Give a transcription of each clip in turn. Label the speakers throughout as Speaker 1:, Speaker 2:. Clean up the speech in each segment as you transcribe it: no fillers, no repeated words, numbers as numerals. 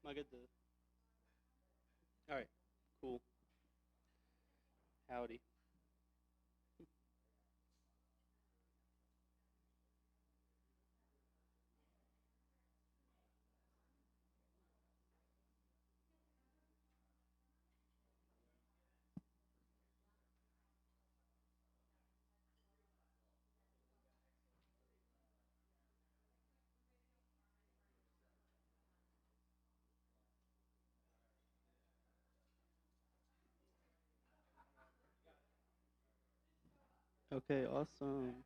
Speaker 1: Am I good to? All right, cool. Howdy. Okay, awesome.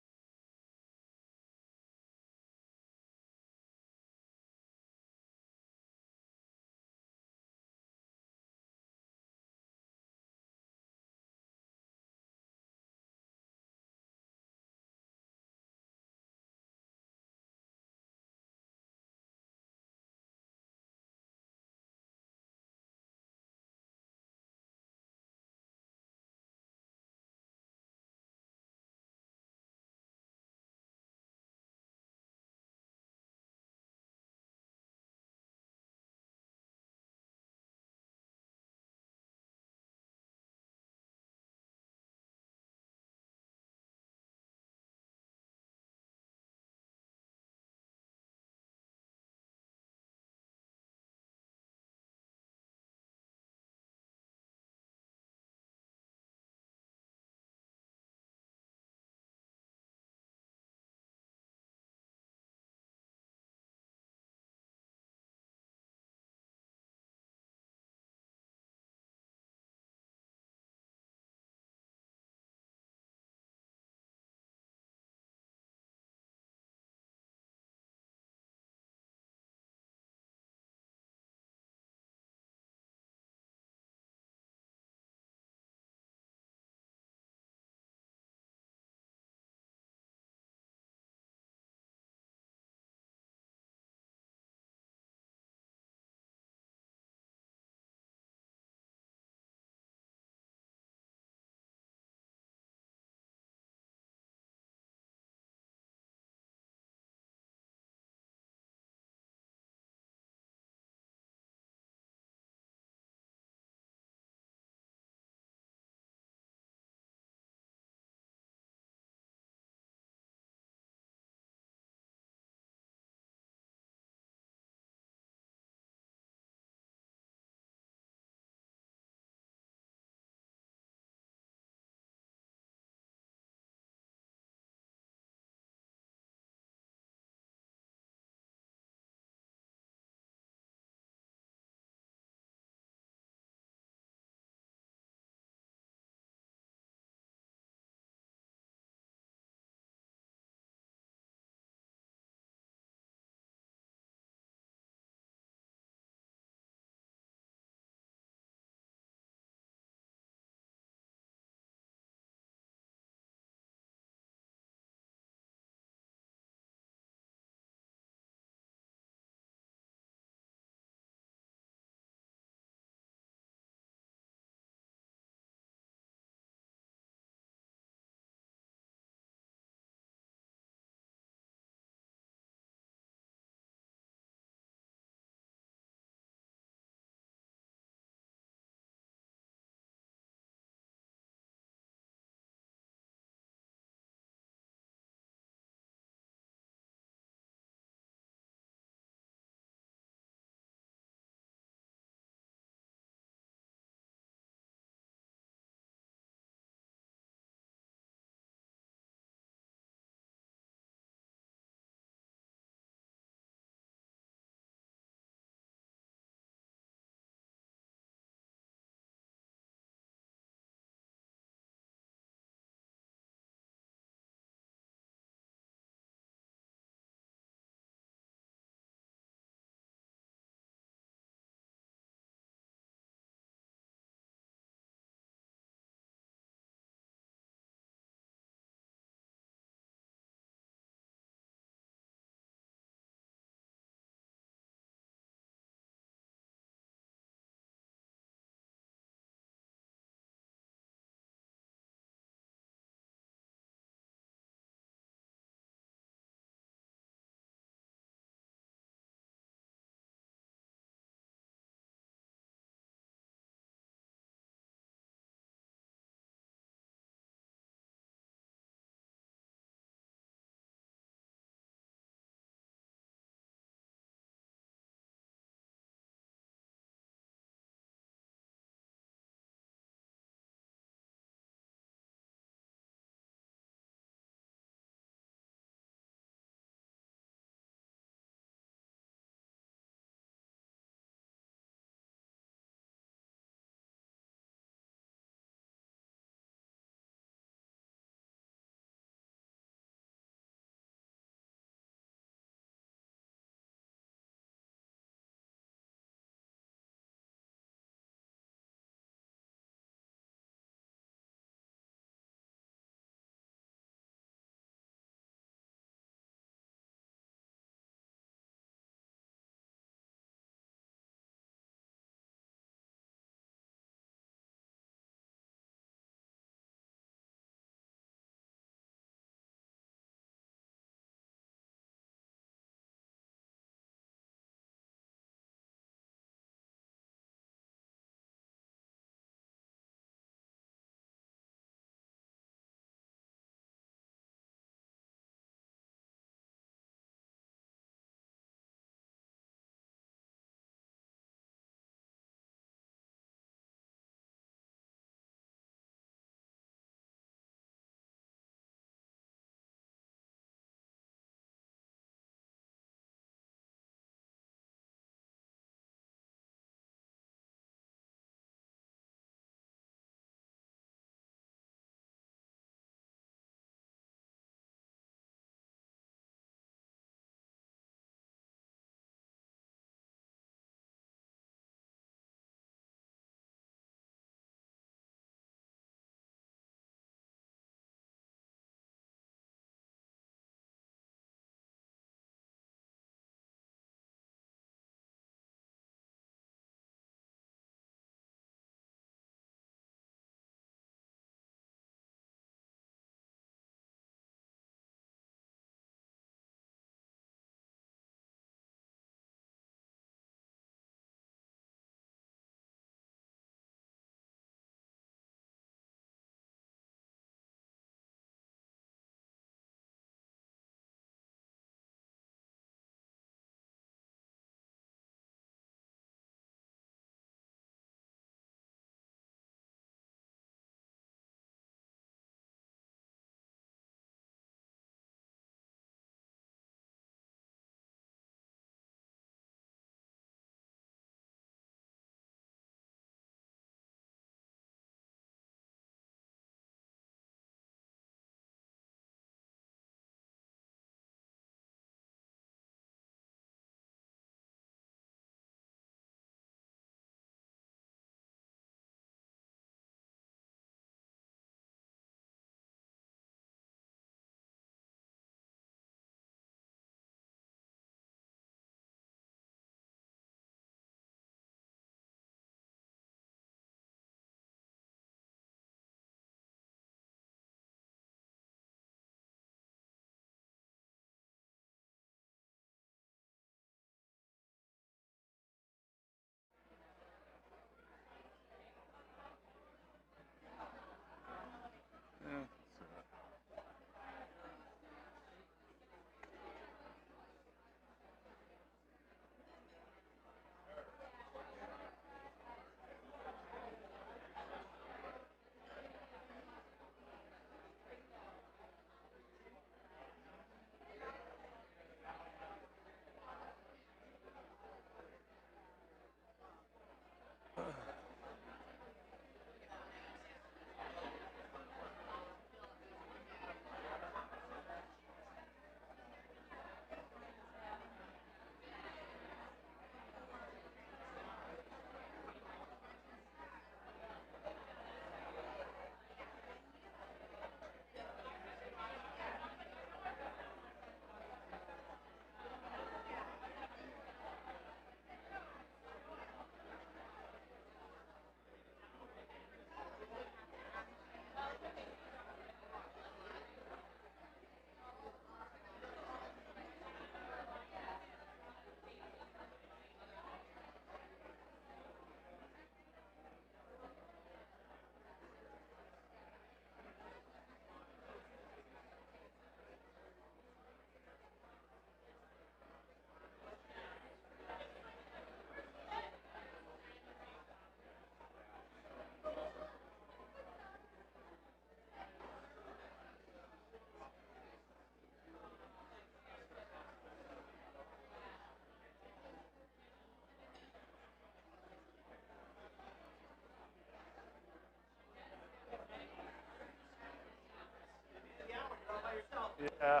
Speaker 2: Yeah.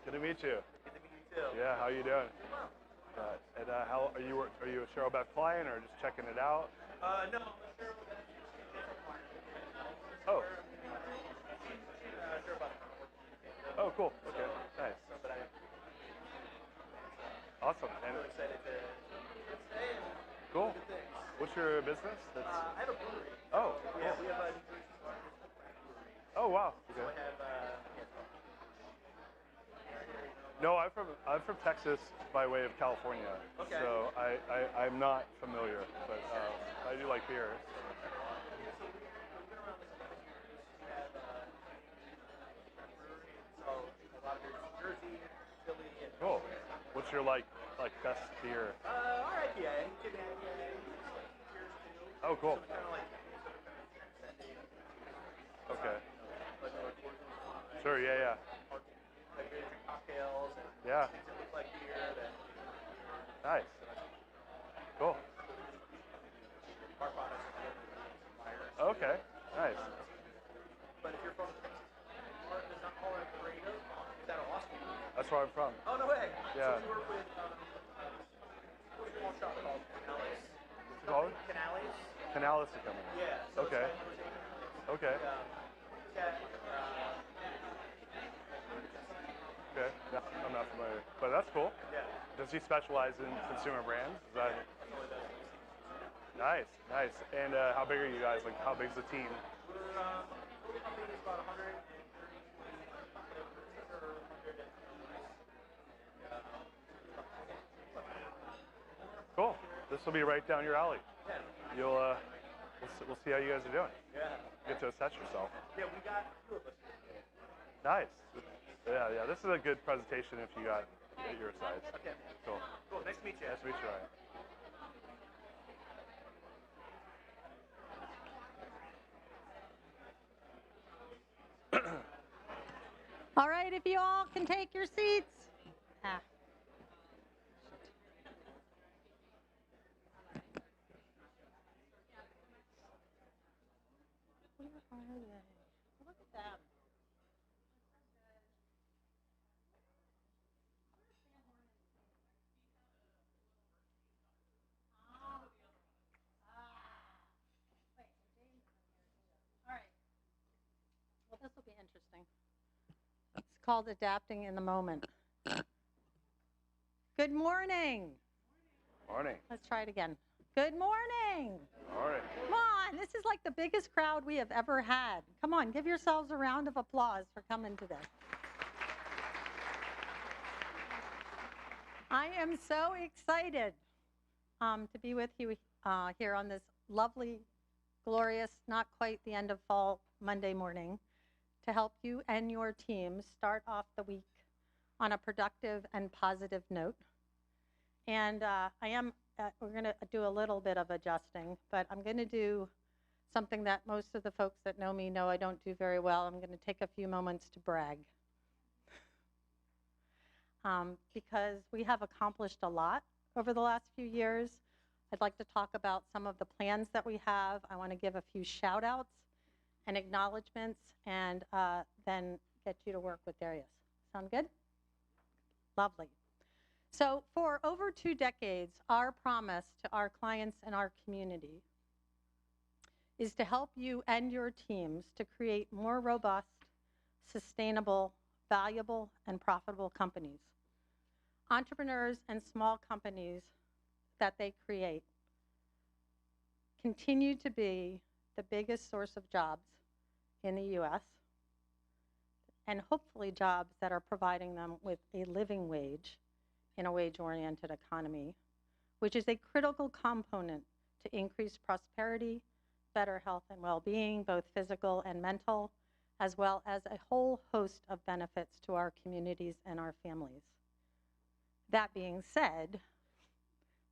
Speaker 2: Good to meet you.
Speaker 3: Good to meet you too.
Speaker 2: Yeah, how you doing? And how are you? Are you a Cheryl client or just checking it out?
Speaker 3: No, I'm sure
Speaker 2: Oh.
Speaker 3: sure about
Speaker 2: Oh, cool. Okay. Nice.
Speaker 3: but I'm
Speaker 2: Awesome. And
Speaker 3: really excited to stay and
Speaker 2: cool.
Speaker 3: good things.
Speaker 2: What's your business? That's.
Speaker 3: I have a brewery.
Speaker 2: Oh.
Speaker 3: Yeah,
Speaker 2: Cool.
Speaker 3: we have a New Jersey's largest brewery.
Speaker 2: Oh wow.
Speaker 3: So
Speaker 2: Okay.
Speaker 3: I have
Speaker 2: No, I'm from Texas by way of California.
Speaker 3: Okay.
Speaker 2: So I'm not familiar, but I do like beer. So.
Speaker 3: we've been around this 11 years. We have brewery, so a lot of beers in Jersey, Philly, and
Speaker 2: Cool. What's your like best beer?
Speaker 3: our IPA. Can add beers too.
Speaker 2: Oh, cool.
Speaker 3: So we kind of like
Speaker 2: Okay.
Speaker 3: but no, it's working.
Speaker 2: Sure. Yeah.
Speaker 3: Like we drink cocktails and
Speaker 2: Yeah.
Speaker 3: things that look like beer that
Speaker 2: Nice. Cool.
Speaker 3: our products are suppliers.
Speaker 2: Okay. Nice.
Speaker 3: But if you're from Texas, does not call it burrito. Is that Austin?
Speaker 2: That's where I'm from.
Speaker 3: Oh no way.
Speaker 2: Yeah.
Speaker 3: So we work with what's your small shop called? Canales.
Speaker 2: What's it called?
Speaker 3: Canales.
Speaker 2: Canales is coming.
Speaker 3: Yeah. So
Speaker 2: Okay. Okay.
Speaker 3: Yeah.
Speaker 2: Okay. No, I'm not familiar, but that's cool.
Speaker 3: Yeah.
Speaker 2: Does he specialize in consumer brands? Is that nice? Nice. And how big are you guys? Like, how big's the team?
Speaker 3: We're total company is about 130 or 100
Speaker 2: Cool. This will be right down your alley.
Speaker 3: Yeah.
Speaker 2: You'll we'll see how you guys are doing.
Speaker 3: Yeah.
Speaker 2: Get to assess yourself.
Speaker 3: Yeah, we got a few of us.
Speaker 2: Nice. Yeah. This is a good presentation if you got at your size.
Speaker 3: Okay.
Speaker 2: Cool.
Speaker 3: Cool. Nice to meet you.
Speaker 2: Nice to meet you, Ryan.
Speaker 4: All right, if you all can take your seats. Where are they? Look at them. All right. Well, this will be interesting. It's called adapting in the moment. Good morning.
Speaker 2: Morning.
Speaker 4: Let's try it again. Good morning.
Speaker 2: Morning.
Speaker 4: Come on, this is like the biggest crowd we have ever had. Come on, give yourselves a round of applause for coming today. I am so excited to be with you here on this lovely, glorious, not quite the end of fall Monday morning, to help you and your team start off the week on a productive and positive note. And we're going to do a little bit of adjusting, but I'm going to do something that most of the folks that know me know I don't do very well. I'm going to take a few moments to brag. Because we have accomplished a lot over the last few years. I'd like to talk about some of the plans that we have. I want to give a few shout outs and acknowledgments, and then get you to work with Darius. Sound good? Lovely. So for over 2 decades, our promise to our clients and our community is to help you and your teams to create more robust, sustainable, valuable, and profitable companies. Entrepreneurs and small companies that they create continue to be the biggest source of jobs in the U.S., and hopefully jobs that are providing them with a living wage in a wage-oriented economy, which is a critical component to increase prosperity, better health and well-being, both physical and mental, as well as a whole host of benefits to our communities and our families. That being said,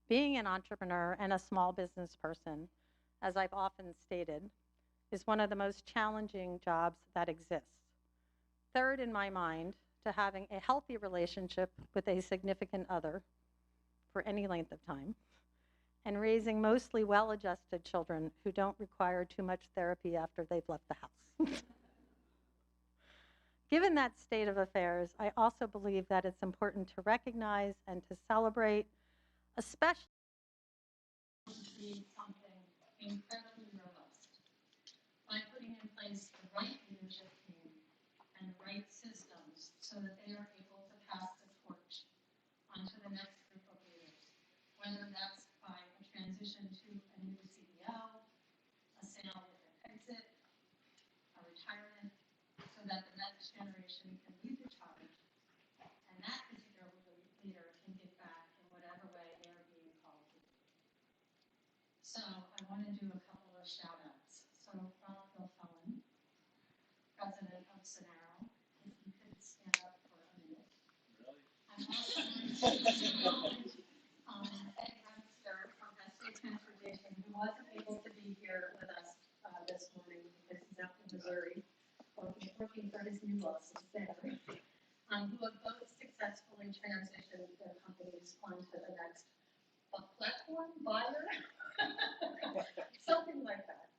Speaker 4: being an entrepreneur and a small business person, as I've often stated, is one of the most challenging jobs that exists. Third in my mind to having a healthy relationship with a significant other for any length of time, and raising mostly well-adjusted children who don't require too much therapy after they've left the house. Given that state of affairs, I also believe that it's important to recognize and to celebrate, especially something incredibly robust by putting in place the right leadership team and the right systems so that they are able to pass the torch onto the next group of leaders, whether that's by a transition to a new CEO, a sale with an exit, a retirement, so that the next generation can lead the charge, and that particular leader can get back in whatever way they are being called to do. So I want to do a couple of shout outs. So Ronald Philfellin, president of Sonaro, if you could stand up for a minute. Really? I'm also going to acknowledge Ed Webster from SA Transportation, who wasn't able to be here with us this morning because he's out in Missouri, working for his new bosses there, who have both successfully transitioned their companies onto the next platform, buyer, something like that.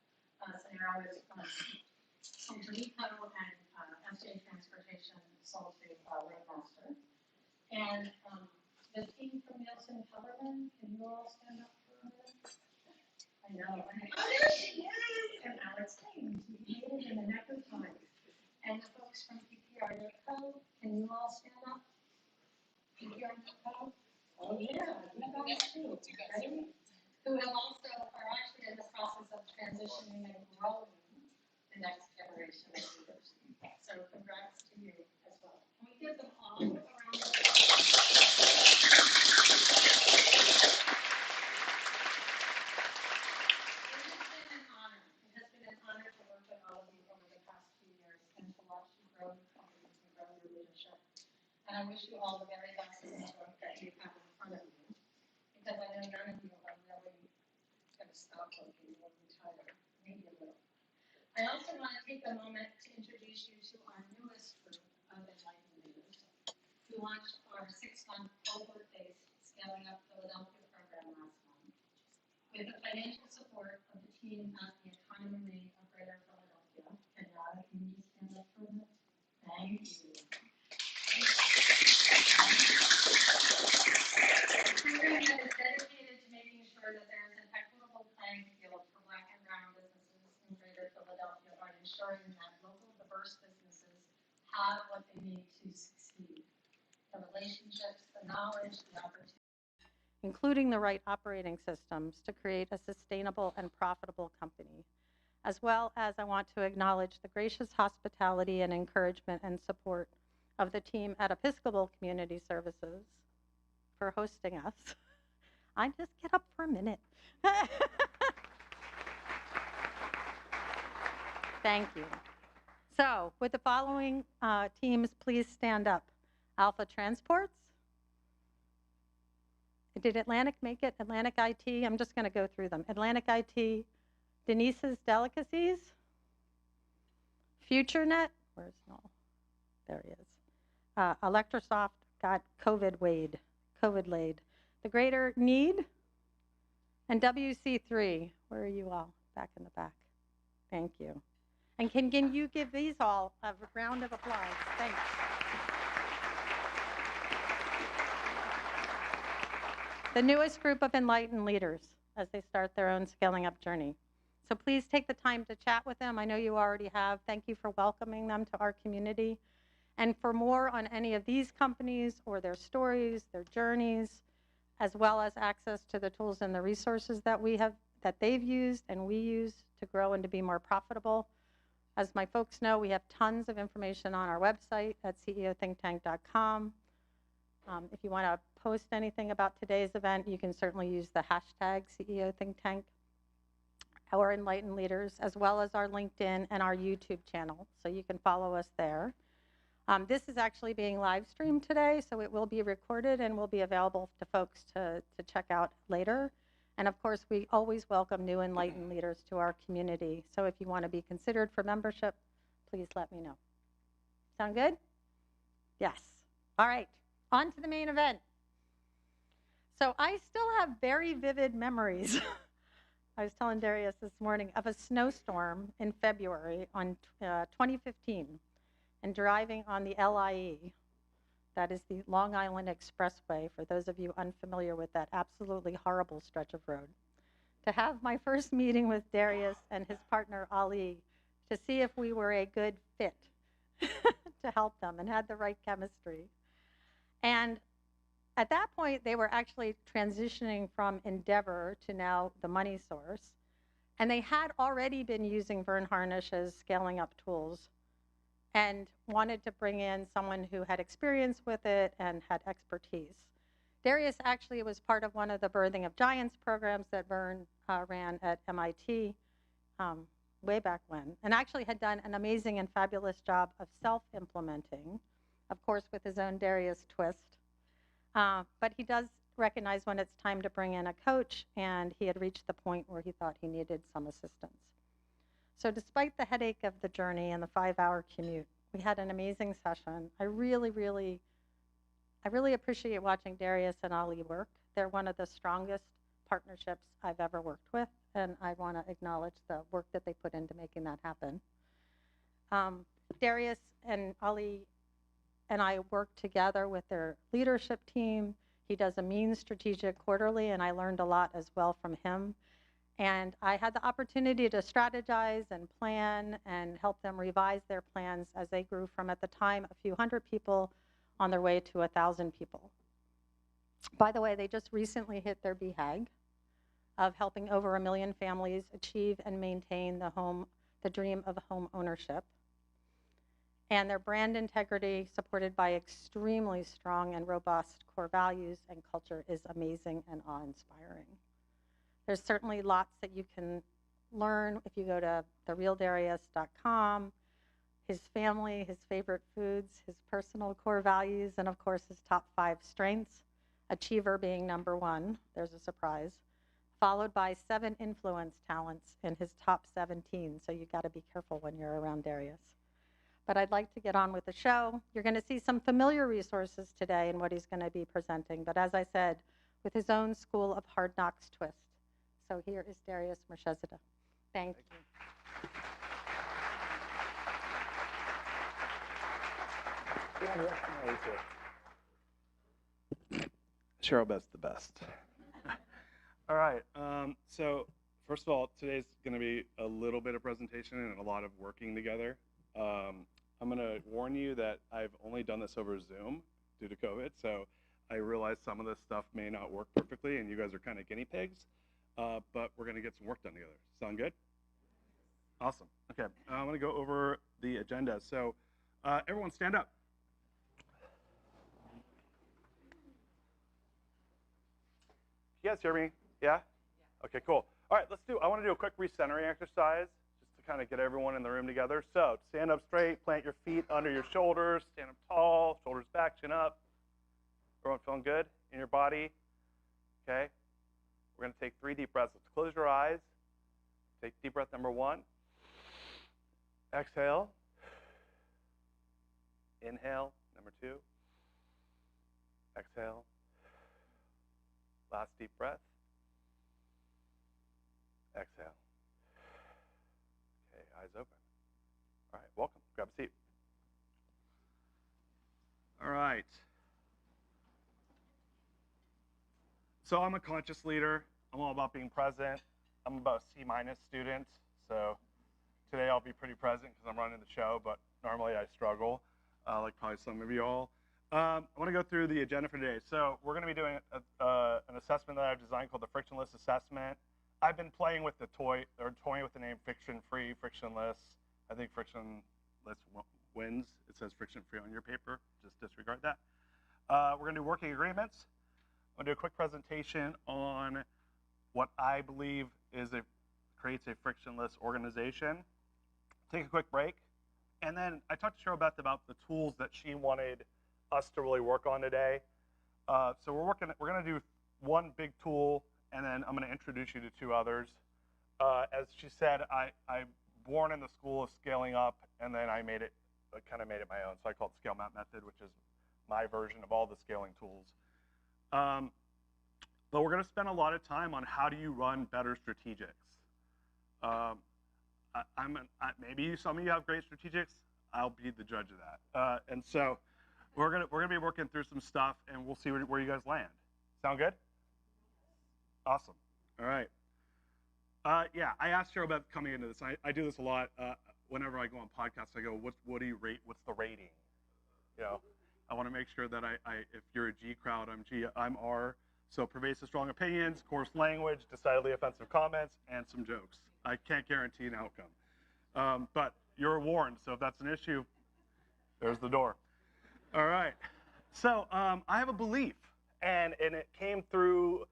Speaker 4: Sonaro is Rico and FJ Transportation sold to Roadmaster. And the team from Nielsen Kellerman, can you all stand up for a minute? I know. Oh, there she is! And Alex Haynes, we made it in the neck of time. And the folks from PPR Co, can you all stand up? PPR Co? Oh yeah, you guys too, right? Who have also are actually in the process of transitioning and growing the next generation of leaders. So congrats to you as well. Can we give them all a round of applause? It has been an honor to work with all of you over the past few years and to watch you grow your companies and grow your leadership. And I wish you all the very best in the work that you have in front of you, because I know none of you are really going to stop working or retire, maybe a little. I also want to take a moment to introduce you to our newest group of enlightened leaders, who launched our 6-month cohort-based Scaling Up Philadelphia program last month, with the financial support of the team at the Economy of Greater Philadelphia. And Yara, can you just stand up for a minute? Thank you. A program that is dedicated to making sure that there is an equitable playing field for Black and brown businesses in Greater Philadelphia by ensuring that local diverse businesses have what they need to succeed. The relationships, the knowledge, the opportunities, including the right operating systems to create a sustainable and profitable company. As well as I want to acknowledge the gracious hospitality and encouragement and support of the team at Episcopal Community Services for hosting us. I just get up for a minute. Thank you. So, with the following teams, please stand up. Alpha Transports. Did Atlantic make it? Atlantic IT, I'm just going to go through them. Atlantic IT, Denise's Delicacies, FutureNet, where's Noel? There he is. Electrosoft got COVID laid. The Greater Need, and WC3, where are you all? Back in the back. Thank you. And can you give these all a round of applause? Thanks. The newest group of enlightened leaders as they start their own scaling up journey. So please take the time to chat with them. I know you already have. Thank you for welcoming them to our community. And for more on any of these companies or their stories, their journeys, as well as access to the tools and the resources that they've used and we use to grow and to be more profitable. As my folks know, we have tons of information on our website at ceothinktank.com. If you want to post anything about today's event, you can certainly use the hashtag CEOThinkTank, our Enlightened Leaders, as well as our LinkedIn and our YouTube channel, so you can follow us there. This is actually being live streamed today, so it will be recorded and will be available to folks to check out later. And of course, we always welcome new enlightened leaders to our community. So if you want to be considered for membership, please let me know. Sound good? Yes. All right, on to the main event. So I still have very vivid memories. I was telling Darius this morning of a snowstorm in February on 2015. and driving on the LIE, that is the Long Island Expressway, for those of you unfamiliar with that absolutely horrible stretch of road, to have my first meeting with Darius and his partner Ali to see if we were a good fit to help them and had the right chemistry. And at that point, they were actually transitioning from Endeavor to now the Money Source. And they had already been using Vern Harnish's scaling up tools and wanted to bring in someone who had experience with it and had expertise. Darius actually was part of one of the Birthing of Giants programs that Vern ran at MIT way back when, and actually had done an amazing and fabulous job of self-implementing, of course with his own Darius twist. But he does recognize when it's time to bring in a coach, and he had reached the point where he thought he needed some assistance. So despite the headache of the journey and the 5-hour commute, we had an amazing session. I really appreciate watching Darius and Ali work. They're one of the strongest partnerships I've ever worked with, and I want to acknowledge the work that they put into making that happen. Darius and Ali and I work together with their leadership team. He does a mean strategic quarterly, and I learned a lot as well from him. And I had the opportunity to strategize and plan and help them revise their plans as they grew from, at the time, a few hundred people on their way to 1,000 people. By the way, they just recently hit their BHAG of helping over 1 million families achieve and maintain the dream of home ownership. And their brand integrity, supported by extremely strong and robust core values and culture, is amazing and awe-inspiring. There's certainly lots that you can learn if you go to therealdarius.com, his family, his favorite foods, his personal core values, and of course his top 5 strengths, achiever being number 1, there's a surprise, followed by 7 influence talents in his top 17, so you gotta be careful when you're around Darius. But I'd like to get on with the show. You're gonna see some familiar resources today in what he's gonna be presenting, but as I said, with his own School of Hard Knocks twist. So here is Darius Mirshahzadeh. Thank you.
Speaker 2: Cheryl Best's the best. All right. So first of all, today's going to be a little bit of presentation and a lot of working together. I'm going to warn you that I've only done this over Zoom due to COVID, so I realize some of this stuff may not work perfectly, and you guys are kind of guinea pigs, but we're going to get some work done together. Sound good? Awesome. Okay. I'm going to go over the agenda. So everyone stand up. You guys hear me? Yeah? Okay, cool. All right, I want to do a quick recentering exercise just to kind of get everyone in the room together. So stand up straight, plant your feet under your shoulders, stand up tall, shoulders back, chin up. Everyone feeling good in your body? Okay. We're going to take 3 deep breaths. Let's close your eyes. Take deep breath number 1. Exhale. Inhale, number 2. Exhale. Last deep breath. Exhale. Okay, eyes open. All right, welcome. Grab a seat. All right. So I'm a conscious leader. I'm all about being present. I'm about a C- student. So today I'll be pretty present because I'm running the show, but normally I struggle, like probably some of you all. I want to go through the agenda for today. So we're going to be doing an assessment that I've designed called the Frictionless Assessment. I've been playing with the toying with the name friction-free, frictionless. I think frictionless wins. It says friction-free on your paper. Just disregard that. We're going to do working agreements. I'm going to do a quick presentation on what I believe creates a frictionless organization. Take a quick break. And then I talked to Cheryl Beth about the tools that she wanted us to really work on today. So we're going to do one big tool, and then I'm going to introduce you to 2 others. As she said, I'm born in the school of scaling up, and then I kind of made it my own. So I call it Scale Map Method, which is my version of all the scaling tools. But we're going to spend a lot of time on how do you run better strategics. Maybe some of you have great strategics. I'll be the judge of that. And so we're gonna be working through some stuff, and we'll see where you guys land. Sound good? Awesome. All right. Yeah, I asked Cheryl about coming into this. I do this a lot. Whenever I go on podcasts, I go, what do you rate? What's the rating? You know, I want to make sure that if you're a G crowd, I'm G, I'm R. So pervasive, strong opinions, coarse language, decidedly offensive comments, and some jokes. I can't guarantee an outcome. But you're warned, so if that's an issue, there's the door. All right. So I have a belief, and it came through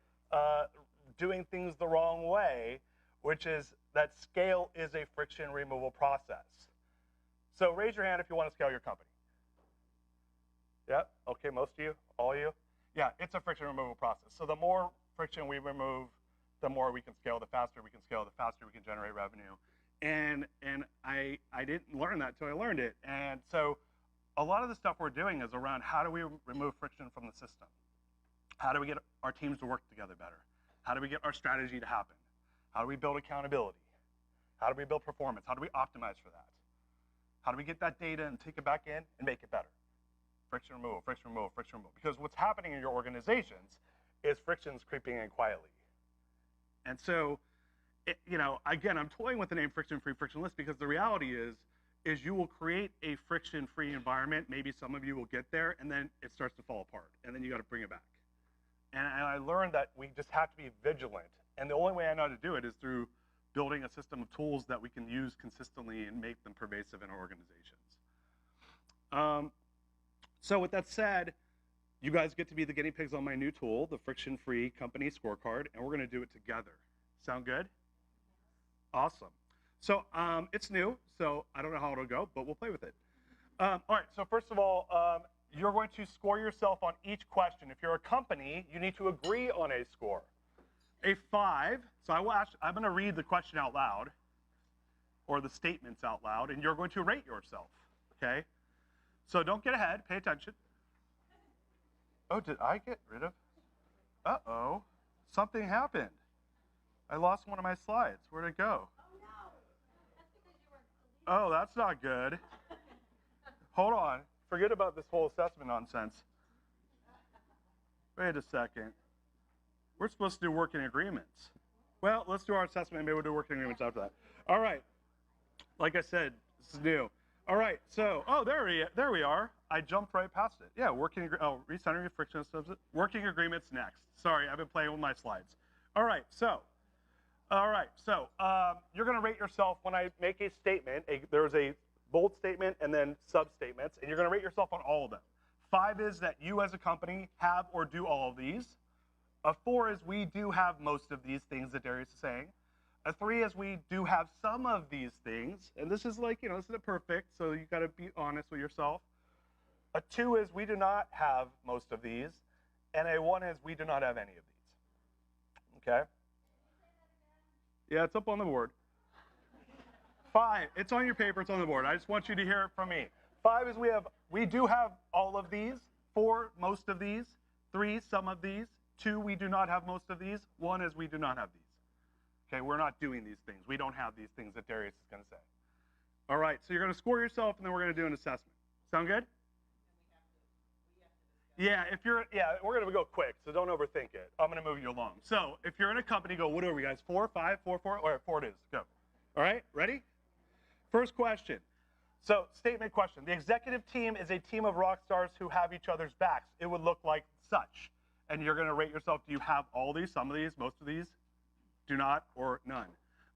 Speaker 2: doing things the wrong way, which is that scale is a friction removal process. So raise your hand if you want to scale your company. Yeah, okay, most of you, all of you. Yeah, it's a friction removal process. So the more friction we remove, the more we can scale, the faster we can scale, the faster we can generate revenue. And I didn't learn that until I learned it. And so a lot of the stuff we're doing is around how do we remove friction from the system? How do we get our teams to work together better? How do we get our strategy to happen? How do we build accountability? How do we build performance? How do we optimize for that? How do we get that data and take it back in and make it better? Friction removal, friction removal, friction removal. Because what's happening in your organizations is friction's creeping in quietly. And so, you know, again, I'm toying with the name friction-free, frictionless, because the reality is you will create a friction-free environment. Maybe some of you will get there, and then it starts to fall apart, and then you got to bring it back. And I learned that we just have to be vigilant. And the only way I know how to do it is through building a system of tools that we can use consistently and make them pervasive in our organizations. So with that said, you guys get to be the guinea pigs on my new tool, the friction-free company scorecard, and we're going to do it together. Sound good? Awesome. So it's new, so I don't know how it'll go, but we'll play with it. All right, so first of all, you're going to score yourself on each question. If you're a company, you need to agree on a score. A 5, so I'm going to read the question out loud, or the statements out loud, and you're going to rate yourself, okay? So don't get ahead, pay attention. Oh, did I get rid of? Uh-oh, something happened. I lost one of my slides. Where'd it go? Oh, that's not good. Hold on, forget about this whole assessment nonsense. Wait a second. We're supposed to do working agreements. Well, let's do our assessment, and maybe we'll do working agreements after that. All right, like I said, this is new. All right, so, oh, there we are. I jumped right past it. Yeah, recentering your friction systems. Working agreements next. Sorry, I've been playing with my slides. All right, so you're gonna rate yourself when I make a statement. There's a bold statement and then sub-statements, and you're gonna rate yourself on all of them. 5 is that you as a company have or do all of these. A 4 is we do have most of these things that Darius is saying. A 3 is we do have some of these things, and this is like, you know, this isn't perfect, so you got to be honest with yourself. A 2 is we do not have most of these, and a 1 is we do not have any of these. Okay? Yeah, it's up on the board. 5, it's on your paper, it's on the board. I just want you to hear it from me. 5 is we do have all of these. 4, most of these. 3, some of these. 2, we do not have most of these. 1 is we do not have these. Okay, we're not doing these things. We don't have these things that Darius is going to say. All right, so you're going to score yourself, and then we're going to do an assessment. Sound good? Yeah, we're going to go quick, so don't overthink it. I'm going to move you along. So if you're in a company, go, what are we, guys? 4, 5, 4, 4? All right, 4 it is. Go. All right, ready? First question. So statement question. The executive team is a team of rock stars who have each other's backs. It would look like such. And you're going to rate yourself, do you have all these, some of these, most of these? Do not, or none.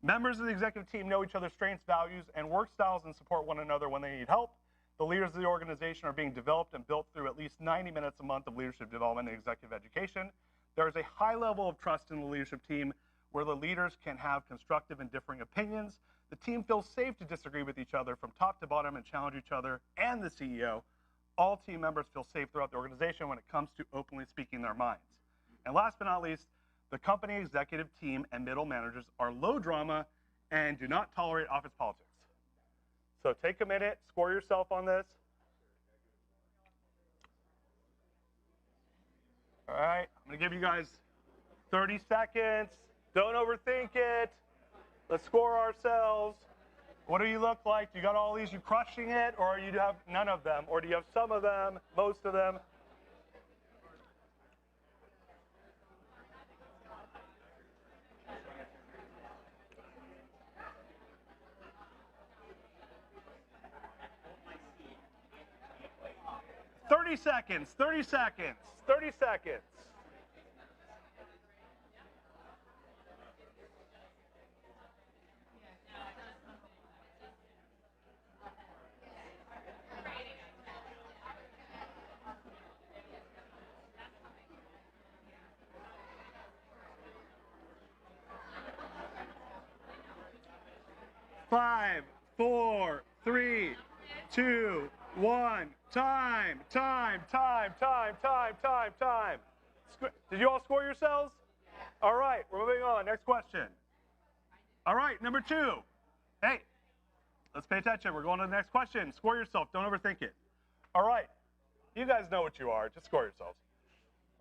Speaker 2: Members of the executive team know each other's strengths, values, and work styles and support one another when they need help. The leaders of the organization are being developed and built through at least 90 minutes a month of leadership development and executive education. There is a high level of trust in the leadership team where the leaders can have constructive and differing opinions. The team feels safe to disagree with each other from top to bottom and challenge each other and the CEO. All team members feel safe throughout the organization when it comes to openly speaking their minds. And last but not least, the company executive team and middle managers are low drama and do not tolerate office politics. So take a minute, score yourself on this. All right, I'm gonna give you guys 30 seconds. Don't overthink it. Let's score ourselves. What do you look like? You got all these, you crushing it, or you have none of them? Or do you have some of them, most of them? "30 seconds, 30 seconds, 30 seconds." Five, four, three, two, one. Time, time, time, time, time, time, time. Did you all score yourselves? All right, we're moving on. Next question. All right, number 2. Hey, let's pay attention. We're going to the next question. Score yourself. Don't overthink it. All right, you guys know what you are. Just score yourselves.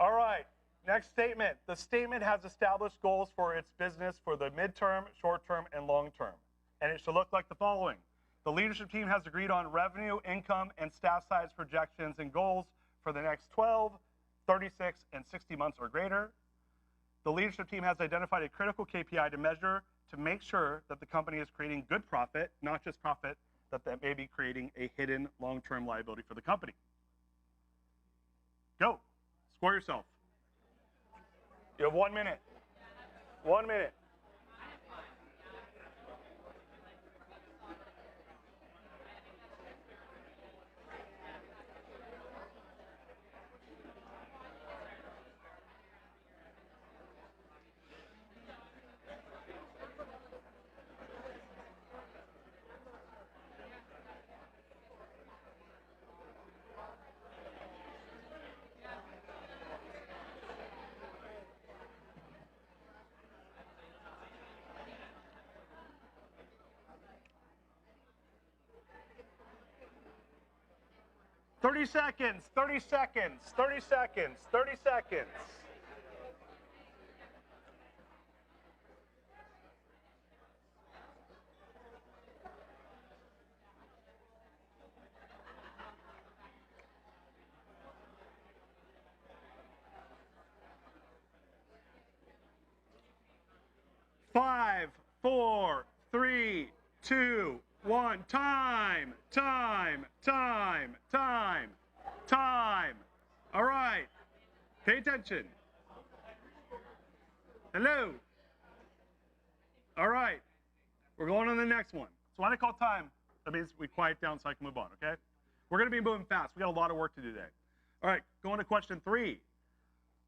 Speaker 2: All right, next statement. The statement has established goals for its business for the midterm, short term, and long term. And it should look like the following. The leadership team has agreed on revenue, income, and staff size projections and goals for the next 12, 36, and 60 months or greater. The leadership team has identified a critical KPI to measure to make sure that the company is creating good profit, not just profit, that may be creating a hidden long-term liability for the company. Go. Score yourself. You have 1 minute. 1 minute. "30 seconds, 30 seconds, 30 seconds, 30 seconds." Five, four, three, two, one. Time, time, time, time, time. All right. Pay attention. Hello. All right. We're going on to the next one. So when I call time, that means we quiet down so I can move on, okay? We're going to be moving fast. We got a lot of work to do today. All right, going to question 3.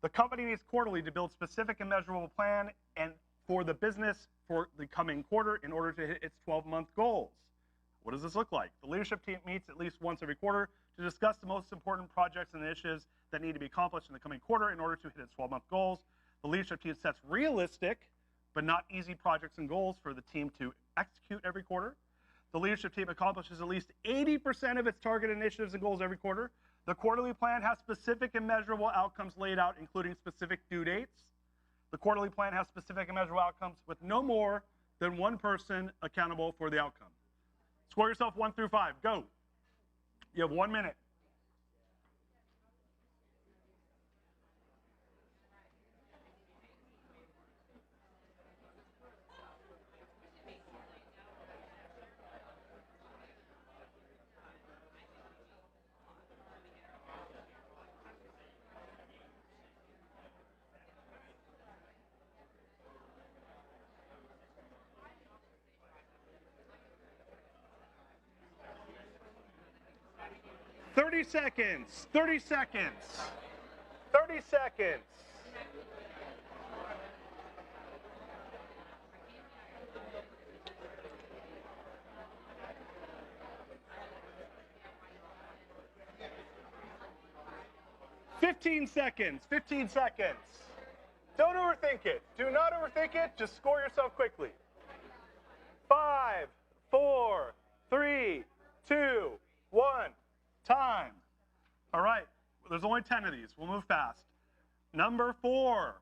Speaker 2: The company needs quarterly to build specific and measurable plan and for the business for the coming quarter in order to hit its 12-month goals. What does this look like? The leadership team meets at least once every quarter to discuss the most important projects and initiatives that need to be accomplished in the coming quarter in order to hit its 12-month goals. The leadership team sets realistic but not easy projects and goals for the team to execute every quarter. The leadership team accomplishes at least 80% of its target initiatives and goals every quarter. The quarterly plan has specific and measurable outcomes laid out, including specific due dates. The quarterly plan has specific and measurable outcomes with no more than one person accountable for the outcome. Score yourself 1 through 5. Go. You have 1 minute. "30 seconds, 30 seconds, 30 seconds." "15 seconds, 15 seconds. Don't overthink it. Do not overthink it. Just score yourself quickly. 5, 4, 3, 2, 1. Time. All right, there's only 10 of these. We'll move fast. Number 4,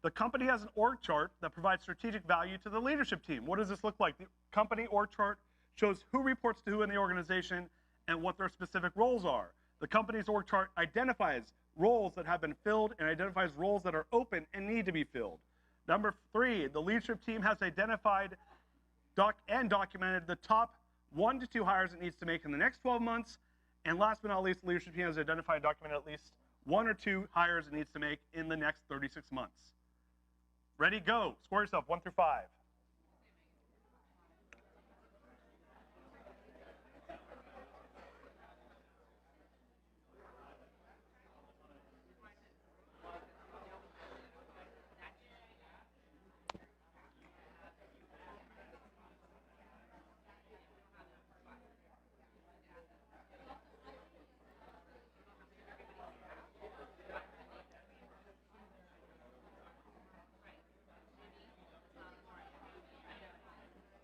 Speaker 2: the company has an org chart that provides strategic value to the leadership team. What does this look like? The company org chart shows who reports to who in the organization and what their specific roles are. The company's org chart identifies roles that have been filled and identifies roles that are open and need to be filled. Number 3, the leadership team has identified and documented the top 1 to 2 hires it needs to make in the next 12 months. And last but not least, the leadership team has identified and documented at least 1 or 2 hires it needs to make in the next 36 months. Ready, go. Score yourself 1 through 5.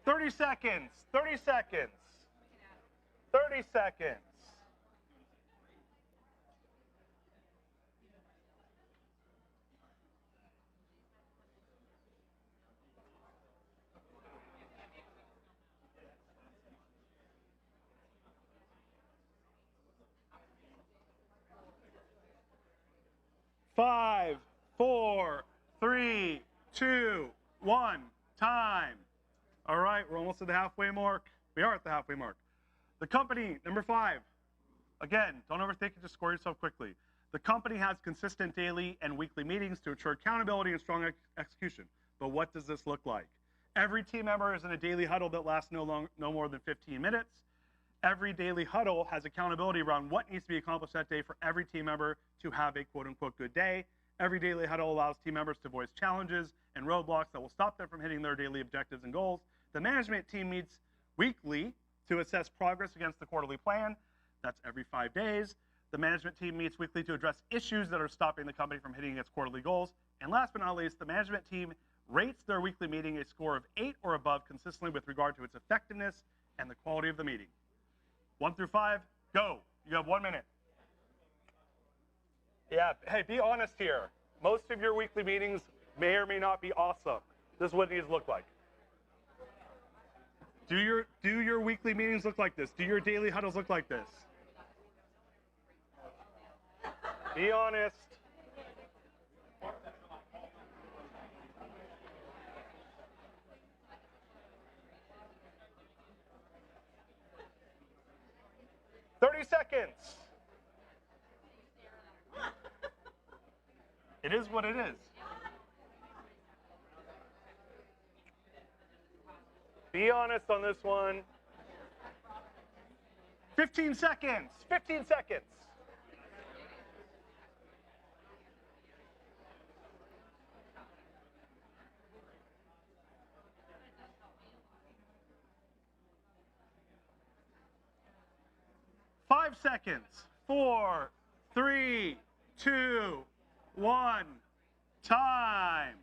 Speaker 2: Thirty seconds. 30 seconds. 30 seconds. Five, 4, 3, 2, 1. Time. All right, we're almost at the halfway mark. We are at the halfway mark. The company, number 5. Again, don't overthink it, just score yourself quickly. The company has consistent daily and weekly meetings to ensure accountability and strong execution. But what does this look like? Every team member is in a daily huddle that lasts no more than 15 minutes. Every daily huddle has accountability around what needs to be accomplished that day for every team member to have a quote-unquote good day. Every daily huddle allows team members to voice challenges and roadblocks that will stop them from hitting their daily objectives and goals. The management team meets weekly to assess progress against the quarterly plan. That's every 5 days. The management team meets weekly to address issues that are stopping the company from hitting its quarterly goals. And last but not least, the management team rates their weekly meeting a score of 8 or above consistently with regard to its effectiveness and the quality of the meeting. 1 through 5, go. You have 1 minute. Yeah, hey, be honest here. Most of your weekly meetings may or may not be awesome. This is what it needs to look like. Do your weekly meetings look like this? Do your daily huddles look like this? Be honest. Seconds. It is what it is. Be honest on this one. 15 seconds. 15 seconds. Five seconds. 4, 3, 2, 1. Time.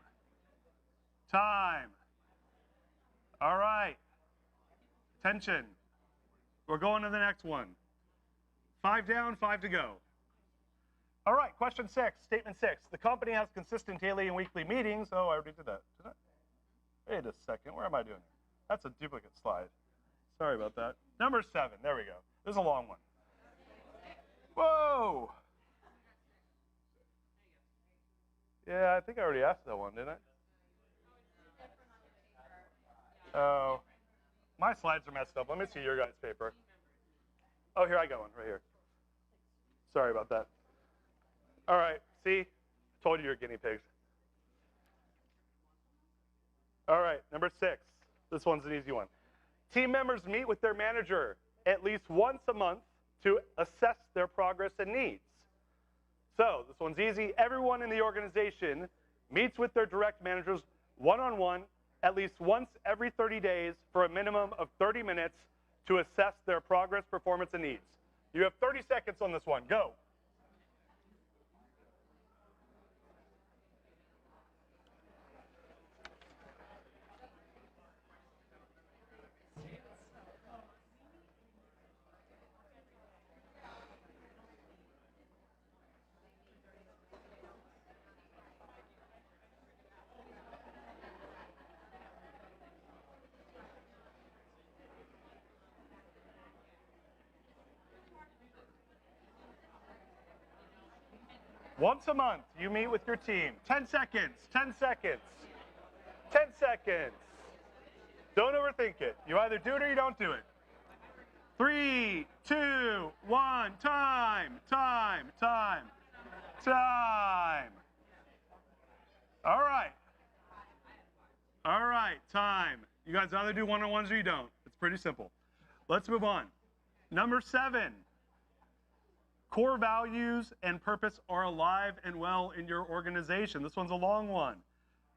Speaker 2: Time. All right. Attention. We're going to the next one. 5 down, 5 to go. All right, question 6, statement 6. The company has consistent daily and weekly meetings. Oh, I already did that. Did I? Wait a second. Where am I doing? That's a duplicate slide. Sorry about that. Number 7. There we go. This is a long one. Whoa. Yeah, I think I already asked that one, didn't I? Oh, my slides are messed up. Let me see your guys' paper. Oh, here I got one right here. Sorry about that. All right, see? Told you you're guinea pigs. All right, number 6. This one's an easy one. Team members meet with their manager at least once a month to assess their progress and needs. So this one's easy. Everyone in the organization meets with their direct managers one-on-one at least once every 30 days for a minimum of 30 minutes to assess their progress, performance, and needs. You have 30 seconds on this one. Go. Once a month, you meet with your team. 10 seconds, 10 seconds, 10 seconds. Don't overthink it. You either do it or you don't do it. 3, 2, 1, time, time, time, time. All right. All right, time. You guys either do one-on-ones or you don't. It's pretty simple. Let's move on. Number 7. Core values and purpose are alive and well in your organization. This one's a long one.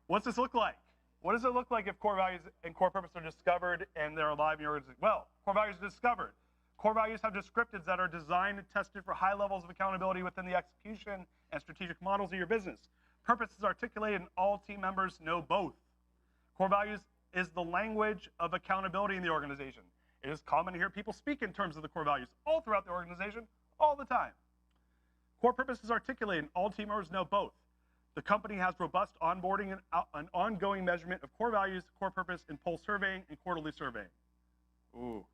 Speaker 2: What's this look like? What does it look like if core values and core purpose are discovered and they're alive in your organization? Well, core values are discovered. Core values have descriptives that are designed and tested for high levels of accountability within the execution and strategic models of your business. Purpose is articulated and all team members know both. Core values is the language of accountability in the organization. It is common to hear people speak in terms of the core values all throughout the organization, all the time. Core purpose is articulated and all team members know both. The company has robust onboarding and an ongoing measurement of core values, core purpose in pulse surveying and quarterly surveying. Ooh,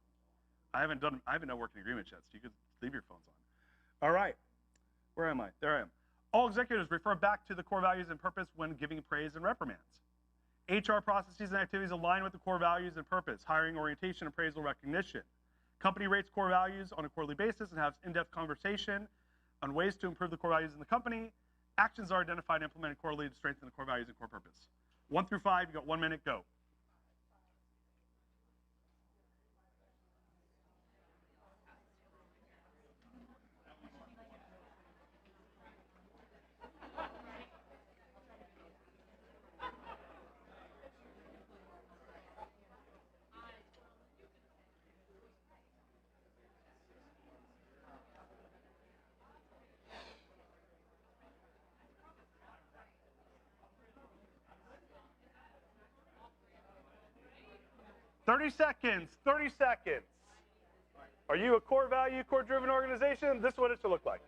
Speaker 2: I haven't done working agreements yet, so you could leave your phones on. All right, where am I? There I am. All executives refer back to the core values and purpose when giving praise and reprimands. HR processes and activities align with the core values and purpose, hiring, orientation, appraisal, recognition. Company rates core values on a quarterly basis and has in-depth conversation on ways to improve the core values in the company. Actions are identified and implemented quarterly to strengthen the core values and core purpose. 1 through 5, you got 1 minute, go. Seconds, 30 seconds. Are you a core value, core driven organization? This is what it should look like.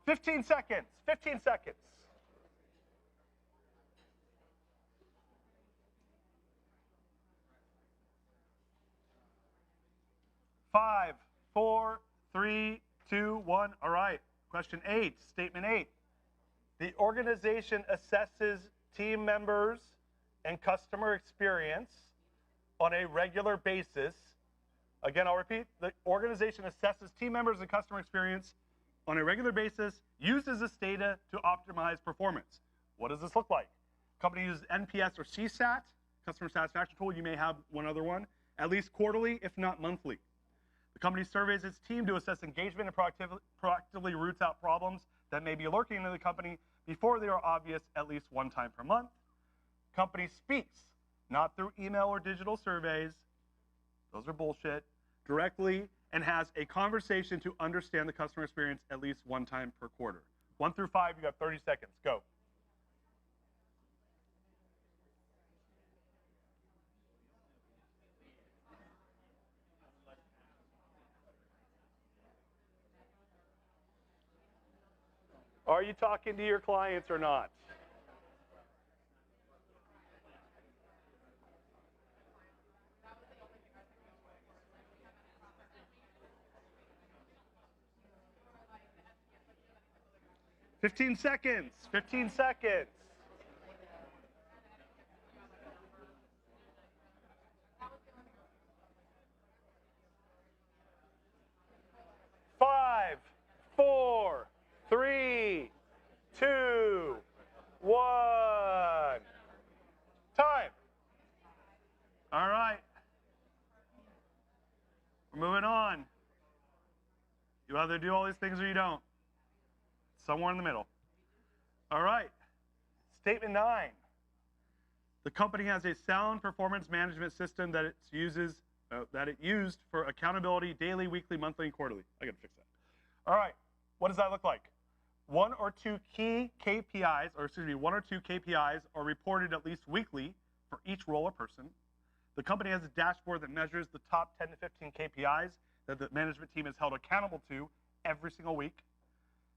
Speaker 2: Fifteen seconds, 15 seconds. 5, 4, 3, 2, 1. All right. Question 8, statement 8. The organization assesses team members and customer experience on a regular basis. Again, I'll repeat. The organization assesses team members and customer experience on a regular basis, uses this data to optimize performance. What does this look like? Company uses NPS or CSAT, customer satisfaction tool. You may have one other one, at least quarterly, if not monthly. The company surveys its team to assess engagement and proactively roots out problems that may be lurking in the company before they are obvious at least 1 time per month. Company speaks, not through email or digital surveys, those are bullshit, directly, and has a conversation to understand the customer experience at least 1 time per quarter. 1 through 5, you got 30 seconds, go. Are you talking to your clients or not? Fifteen seconds. 15 seconds. Five, 4, 3, 2, 1. Time. All right. We're moving on. You either do all these things or you don't. Somewhere in the middle. All right. Statement 9. The company has a sound performance management system that it used for accountability daily, weekly, monthly, and quarterly. I gotta fix that. All right. What does that look like? 1 or 2 key KPIs, or excuse me, 1 or 2 KPIs are reported at least weekly for each role or person. The company has a dashboard that measures the top 10 to 15 KPIs that the management team is held accountable to every single week.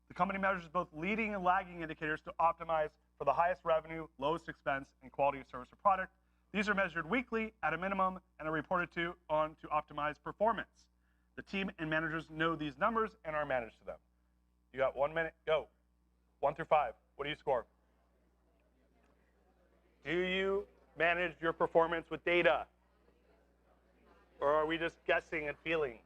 Speaker 2: The company measures both leading and lagging indicators to optimize for the highest revenue, lowest expense, and quality of service or product. These are measured weekly at a minimum and are reported on to optimize performance. The team and managers know these numbers and are managed to them. You got 1 minute, go. 1 through 5, what do you score? Do you manage your performance with data? Or are we just guessing and feeling?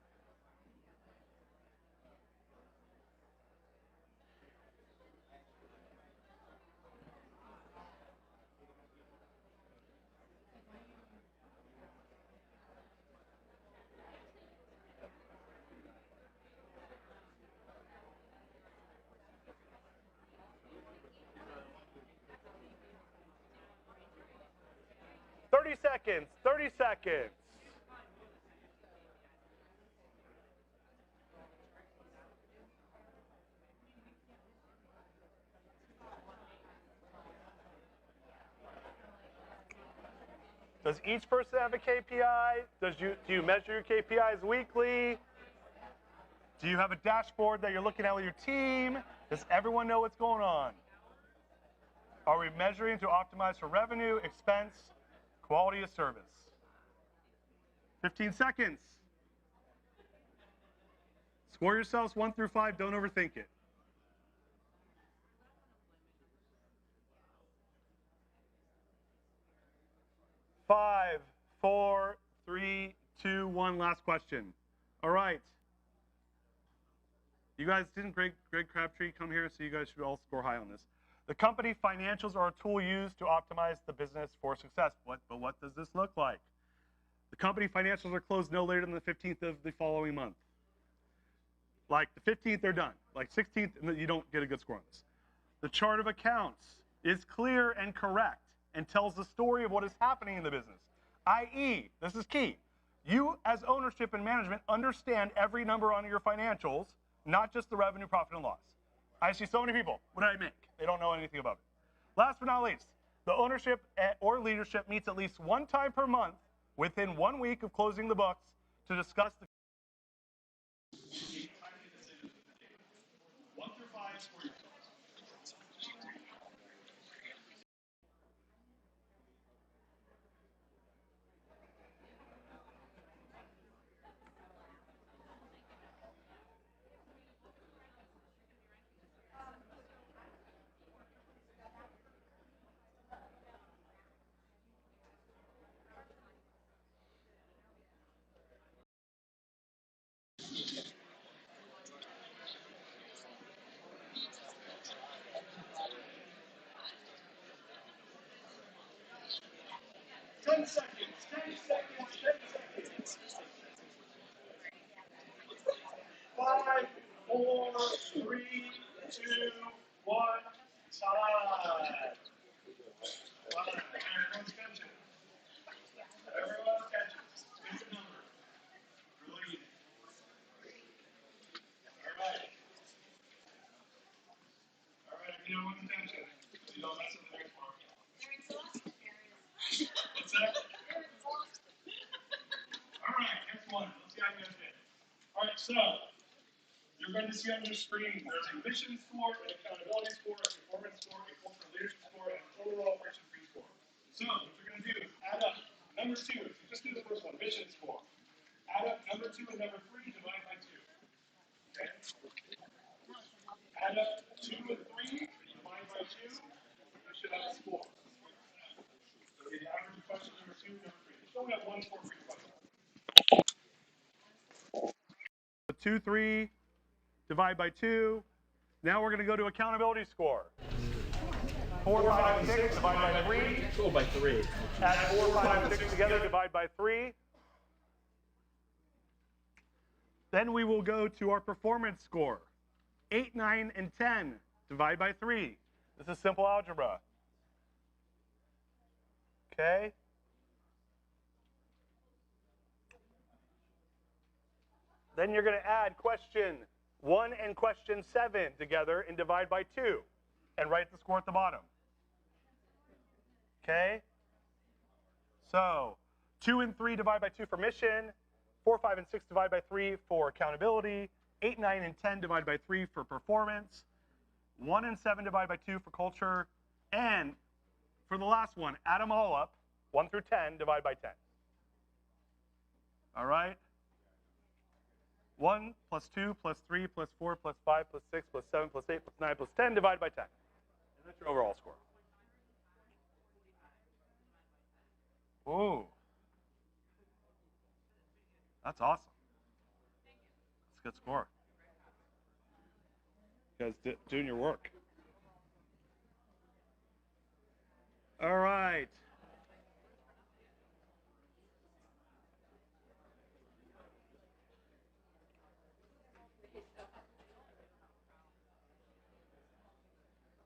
Speaker 2: Seconds, 30 seconds. Does each person have a KPI? Do you measure your KPIs weekly? Do you have a dashboard that you're looking at with your team? Does everyone know what's going on? Are we measuring to optimize for revenue, expense, quality of service? 15 seconds. Score yourselves 1 through 5. Don't overthink it. 5, 4, 3, 2, 1. Last question. All right. You guys, didn't Greg Crabtree come here? So you guys should all score high on this. The company financials are a tool used to optimize the business for success. But what does this look like? The company financials are closed no later than the 15th of the following month. Like the 15th, they're done. Like 16th, you don't get a good score on this. The chart of accounts is clear and correct and tells the story of what is happening in the business. i.e., this is key, you as ownership and management understand every number on your financials, not just the revenue, profit, and loss. I see so many people, what did I make? They don't know anything about it. Last but not least, the ownership or leadership meets at least 1 time per month within 1 week of closing the books to discuss the 1 through 5 score yourself. 10 seconds, 10 seconds, 10 seconds. 5, 4, 3, 2, 1, time. Everyone's attention. Everyone's attention. Pick a number. Really easy. All right. All right, everyone's attention. You don't mess with the next part. What's that? All right, next one. Let's see how you guys did. All right, so you're going to see on your screen there's a mission score, an accountability score, a performance score, a cultural leadership score, and a total operation fee score. So what you're going to do is add up number 2. So just do the first one, mission score. Add up number 2 and number 3, divide by 2. Okay? Add up 2 and 3, divide by 2. You should have a score. So the average question number 2, number 3. You should only have 1 score for each question. 2, 3, divide by 2. Now we're going to go to accountability score. 4, 5, and 6, divide by 3.
Speaker 1: Go by 3.
Speaker 2: Add 4, 5, and 6 together, divide by 3. Then we will go to our performance score. 8, 9, and 10, divide by 3. This is simple algebra. Okay? Then you're going to add question 1 and question 7 together and divide by 2 and write the score at the bottom. Okay? So 2 and 3 divide by 2 for mission, 4, 5, and 6 divide by 3 for accountability, 8, 9, and 10 divide by 3 for performance, 1 and 7 divided by 2 for culture. And for the last one, add them all up. 1 through 10 divided by 10. All right? 1 plus 2 plus 3 plus 4 plus 5 plus 6 plus 7 plus 8 plus 9 plus 10 divided by 10. And that's your overall score. Ooh. That's awesome. That's a good score. You guys doing your work. All right.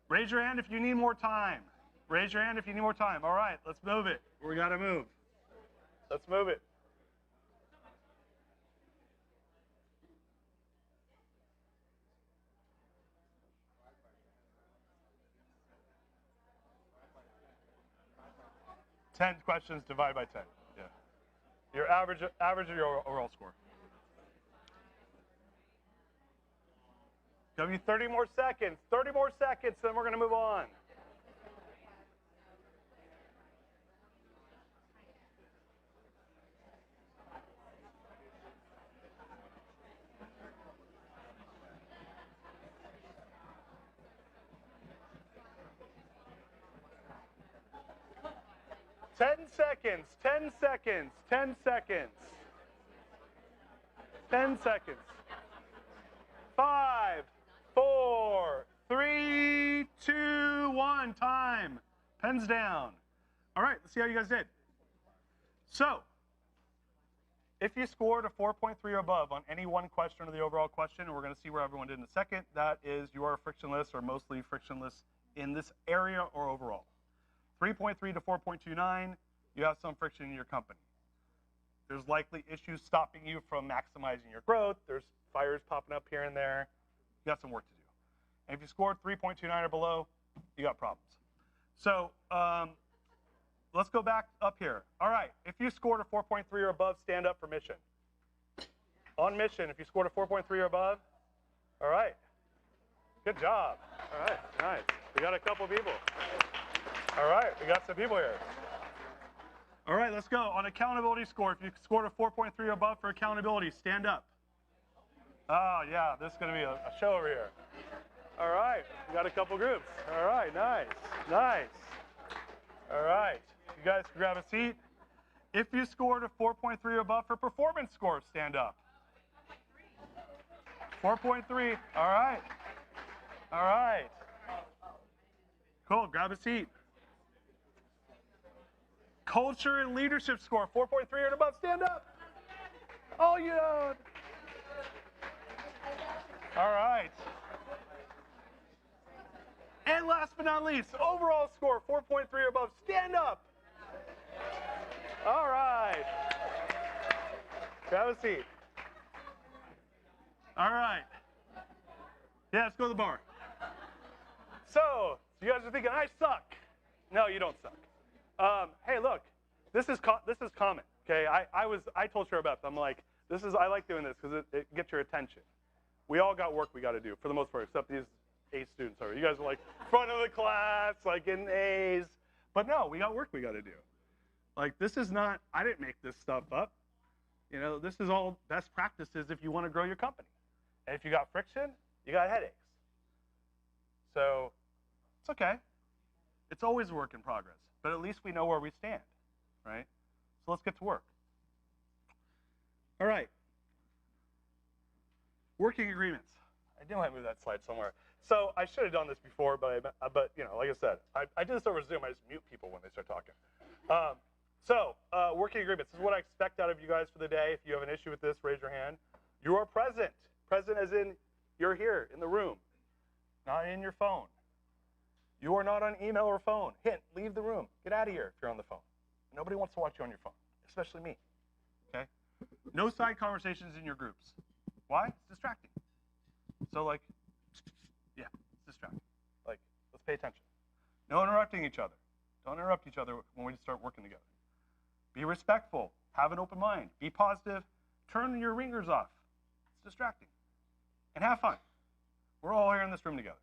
Speaker 2: Raise your hand if you need more time. Raise your hand if you need more time. All right, let's move it. We got to move. Let's move it. Ten questions divided by 10. Yeah. Your average of your overall score. Give me 30 more seconds. 30 more seconds, then we're going to move on. Ten seconds, 10 seconds, 10 seconds. 10 seconds. 5, 4, 3, 2, 1, time. Pens down. All right, let's see how you guys did. So, if you scored a 4.3 or above on any one question or the overall question, and we're going to see where everyone did in a second, that is you are frictionless or mostly frictionless in this area or overall. 3.3 to 4.29, you have some friction in your company. There's likely issues stopping you from maximizing your growth. There's fires popping up here and there. You got some work to do. And if you scored 3.29 or below, you got problems. So let's go back up here. All right, if you scored a 4.3 or above, stand up for mission. On mission, if you scored a 4.3 or above, all right. Good job. All right, nice. We got a couple people. All right, we got some people here. All right, let's go. On accountability score, if you scored a 4.3 or above for accountability, stand up. Oh, yeah, this is going to be a show over here. All right, we got a couple groups. All right, nice, nice. All right, you guys can grab a seat. If you scored a 4.3 or above for performance score, stand up. 4.3, all right. All right. Cool, grab a seat. Culture and leadership score, 4.3 or above, stand up. Oh, yeah. All right. And last but not least, overall score, 4.3 or above, stand up. All right. Grab a seat. All right. Yeah, let's go to the bar. So, you guys are thinking, I suck. No, you don't suck. Hey, look, this is common. Okay, I told Cheryl Beth, I'm like, I like doing this because it gets your attention. We all got work we got to do for the most part, except these A students are. You guys are like front of the class, like in A's. But no, we got work we got to do. Like this is not. I didn't make this stuff up. You know, this is all best practices if you want to grow your company. And if you got friction, you got headaches. So it's okay. It's always a work in progress. But at least we know where we stand, right? So let's get to work. All right. Working agreements. I do want to move that slide somewhere. So I should have done this before, but you know, like I said, I do this over Zoom. I just mute people when they start talking. Working agreements. This is what I expect out of you guys for the day. If you have an issue with this, raise your hand. You are present. Present as in you're here in the room, not in your phone. You are not on email or phone. Hint, leave the room. Get out of here if you're on the phone. Nobody wants to watch you on your phone, especially me. Okay? No side conversations in your groups. Why? It's distracting. So like, yeah, it's distracting. Like, let's pay attention. No interrupting each other. Don't interrupt each other when we start working together. Be respectful. Have an open mind. Be positive. Turn your ringers off. It's distracting. And have fun. We're all here in this room together.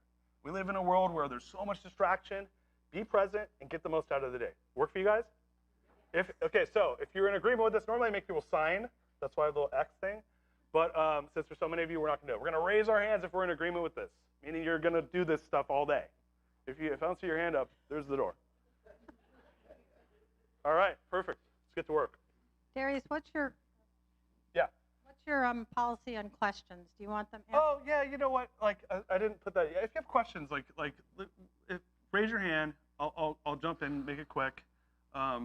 Speaker 2: We live in a world where there's so much distraction. Be present and get the most out of the day. Work for you guys? Okay, so if you're in agreement with this, normally I make people sign. That's why I have the little X thing. But since there's so many of you, we're not going to do it. We're going to raise our hands if we're in agreement with this, meaning you're going to do this stuff all day. If I don't see your hand up, there's the door. All right, perfect. Let's get to work.
Speaker 4: Darius, what's your policy on questions? Do you want them answered?
Speaker 2: Oh yeah, you know what? Like I didn't put that. If you have questions, raise your hand. I'll jump in, make it quick. But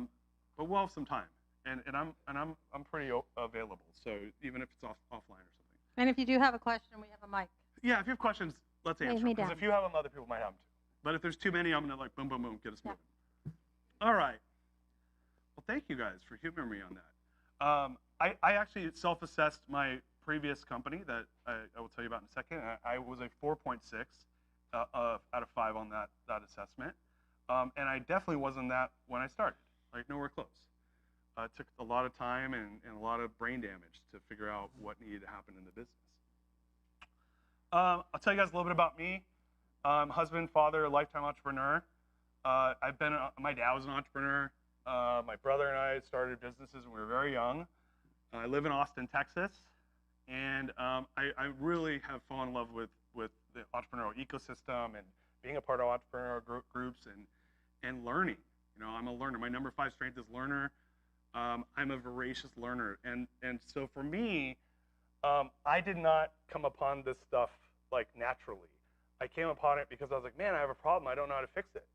Speaker 2: we'll have some time, and I'm pretty available. So even if it's offline or something.
Speaker 4: And if you do have a question, we have a mic.
Speaker 2: Yeah, if you have questions, let's answer.
Speaker 4: me
Speaker 2: Because
Speaker 4: down.
Speaker 2: if you have them, other people might have them too. But if there's too many, I'm gonna boom, boom, boom, get us
Speaker 4: Yeah.
Speaker 2: moving. All right. Well, thank you guys for humoring me on that. I actually self-assessed my previous company that I will tell you about in a second. I was a 4.6 out of 5 on that assessment. And I definitely wasn't that when I started, like nowhere close. It took a lot of time and a lot of brain damage to figure out what needed to happen in the business. I'll tell you guys a little bit about me. Husband, father, lifetime entrepreneur. My dad was an entrepreneur. My brother and I started businesses when we were very young. I live in Austin, Texas, and I really have fallen in love with the entrepreneurial ecosystem and being a part of entrepreneurial groups and learning. You know, I'm a learner. My number 5 strength is learner. I'm a voracious learner, and so for me, I did not come upon this stuff like naturally. I came upon it because I was like, man, I have a problem. I don't know how to fix it.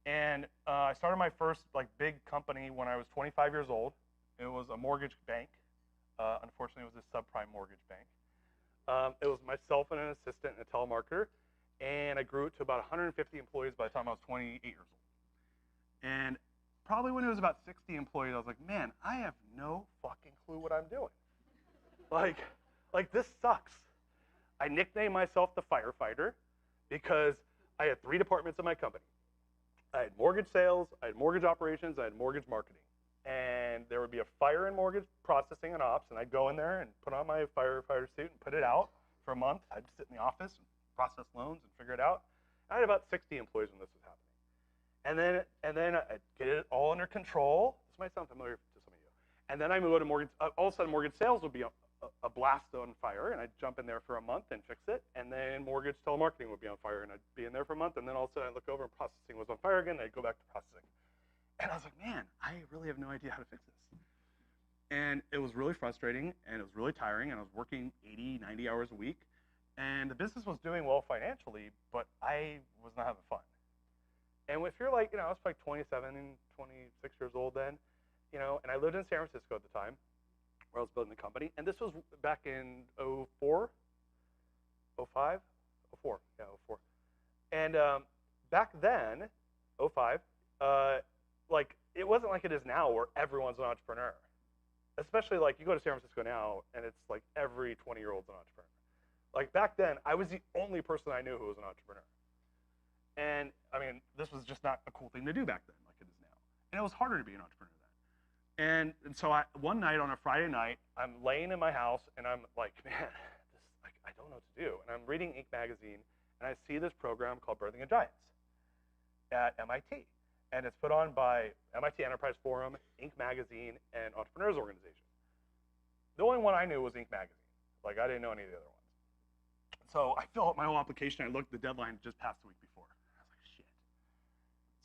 Speaker 2: And I started my first big company when I was 25 years old. It was a mortgage bank. Unfortunately, it was a subprime mortgage bank. It was myself and an assistant and a telemarketer, and I grew it to about 150 employees by the time I was 28 years old. And probably when it was about 60 employees, I was like, man, I have no fucking clue what I'm doing. Like this sucks. I nicknamed myself the firefighter because I had 3 departments in my company. I had mortgage sales, I had mortgage operations, I had mortgage marketing. And there would be a fire and mortgage processing and ops, and I'd go in there and put on my firefighter suit and put it out for a month. I'd sit in the office and process loans and figure it out. I had about 60 employees when this was happening. And then I'd get it all under control. This might sound familiar to some of you. And then I moved to mortgage. All of a sudden, mortgage sales would be a blast on fire, and I'd jump in there for a month and fix it. And then mortgage telemarketing would be on fire, and I'd be in there for a month. And then all of a sudden, I'd look over and processing was on fire again, and I'd go back to processing. And I was like, man, I really have no idea how to fix this. And it was really frustrating, and it was really tiring, and I was working 80, 90 hours a week. And the business was doing well financially, but I was not having fun. And if you're like, I was like 27 and 26 years old then, and I lived in San Francisco at the time, where I was building the company. And this was back in 04, 05, 04, yeah, 04. And back then, 05, it wasn't like it is now where everyone's an entrepreneur. Especially you go to San Francisco now and it's like every 20-year-old's an entrepreneur. Like back then, I was the only person I knew who was an entrepreneur. And I mean, this was just not a cool thing to do back then like it is now. And it was harder to be an entrepreneur then. And so one night on a Friday night, I'm laying in my house and I'm like, man, I don't know what to do. And I'm reading Inc. magazine and I see this program called Birthing of Giants at MIT. And it's put on by MIT Enterprise Forum, Inc. Magazine, and Entrepreneurs Organization. The only one I knew was Inc. Magazine. I didn't know any of the other ones. So I fill out my whole application. I looked, the deadline just passed the week before. I was like, shit.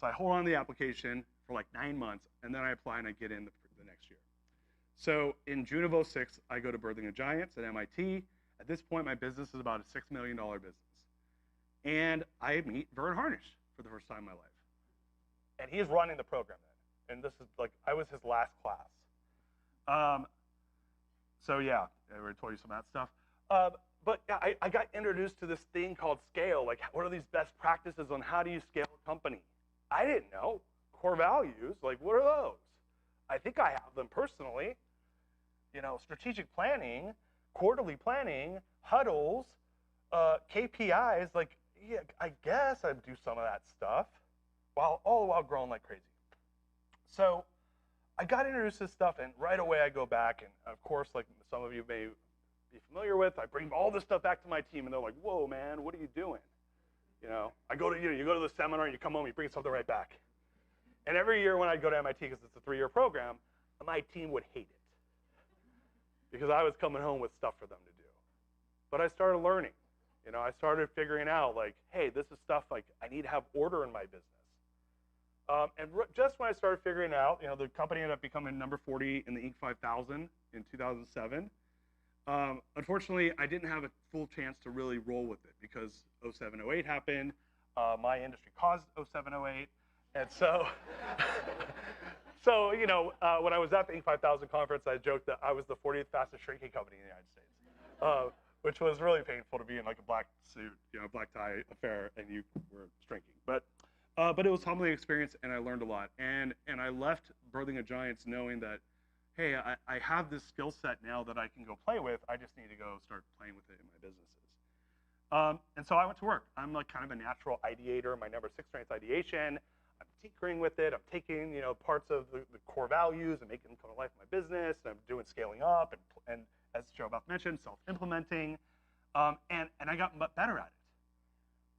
Speaker 2: So I hold on to the application for 9 months, and then I apply and I get in the next year. So in June of 06, I go to Birthing of Giants at MIT. At this point, my business is about a $6 million business. And I meet Vern Harnish for the first time in my life. And he's running the program then. And this is I was his last class. So yeah, I already told you some of that stuff. But yeah, I got introduced to this thing called scale. What are these best practices on how do you scale a company? I didn't know. Core values, what are those? I think I have them personally. Strategic planning, quarterly planning, huddles, KPIs. Yeah, I guess I do some of that stuff. All the while growing like crazy. So I got introduced to this stuff, and right away I go back, and of course, some of you may be familiar with, I bring all this stuff back to my team, and they're like, whoa, man, what are you doing? You know, I go to, you go to the seminar and you come home, you bring something right back. And every year when I'd go to MIT, because it's a 3-year program, my team would hate it because I was coming home with stuff for them to do. But I started learning. You know, I started figuring out, like, hey, this is stuff, like, I need to have order in my business. Just when I started figuring out, you know, the company ended up becoming number 40 in the Inc. 5000 in 2007. Unfortunately, I didn't have a full chance to really roll with it because 07, 08 happened. My industry caused 07, 08. And so, so you know, when I was at the Inc. 5000 conference, I joked that I was the 40th fastest shrinking company in the United States, which was really painful to be in like a black suit, you know, black tie affair, and you were shrinking. But it was a humbling experience, and I learned a lot. And I left Birthing a Giants knowing that, hey, I have this skill set now that I can go play with. I just need to go start playing with it in my businesses. And so I went to work. I'm like kind of a natural ideator. My number 6 strength ideation. I'm tinkering with it. I'm taking, you know, parts of the core values and making them come to life in my business. And I'm doing scaling up and as Joe Buff mentioned, self-implementing. And I got better at it.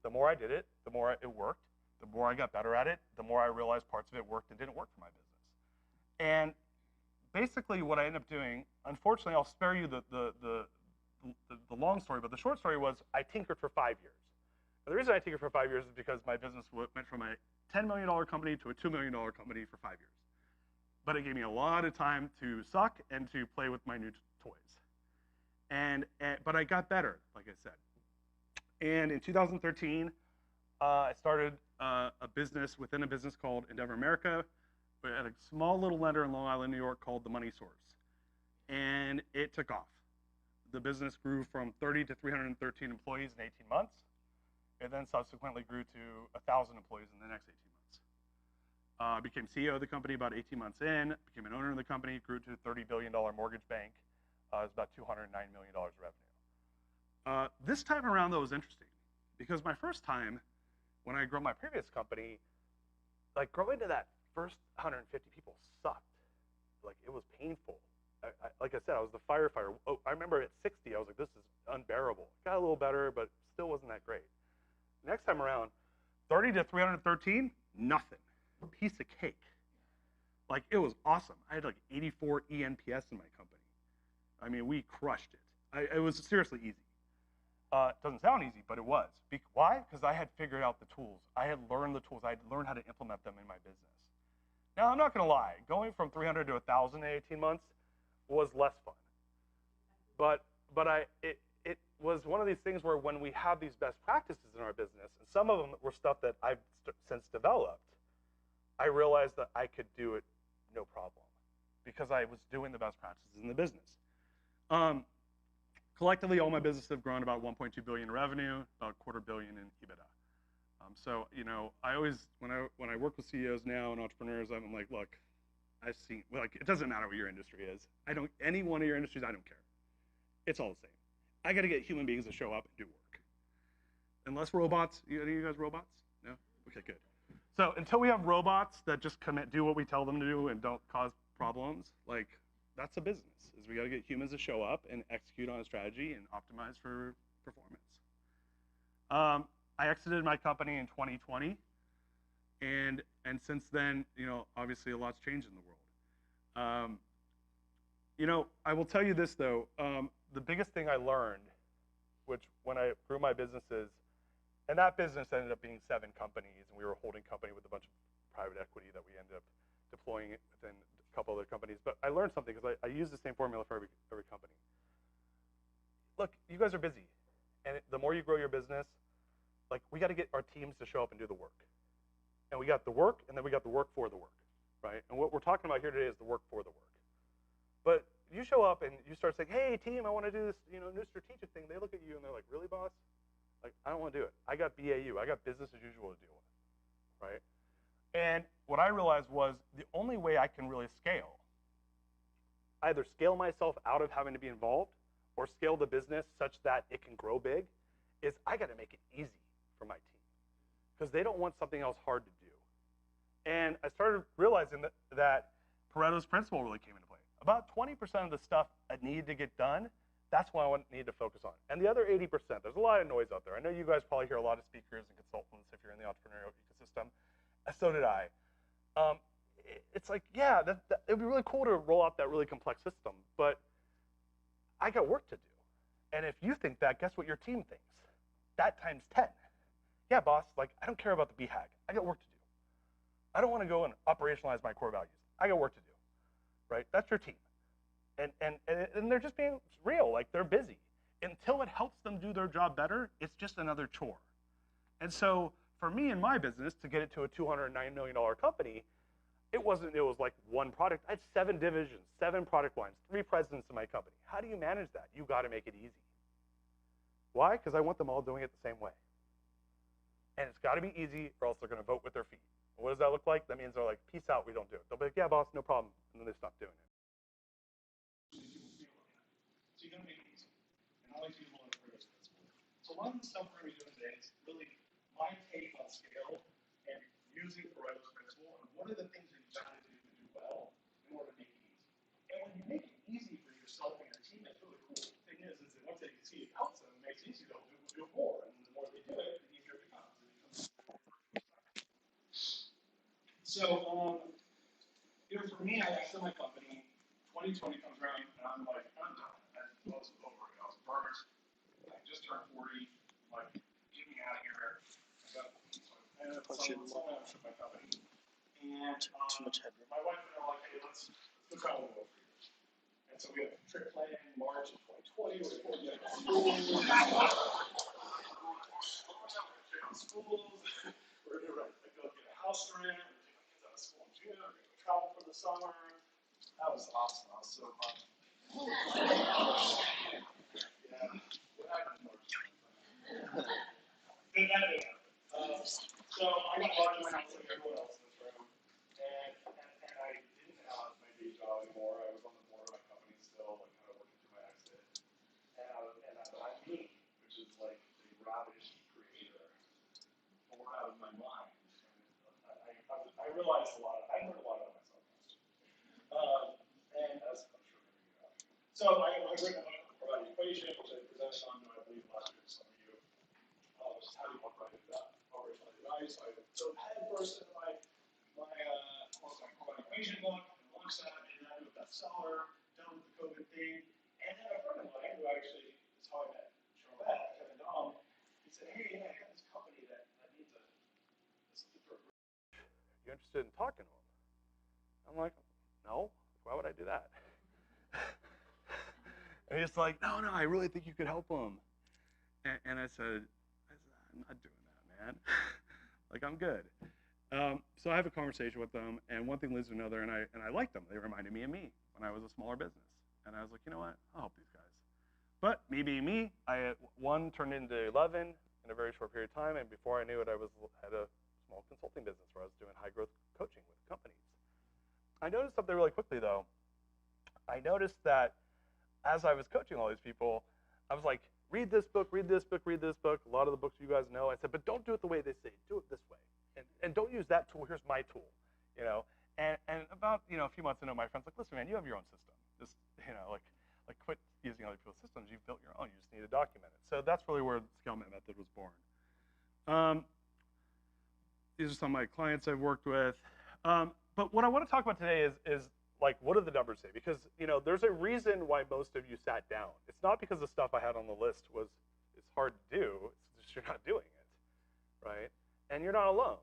Speaker 2: The more I did it, the more it worked. The more I got better at it, the more I realized parts of it worked and didn't work for my business. And basically what I ended up doing, unfortunately, I'll spare you the long story, but the short story was I tinkered for 5 years. And the reason I tinkered for 5 years is because my business went from a $10 million company to a $2 million company for 5 years. But it gave me a lot of time to suck and to play with my new toys. But I got better, like I said. And in 2013, I started a business within a business called Endeavor America. We had a small little lender in Long Island, New York called The Money Source. And it took off. The business grew from 30 to 313 employees in 18 months. It then subsequently grew to 1,000 employees in the next 18 months. I became CEO of the company about 18 months in, became an owner of the company, grew to a $30 billion mortgage bank. It was about $209 million revenue. This time around, though, was interesting because my first time, when I grew my previous company, like growing to that first 150 people sucked. Like it was painful. Like I said, I was the firefighter. Oh, I remember at 60, I was like, this is unbearable. It got a little better, but still wasn't that great. Next time around, 30 to 313, nothing. Piece of cake. Like it was awesome. I had like 84 ENPS in my company. I mean, we crushed it. It was seriously easy. It doesn't sound easy, but it was. Why? Because I had figured out the tools. I had learned the tools. I had learned how to implement them in my business. Now, I'm not going to lie. Going from 300 to 1,000 in 18 months was less fun. But it was one of these things where when we have these best practices in our business, and some of them were stuff that I've since developed, I realized that I could do it no problem because I was doing the best practices in the business. Collectively, all my businesses have grown about 1.2 billion in revenue, about $250 million in EBITDA. So, you know, I always, when I work with CEOs now and entrepreneurs, I'm like, look, I've seen, like, it doesn't matter what your industry is. Any one of your industries, I don't care. It's all the same. I got to get human beings to show up and do work. Unless robots, any of you guys robots? No? Okay, good. So until we have robots that just do what we tell them to do and don't cause problems, like, that's a business, is we got to get humans to show up and execute on a strategy and optimize for performance. I exited my company in 2020, and since then, you know, obviously a lot's changed in the world. You know, I will tell you this though, the biggest thing I learned, which when I grew my businesses, and that business ended up being 7 companies, and we were a holding company with a bunch of private equity that we ended up deploying it within a couple other companies. But I learned something because I use the same formula for every company. Look, you guys are busy, and the more you grow your business, like we got to get our teams to show up and do the work. And we got the work, and then we got the work for the work, right? And what we're talking about here today is the work for the work. But you show up and you start saying, hey team, I want to do this, you know, new strategic thing. They look at you and they're like, really, boss? Like, I don't want to do it. I got BAU. I got business as usual to deal with, right? And what I realized was the only way I can really scale, either scale myself out of having to be involved or scale the business such that it can grow big, is I got to make it easy for my team because they don't want something else hard to do. And I started realizing that Pareto's principle really came into play. About 20% of the stuff I needed to get done That's what I need to focus on. And the other 80%, there's a lot of noise out there. I know you guys probably hear a lot of speakers and consultants if you're in the entrepreneurial ecosystem. So did I. It's like, yeah, it'd be really cool to roll out that really complex system, but I got work to do. And if you think that, guess what your team thinks? That times 10. Yeah, boss, like, I don't care about the BHAG. I got work to do. I don't want to go and operationalize my core values. I got work to do, right? That's your team. And they're just being real, like they're busy. Until it helps them do their job better, it's just another chore. And so for me in my business, to get it to a $209 million company, it was like one product. I had 7 divisions, 7 product lines, 3 presidents in my company. How do you manage that? You got to make it easy. Why? Because I want them all doing it the same way. And it's got to be easy or else they're going to vote with their feet. What does that look like? That means they're like, peace out, we don't do it. They'll be like, yeah, boss, no problem. And then they stop doing it.
Speaker 5: So you gotta make it easy. And I like to use a lot of Darius principle. So a lot of the stuff we're gonna be doing today is really my take on scale and using Pareto's principle and what are the things that you gotta do to do well in order to make it easy. And when you make it easy for yourself and your team, that's really cool. The thing is that once they can see it helps them, it makes it easy, they'll do it more. And the more they do it, the easier it becomes. So, for me, I still my company. 2020 comes around, and I'm like, I'm done. I was over it. I was burnt. I just turned 40. Like, get me out of here. I ended up selling my company. And my wife and I were like, hey, let's go travel the world for years. And so we had a trip planned in March of 2020. We're going to schools. We're going to go get a house rent. We're going to take my kids out of school in June. We're going to travel for the summer. That was awesome. That was so fun. Yeah. What happened in March? So I got large in my house like everyone else in this room. And I didn't have my day job anymore. I was on the board of my company still, like kind of working through my exit. And I'm me, which is like a ravish creator, born out of my mind. I realized a lot. I learned a lot about myself. And as I'm sure many of you have. So I've written a book about equation, which I presented on, I believe, last year to some of you. Just how do you operate that operational device. So I dove headfirst into my equation book and launched that, and that was a bestseller, done with the COVID thing. And then a friend of mine, who actually is how I met Kevin Dom, he said, hey, I got this company that needs a super.
Speaker 2: You interested in talking to him? I'm like, no. Why would I do that? And he's like, no, I really think you could help him. And I said, I'm not doing that, man. Like, I'm good. So I have a conversation with them, and one thing leads to another, and I liked them. They reminded me of me when I was a smaller business. And I was like, you know what? I'll help these guys. But me being me, one turned into 11 in a very short period of time, and before I knew it, I had a small consulting business where I was doing high-growth coaching with companies. I noticed something really quickly, though. I noticed that as I was coaching all these people, I was like, read this book, read this book, read this book. A lot of the books you guys know. I said, but don't do it the way they say. Do it this way. And don't use that tool. Here's my tool. And about a few months into, my friend's like, listen, man, you have your own system. Just like quit using other people's systems. You've built your own. You just need to document it. So that's really where the Scale Method was born. These are some of my clients I've worked with. But what I want to talk about today is like, what do the numbers say? Because there's a reason why most of you sat down. It's not because the stuff I had on the list it's hard to do. It's just you're not doing it, right? And you're not alone.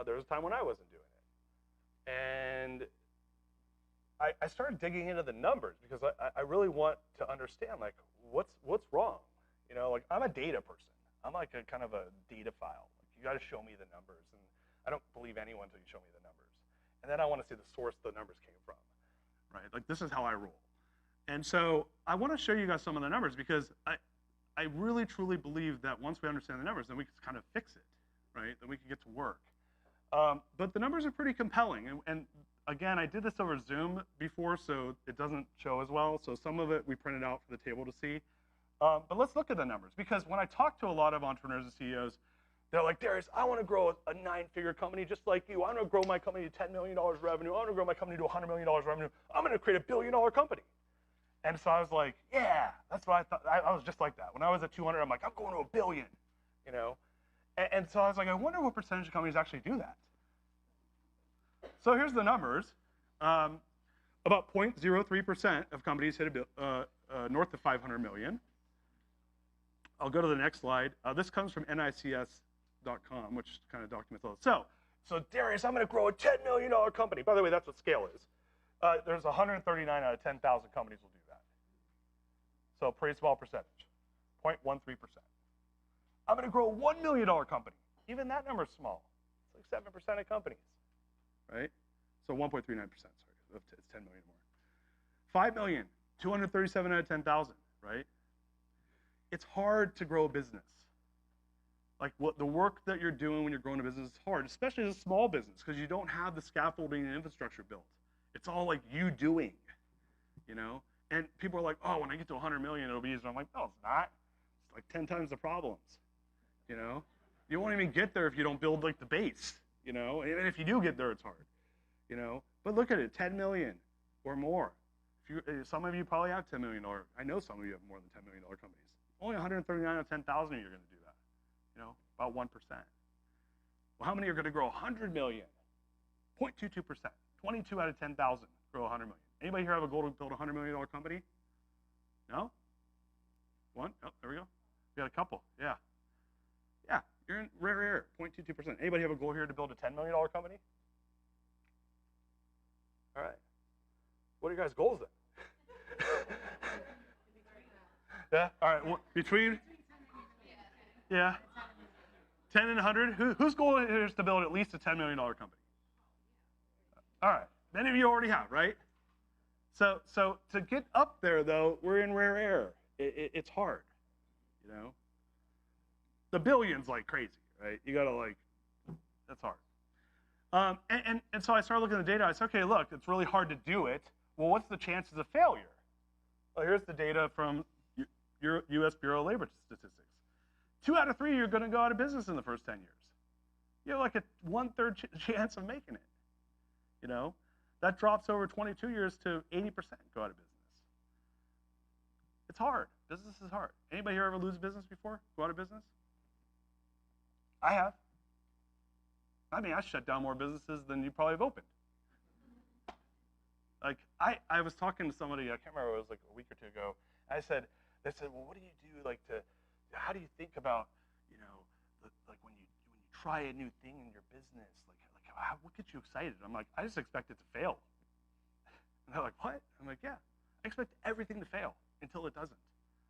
Speaker 2: There was a time when I wasn't doing it, and I started digging into the numbers because I really want to understand like what's wrong. Like, I'm a data person. I'm like a kind of a data file. Like, you got to show me the numbers, and I don't believe anyone until you show me the numbers. And then I want to see the source the numbers came from, right? Like, this is how I roll. And so I want to show you guys some of the numbers because I really, truly believe that once we understand the numbers, then we can kind of fix it, right? Then we can get to work. But the numbers are pretty compelling. And again, I did this over Zoom before, so it doesn't show as well. So some of it we printed out for the table to see. But let's look at the numbers, because when I talk to a lot of entrepreneurs and CEOs, they're like, Darius, I want to grow a 9-figure company just like you. I want to grow my company to $10 million revenue. I want to grow my company to $100 million revenue. I'm going to create a $1 billion company. And so I was like, yeah, that's what I thought. I was just like that. When I was at 200, I'm like, I'm going to $1 billion, you know? And so I was like, I wonder what percentage of companies actually do that. So here's the numbers. About 0.03% of companies hit north of 500 million. I'll go to the next slide. This comes from NICS.com, which kind of documents all this. So Darius, I'm going to grow a $10 million company. By the way, that's what scale is. There's 139 out of 10,000 companies will do that. So a pretty small percentage, 0.13%. I'm going to grow a $1 million company. Even that number is small. It's like 7% of companies, right? So 1.39%, sorry, it's 10 million more. 5 million, 237 out of 10,000, right? It's hard to grow a business. Like the work that you're doing when you're growing a business is hard, especially as a small business, because you don't have the scaffolding and infrastructure built. It's all like you doing, you know? And people are like, oh, when I get to 100 million, it'll be easier. I'm like, no, it's not. It's like 10 times the problems, you know? You won't even get there if you don't build like the base, you know? And if you do get there, it's hard, you know? But look at it, 10 million or more. Some of you probably have $10 million. I know some of you have more than $10 million companies. Only 139 out of 10,000 of you are going to do that, you know? About 1%. Well, how many are going to grow 100 million? 0.22%. 22 out of 10,000 grow 100 million. Anybody here have a goal to build a $100 million company? No? One? Oh, there we go. We got a couple. Yeah. Yeah, you're in rare air, 0.22%. Anybody have a goal here to build a $10 million company? All right. What are your guys' goals then? Yeah? All right. Well, between? Yeah. 10 and 100? Whose goal is to build at least a $10 million company? All right. Many of you already have, right? So to get up there, though, we're in rare air. It's hard, you know? The billion's like crazy, right? You gotta like, that's hard. And so I started looking at the data. I said, okay, look, it's really hard to do it. Well, what's the chances of failure? Well, here's the data from U.S. Bureau of Labor Statistics. 2 out of 3 you're gonna go out of business in the first 10 years. You have like a 1/3 chance of making it, you know? That drops over 22 years to 80% go out of business. It's hard. Business is hard. Anybody here ever lose business before? Go out of business? I have. I mean, I shut down more businesses than you probably have opened. Like, I was talking to somebody, I can't remember, it was like a week or two ago. They said, well, what do you do, like, how do you think about, you know, like when you try a new thing in your business, what gets you excited? I'm like, I just expect it to fail. And they're like, what? I'm like, yeah, I expect everything to fail until it doesn't.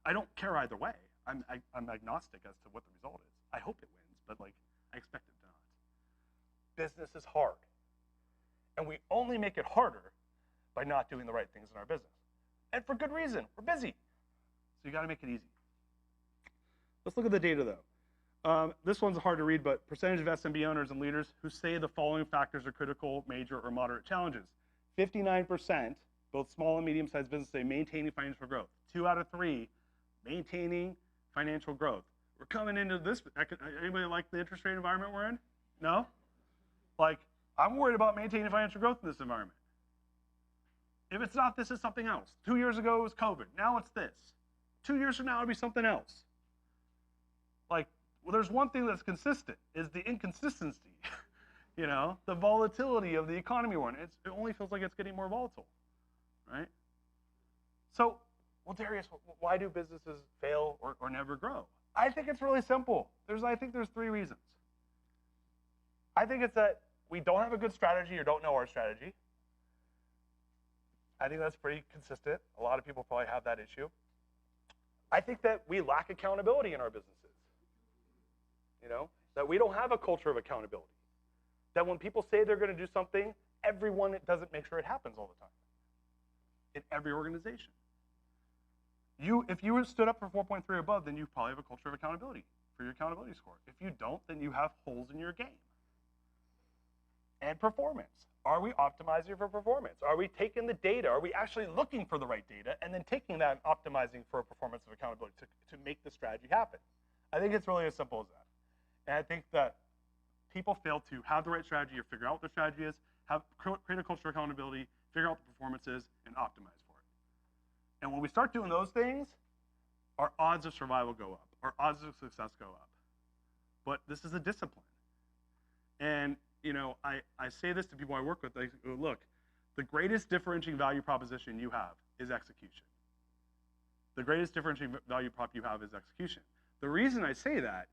Speaker 2: I don't care either way. I'm agnostic as to what the result is. I hope it wins, but like, I expect it to not. Business is hard. And we only make it harder by not doing the right things in our business. And for good reason, we're busy. So you gotta make it easy. Let's look at the data though. This one's hard to read, but percentage of SMB owners and leaders who say the following factors are critical, major, or moderate challenges. 59%, both small and medium-sized businesses, say maintaining financial growth. 2 out of 3, maintaining financial growth. We're coming into this, anybody like the interest rate environment we're in? No? Like, I'm worried about maintaining financial growth in this environment. If it's not this, it's something else. 2 years ago it was COVID, now it's this. 2 years from now it'll be something else. Like, well, there's one thing that's consistent, is the inconsistency, you know, the volatility of the economy we're in. It only feels like it's getting more volatile, right? So, well, Darius, why do businesses fail or never grow? I think it's really simple. I think there's 3 reasons. I think it's that we don't have a good strategy or don't know our strategy. I think that's pretty consistent. A lot of people probably have that issue. I think that we lack accountability in our businesses. You know, that we don't have a culture of accountability. That when people say they're going to do something, everyone doesn't make sure it happens all the time. In every organization. If you stood up for 4.3 or above, then you probably have a culture of accountability for your accountability score. If you don't, then you have holes in your game. And performance. Are we optimizing for performance? Are we taking the data? Are we actually looking for the right data and then taking that and optimizing for a performance of accountability to make the strategy happen? I think it's really as simple as that. And I think that people fail to have the right strategy or figure out what their strategy is, create a culture of accountability, figure out what the performance is, and optimize for it. And when we start doing those things, our odds of survival go up. Our odds of success go up. But this is a discipline. And I say this to people I work with. They go, look, the greatest differentiating value proposition you have is execution. The greatest differentiating value prop you have is execution. The reason I say that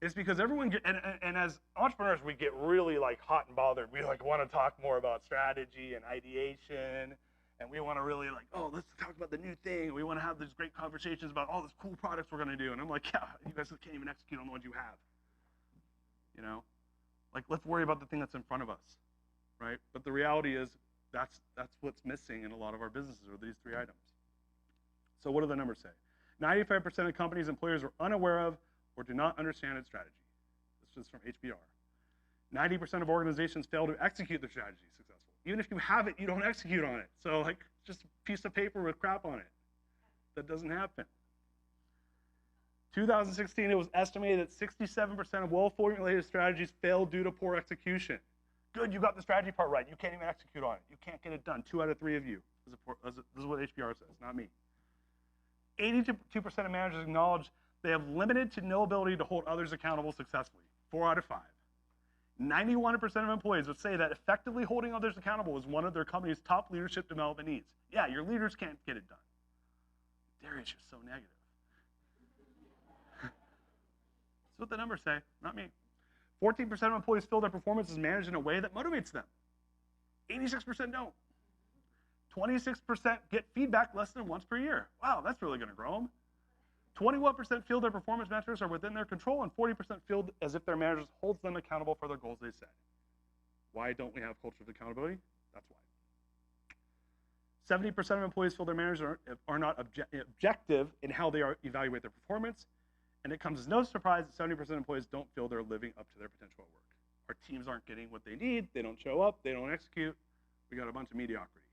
Speaker 2: is because everyone and as entrepreneurs, we get really like hot and bothered. We like want to talk more about strategy and ideation, and we want to really like, oh, let's talk about the new thing. We want to have these great conversations about all these cool products we're going to do. And I'm like, yeah, you guys can't even execute on the ones you have. Like, let's worry about the thing that's in front of us, right? But the reality is that's what's missing in a lot of our businesses are these three items. So what do the numbers say? 95% of companies' employers are unaware of or do not understand its strategy. This is from HBR. 90% of organizations fail to execute their strategy successfully. Even if you have it, you don't execute on it. So like, just a piece of paper with crap on it. That doesn't happen. 2016, it was estimated that 67% of well-formulated strategies failed due to poor execution. Good, you got the strategy part right. You can't even execute on it. You can't get it done. 2 out of 3 of you. This is what HBR says, not me. 82% of managers acknowledge they have limited to no ability to hold others accountable successfully. 4 out of 5. 91% of employees would say that effectively holding others accountable is one of their company's top leadership development needs. Yeah, your leaders can't get it done. Darius, you're so negative. That's what the numbers say, not me. 14% of employees feel their performance is managed in a way that motivates them. 86% don't. 26% get feedback less than once per year. Wow, that's really going to grow them. 21% feel their performance metrics are within their control, and 40% feel as if their managers holds them accountable for their goals they set. Why don't we have culture of accountability? That's why. 70% of employees feel their managers are not objective in how they evaluate their performance, and it comes as no surprise that 70% of employees don't feel they're living up to their potential at work. Our teams aren't getting what they need, they don't show up, they don't execute. We got a bunch of mediocrity.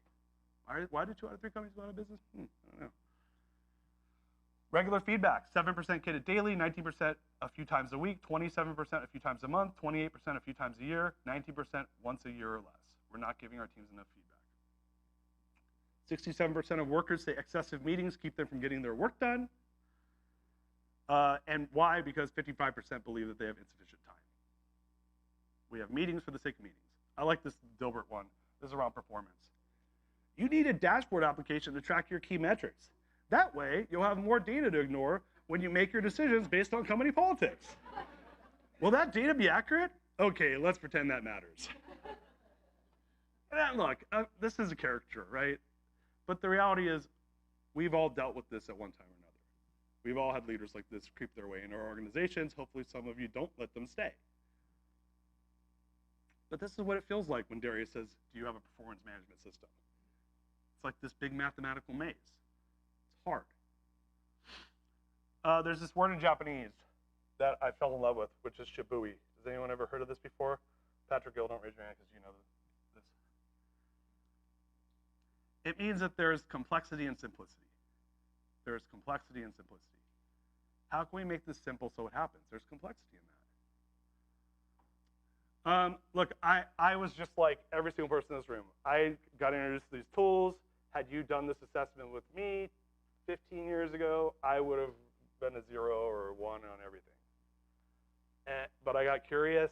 Speaker 2: Why do 2 out of 3 companies go out of business? I don't know. Regular feedback, 7% get it daily, 19% a few times a week, 27% a few times a month, 28% a few times a year, 19% once a year or less. We're not giving our teams enough feedback. 67% of workers say excessive meetings keep them from getting their work done. And why? Because 55% believe that they have insufficient time. We have meetings for the sake of meetings. I like this Dilbert one. This is around performance. You need a dashboard application to track your key metrics. That way, you'll have more data to ignore when you make your decisions based on company politics. Will that data be accurate? Okay, let's pretend that matters. And look, this is a caricature, right? But the reality is, we've all dealt with this at one time or another. We've all had leaders like this creep their way into our organizations. Hopefully some of you don't let them stay. But this is what it feels like when Darius says, do you have a performance management system? It's like this big mathematical maze. It's hard. There's this word in Japanese that I fell in love with, which is shibui. Has anyone ever heard of this before? Patrick Gill, don't raise your hand because you know this. It means that there's complexity and simplicity. There's complexity and simplicity. How can we make this simple so it happens? There's complexity in that. Look, I was just like every single person in this room. I got introduced to these tools. Had you done this assessment with me 15 years ago, I would have been a 0 or a 1 on everything. But I got curious,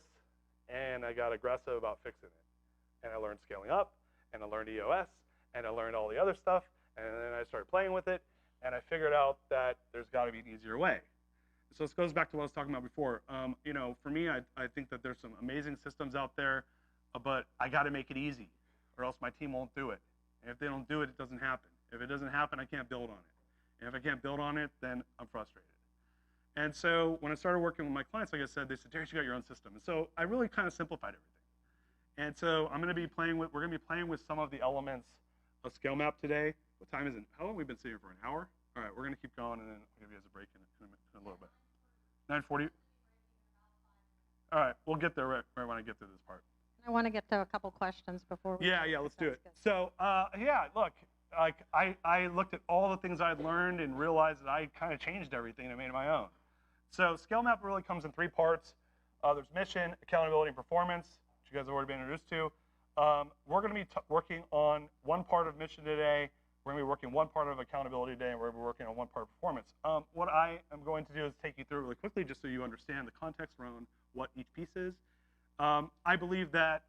Speaker 2: and I got aggressive about fixing it. And I learned scaling up, and I learned EOS, and I learned all the other stuff, and then I started playing with it, and I figured out that there's got to be an easier way. So this goes back to what I was talking about before. For me, I think that there's some amazing systems out there, but I got to make it easy, or else my team won't do it. And if they don't do it, it doesn't happen. If it doesn't happen, I can't build on it. And if I can't build on it, then I'm frustrated. And so when I started working with my clients, like I said, they said, Darius, you got your own system. And so I really kind of simplified everything. And so we're going to be playing with some of the elements of scale map today. What time is it? How long have we been sitting here for? An hour? All right, we're going to keep going, and then I'll give you guys a break in a little bit. 9:40. All right, we'll get there right when I get through this part.
Speaker 4: I want to get to a couple questions before we.
Speaker 2: Yeah, let's do it. So, look, like I looked at all the things I'd learned and realized that I kind of changed everything and made it my own. So, scale map really comes in 3 parts. There's mission, accountability, and performance, which you guys have already been introduced to. We're going to be working on one part of mission today, We're going to be working one part of accountability today, and we're going to be working on one part of performance. What I am going to do is take you through it really quickly just so you understand the context around what each piece is. I believe that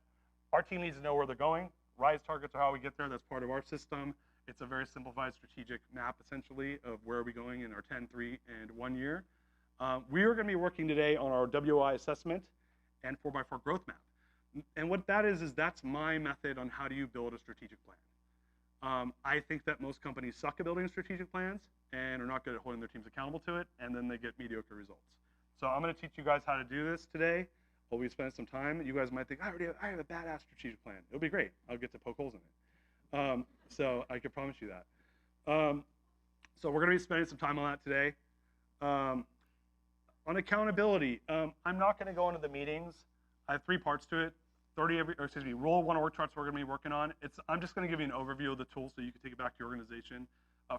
Speaker 2: our team needs to know where they're going. RISE targets are how we get there. That's part of our system. It's a very simplified strategic map, essentially, of where are we going in our 10, 3, and 1 year. We are going to be working today on our WI assessment and 4x4 growth map. And what that is that's my method on how do you build a strategic plan. I think that most companies suck at building strategic plans and are not good at holding their teams accountable to it, and then they get mediocre results. So I'm going to teach you guys how to do this today. While we spend some time, you guys might think, I have a badass strategic plan. It'll be great. I'll get to poke holes in it. So I can promise you that. So we're going to be spending some time on that today. On accountability, I'm not going to go into the meetings. I have 3 parts to it. Rule 1 org charts we're going to be working on. I'm just going to give you an overview of the tools so you can take it back to your organization.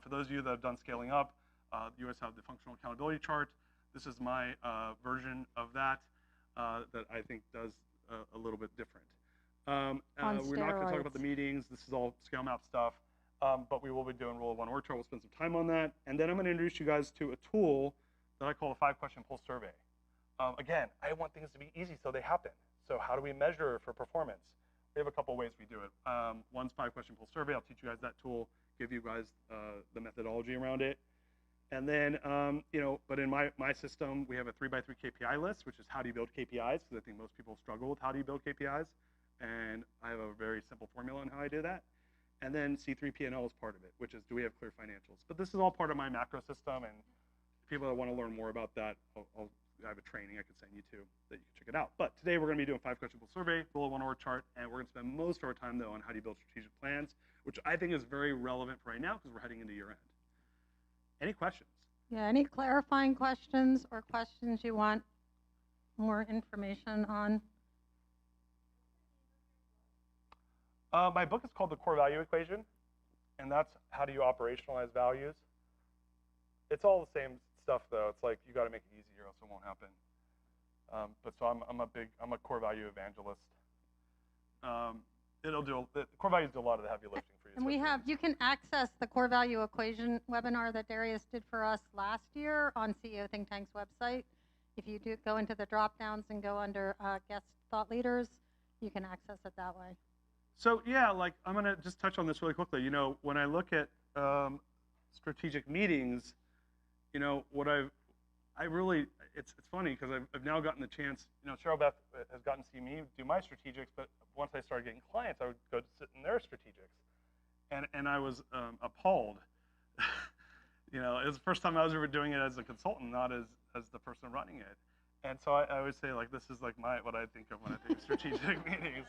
Speaker 2: For those of you that have done scaling up, you guys have the functional accountability chart. This is my version of that that I think does a little bit different. We're not going to talk about the meetings. This is all scale map stuff. But we will be doing Rule 1 org chart. We'll spend some time on that. And then I'm going to introduce you guys to a tool that I call a 5-question pulse survey. Again, I want things to be easy so they happen. So how do we measure for performance? We have a couple ways we do it. One's 5-question pulse survey. I'll teach you guys that tool, give you guys the methodology around it. And then, but in my system, we have a 3x3 KPI list, which is how do you build KPIs, because I think most people struggle with how do you build KPIs. And I have a very simple formula on how I do that. And then C3 P&L is part of it, which is do we have clear financials? But this is all part of my macro system, and people that want to learn more about that, I have a training I can send you to that you can check it out. But today we're going to be doing 5-question pulse survey, Rule 1 org chart, and we're going to spend most of our time, though, on how do you build strategic plans, which I think is very relevant for right now because we're heading into year end. Any questions?
Speaker 4: Yeah, any clarifying questions or questions you want more information on?
Speaker 2: My book is called The Core Value Equation, and that's how do you operationalize values. It's all the same stuff, though. It's like you got to make it easy or else it won't happen. But so I'm a core value evangelist. The core values do a lot of the heavy lifting for you.
Speaker 4: And you can access the core value equation webinar that Darius did for us last year on CEO Think Tank's website. If you do go into the drop downs and go under guest thought leaders, you can access it that way.
Speaker 2: So yeah, I'm gonna just touch on this really quickly. When I look at strategic meetings, it's funny because I've now gotten the chance, Cheryl Beth has gotten to see me do my strategics, but once I started getting clients, I would go to sit in their strategics. And I was appalled. It was the first time I was ever doing it as a consultant, not as the person running it. And so I always say, this is what I think of when I think of strategic meetings.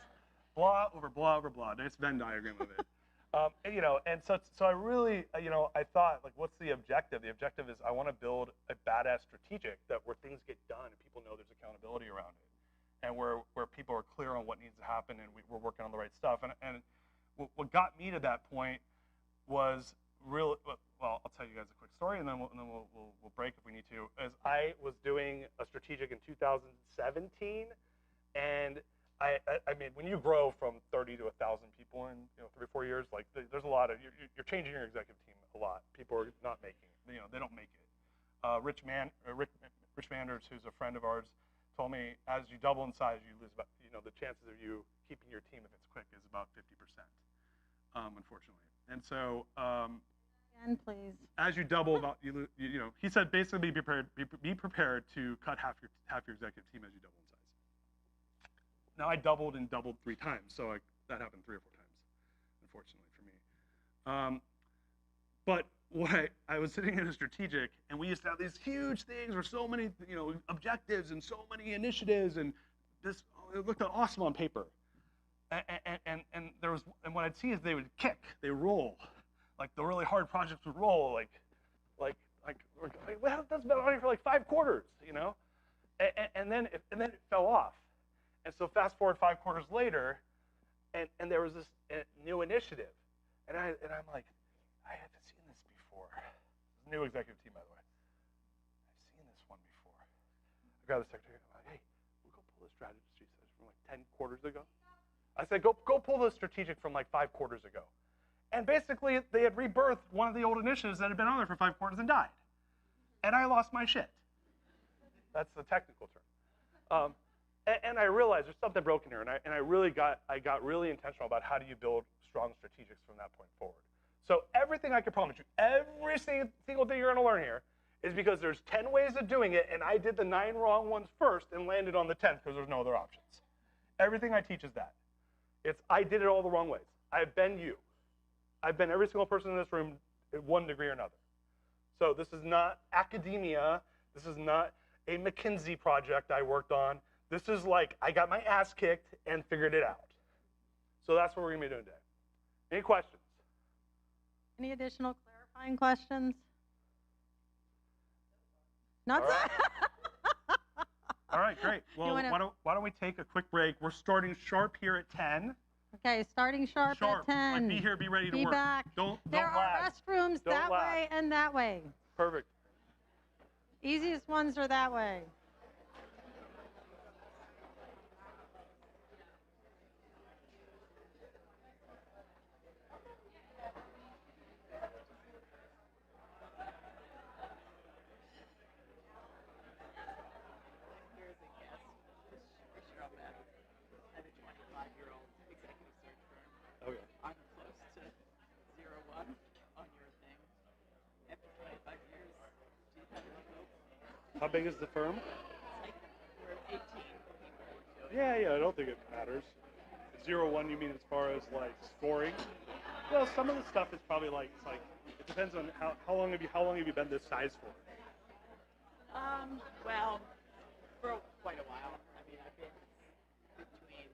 Speaker 2: Blah over blah over blah. Nice Venn diagram of it. And so I really, I thought, what's the objective? The objective is I want to build a badass strategic where things get done and people know there's accountability around it, and where people are clear on what needs to happen and we're working on the right stuff. And what got me to that point was really, well, I'll tell you guys a quick story and then we'll break if we need to. As I was doing a strategic in 2017, and I mean, when you grow from 30 to 1,000 people in 3 or 4 years, there's a lot of you're changing your executive team a lot. People are not making it. They don't make it. Rich Manders, who's a friend of ours, told me as you double in size, you lose about the chances of you keeping your team if it's quick is about 50%, unfortunately. And so
Speaker 4: Again, please.
Speaker 2: As you double, he said basically be prepared to cut half your executive team as you double in size. Now I doubled 3 times, so that happened 3 or 4 times, unfortunately for me. But I was sitting in a strategic, and we used to have these huge things where so many objectives and so many initiatives, and it looked awesome on paper. And what I'd see is they would they roll, the really hard projects would roll, that's been on here for 5 quarters, and then it fell off. And so fast forward 5 quarters later, and there was this new initiative, and I'm like, I haven't seen this before. This is a new executive team, by the way. I've seen this one before. I got the secretary. I'm like, hey, we'll go pull the strategy from 10 quarters ago. I said, go pull the strategic from 5 quarters ago, And basically, they had rebirthed one of the old initiatives that had been on there for 5 quarters and died. And I lost my shit. That's the technical term. And I realized there's something broken here, and I got really intentional about how do you build strong strategics from that point forward. So everything I can promise you, every single thing you're going to learn here is because there's 10 ways of doing it, and I did the 9 wrong ones first and landed on the 10th because there's no other options. Everything I teach is that. I did it all the wrong ways. I've been you. I've been every single person in this room at one degree or another. So this is not academia. This is not a McKinsey project I worked on. This is like I got my ass kicked and figured it out. So that's what we're going to be doing today. Any questions?
Speaker 4: Any additional clarifying questions? Not
Speaker 2: All right. All right, great. Well, why don't we take a quick break? We're starting sharp here at 10.
Speaker 4: Okay, starting sharp at 10.
Speaker 2: Like be here, be ready to
Speaker 4: Be
Speaker 2: work.
Speaker 4: back.
Speaker 2: Don't
Speaker 4: There are
Speaker 2: lag.
Speaker 4: restrooms
Speaker 2: Don't
Speaker 4: that
Speaker 2: lag.
Speaker 4: way and that way.
Speaker 2: Perfect.
Speaker 4: Easiest ones are that way.
Speaker 6: Here's a guest, Mirshahzadeh, at a 25-year-old executive search firm.
Speaker 1: Okay.
Speaker 6: I'm close to 01 on your thing. After 25 years, do you have any hope?
Speaker 1: How big is the firm?
Speaker 6: Like, we're 18 people.
Speaker 1: Yeah, I don't think it matters. 0-1, you mean as far as like scoring? Well, some of the stuff is probably like it depends on how long have you been this size for?
Speaker 6: Well, for quite a while. I mean, I've been between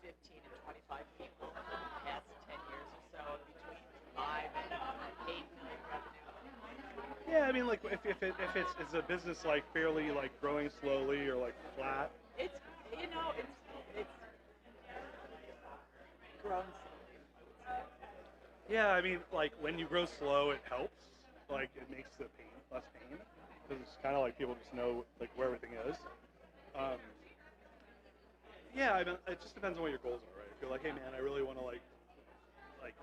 Speaker 6: 15 and 25 people for the past 10 years or so, between 5 and 8 million revenue.
Speaker 1: Yeah, I mean like if it's a business like fairly like growing slowly or like flat.
Speaker 6: It's, it's grown slowly, I would say.
Speaker 1: Yeah, I mean like when you grow slow, it helps. Like it makes the pain less pain because it's kind of like people just know like where everything is. Yeah, I mean it just depends on what your goals are, right? If you're like, hey man, I really want to like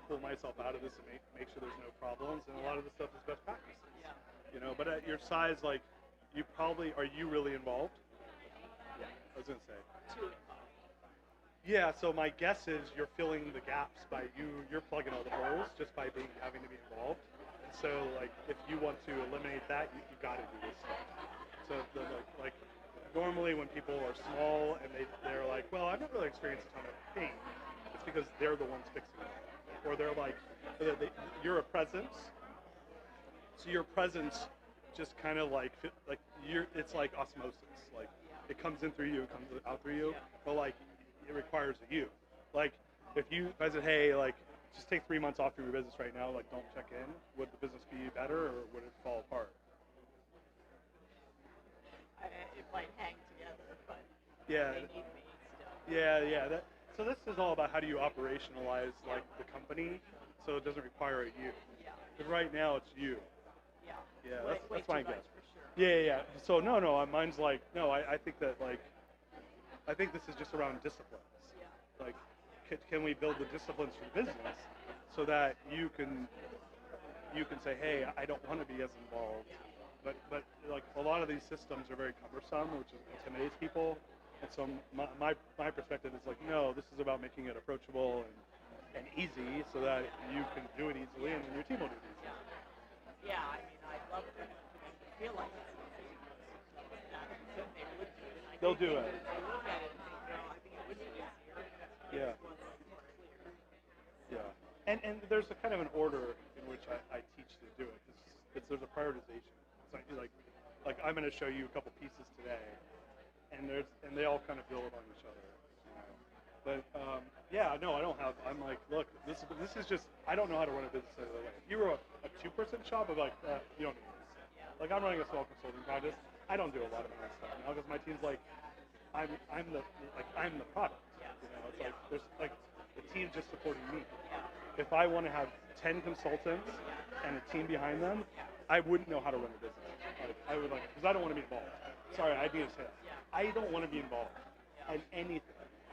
Speaker 1: pull myself out of this and make sure there's no problems, and a lot of the stuff is best practices.
Speaker 6: Yeah.
Speaker 1: You know, but at your size, like are you really involved? Yeah, I was gonna say.
Speaker 6: Too involved.
Speaker 1: Yeah, so my guess is you're filling the gaps by you're plugging all the holes just by having to be involved. And so like if you want to eliminate that, you got to do this stuff. So like normally when people are small and they're like, well, I've not really experienced a ton of pain. It's because they're the ones fixing it, or they're like, you're a presence. So your presence just kind of like it's like osmosis. Like it comes in through you, it comes out through you. But like it requires you. Like if I said, hey, like just take 3 months off of your business right now, like don't check in, would the business be better or would it fall apart?
Speaker 6: It might hang together, but
Speaker 1: Yeah.
Speaker 6: they need me still.
Speaker 1: Yeah. So this is all about how do you operationalize like the company so it doesn't require a you.
Speaker 6: Yeah.
Speaker 1: But right now it's you.
Speaker 6: Yeah.
Speaker 1: Yeah,
Speaker 6: Way
Speaker 1: that's
Speaker 6: too
Speaker 1: my
Speaker 6: much
Speaker 1: guess.
Speaker 6: for sure.
Speaker 1: Yeah. So no, mine's like no. I think that like I think this is just around disciplines.
Speaker 6: Yeah.
Speaker 1: Like, can we build the disciplines for business so that you can say, hey, I don't want to be as involved. But like a lot of these systems are very cumbersome, which intimidates people. And so my perspective is like, no, this is about making it approachable and easy so that you can do it easily and then your team will do it easily.
Speaker 6: Yeah, I mean, I'd love for them to feel like it's easy. That they would do it. And I
Speaker 1: They'll
Speaker 6: think
Speaker 1: do it.
Speaker 6: They look at it and think, well, I think it would be easier.
Speaker 1: Yeah.
Speaker 6: It was more clear.
Speaker 1: Yeah. And there's a kind of an order in which I teach to do it. There's a prioritization. It's like I'm going to show you a couple pieces today, and they all kind of build on each other. You know? But yeah, no, I don't have. I'm like, look, this is just. I don't know how to run a business any other way. If you were a 2-person shop, I'd be like, you don't need this. Like I'm running a small consulting practice. I don't do a lot of my stuff now because my team's like, I'm the product. You know, it's like there's like the team's just supporting me. If I want to have 10 consultants and a team behind them, I wouldn't know how to run a business. Like, I would because I don't want to be involved. Sorry, I need to say that. I don't want to be involved in anything.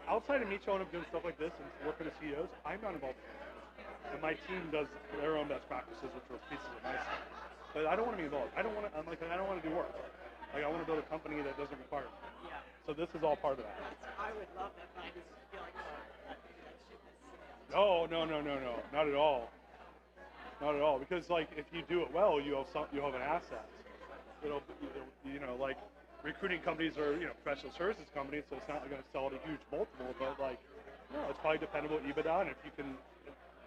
Speaker 1: Outside of me showing up doing stuff like this and working with CEOs, I'm not involved in anything. and my team does their own best practices, which are pieces of my stuff. But I don't want to be involved. I don't want to do work. Like I want to build a company that doesn't require me.
Speaker 6: Yeah.
Speaker 1: So this is all part of that.
Speaker 6: I would love that, but I just feel like that ship is.
Speaker 1: No, not at all. Not at all. Because like if you do it well, you have an asset. It'll like recruiting companies are professional services companies, so it's not going to sell at a huge multiple, but like no, it's probably dependable EBITDA, and if you can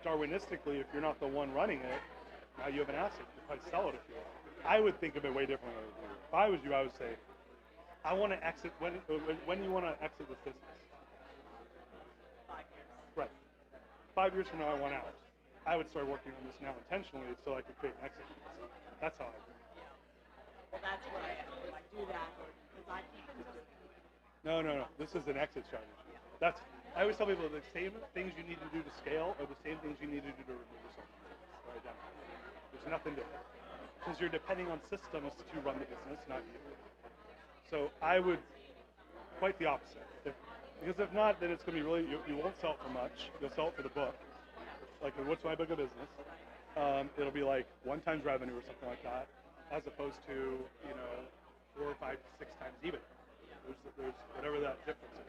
Speaker 1: Darwinistically, if you're not the one running it, now you have an asset. You can probably sell it if you want. I would think of it way differently. If I was you, I would say, I want to exit. When do you want to exit this business?
Speaker 6: 5 years.
Speaker 1: Right. 5 years from now, I want out. I would start working on this now intentionally so I could create an exit. That's how I do it.
Speaker 6: Well, that's what I do. I do that because I can't just.
Speaker 1: No. This is an exit strategy. I always tell people the same things you need to do to scale are the same things you need to do to remove yourself. Right down. There's nothing different. Because you're depending on systems to run the business, not you. So I would quite the opposite. Because if not, then it's going to be really, you won't sell it for much. You'll sell it for the book. Like, what's my book of business? It'll be like 1 times revenue or something like that, as opposed to 4 or 5, 6 times EBITDA. There's whatever that difference is.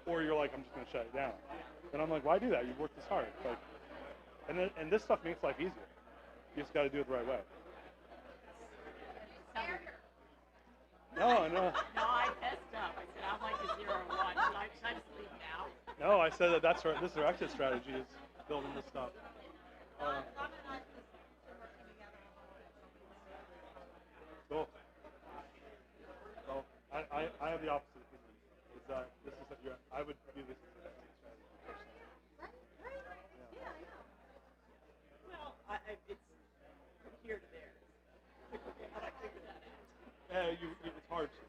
Speaker 1: Or you're like, I'm just going to shut it down. And I'm like, why do that? You've worked this hard. Like, and this stuff makes life easier. You just got to do it the right way. No.
Speaker 6: No, I messed up. I said I'm like a 0 or 1. Should I just leave now?
Speaker 1: No, I said that this is our exit strategy is building this stuff. Cool. Well, I have the opposite opinion. Is that this is I would view this as an exit strategy personally.
Speaker 6: Well, it's from here to there. How do I figure that out?
Speaker 1: It's hard to.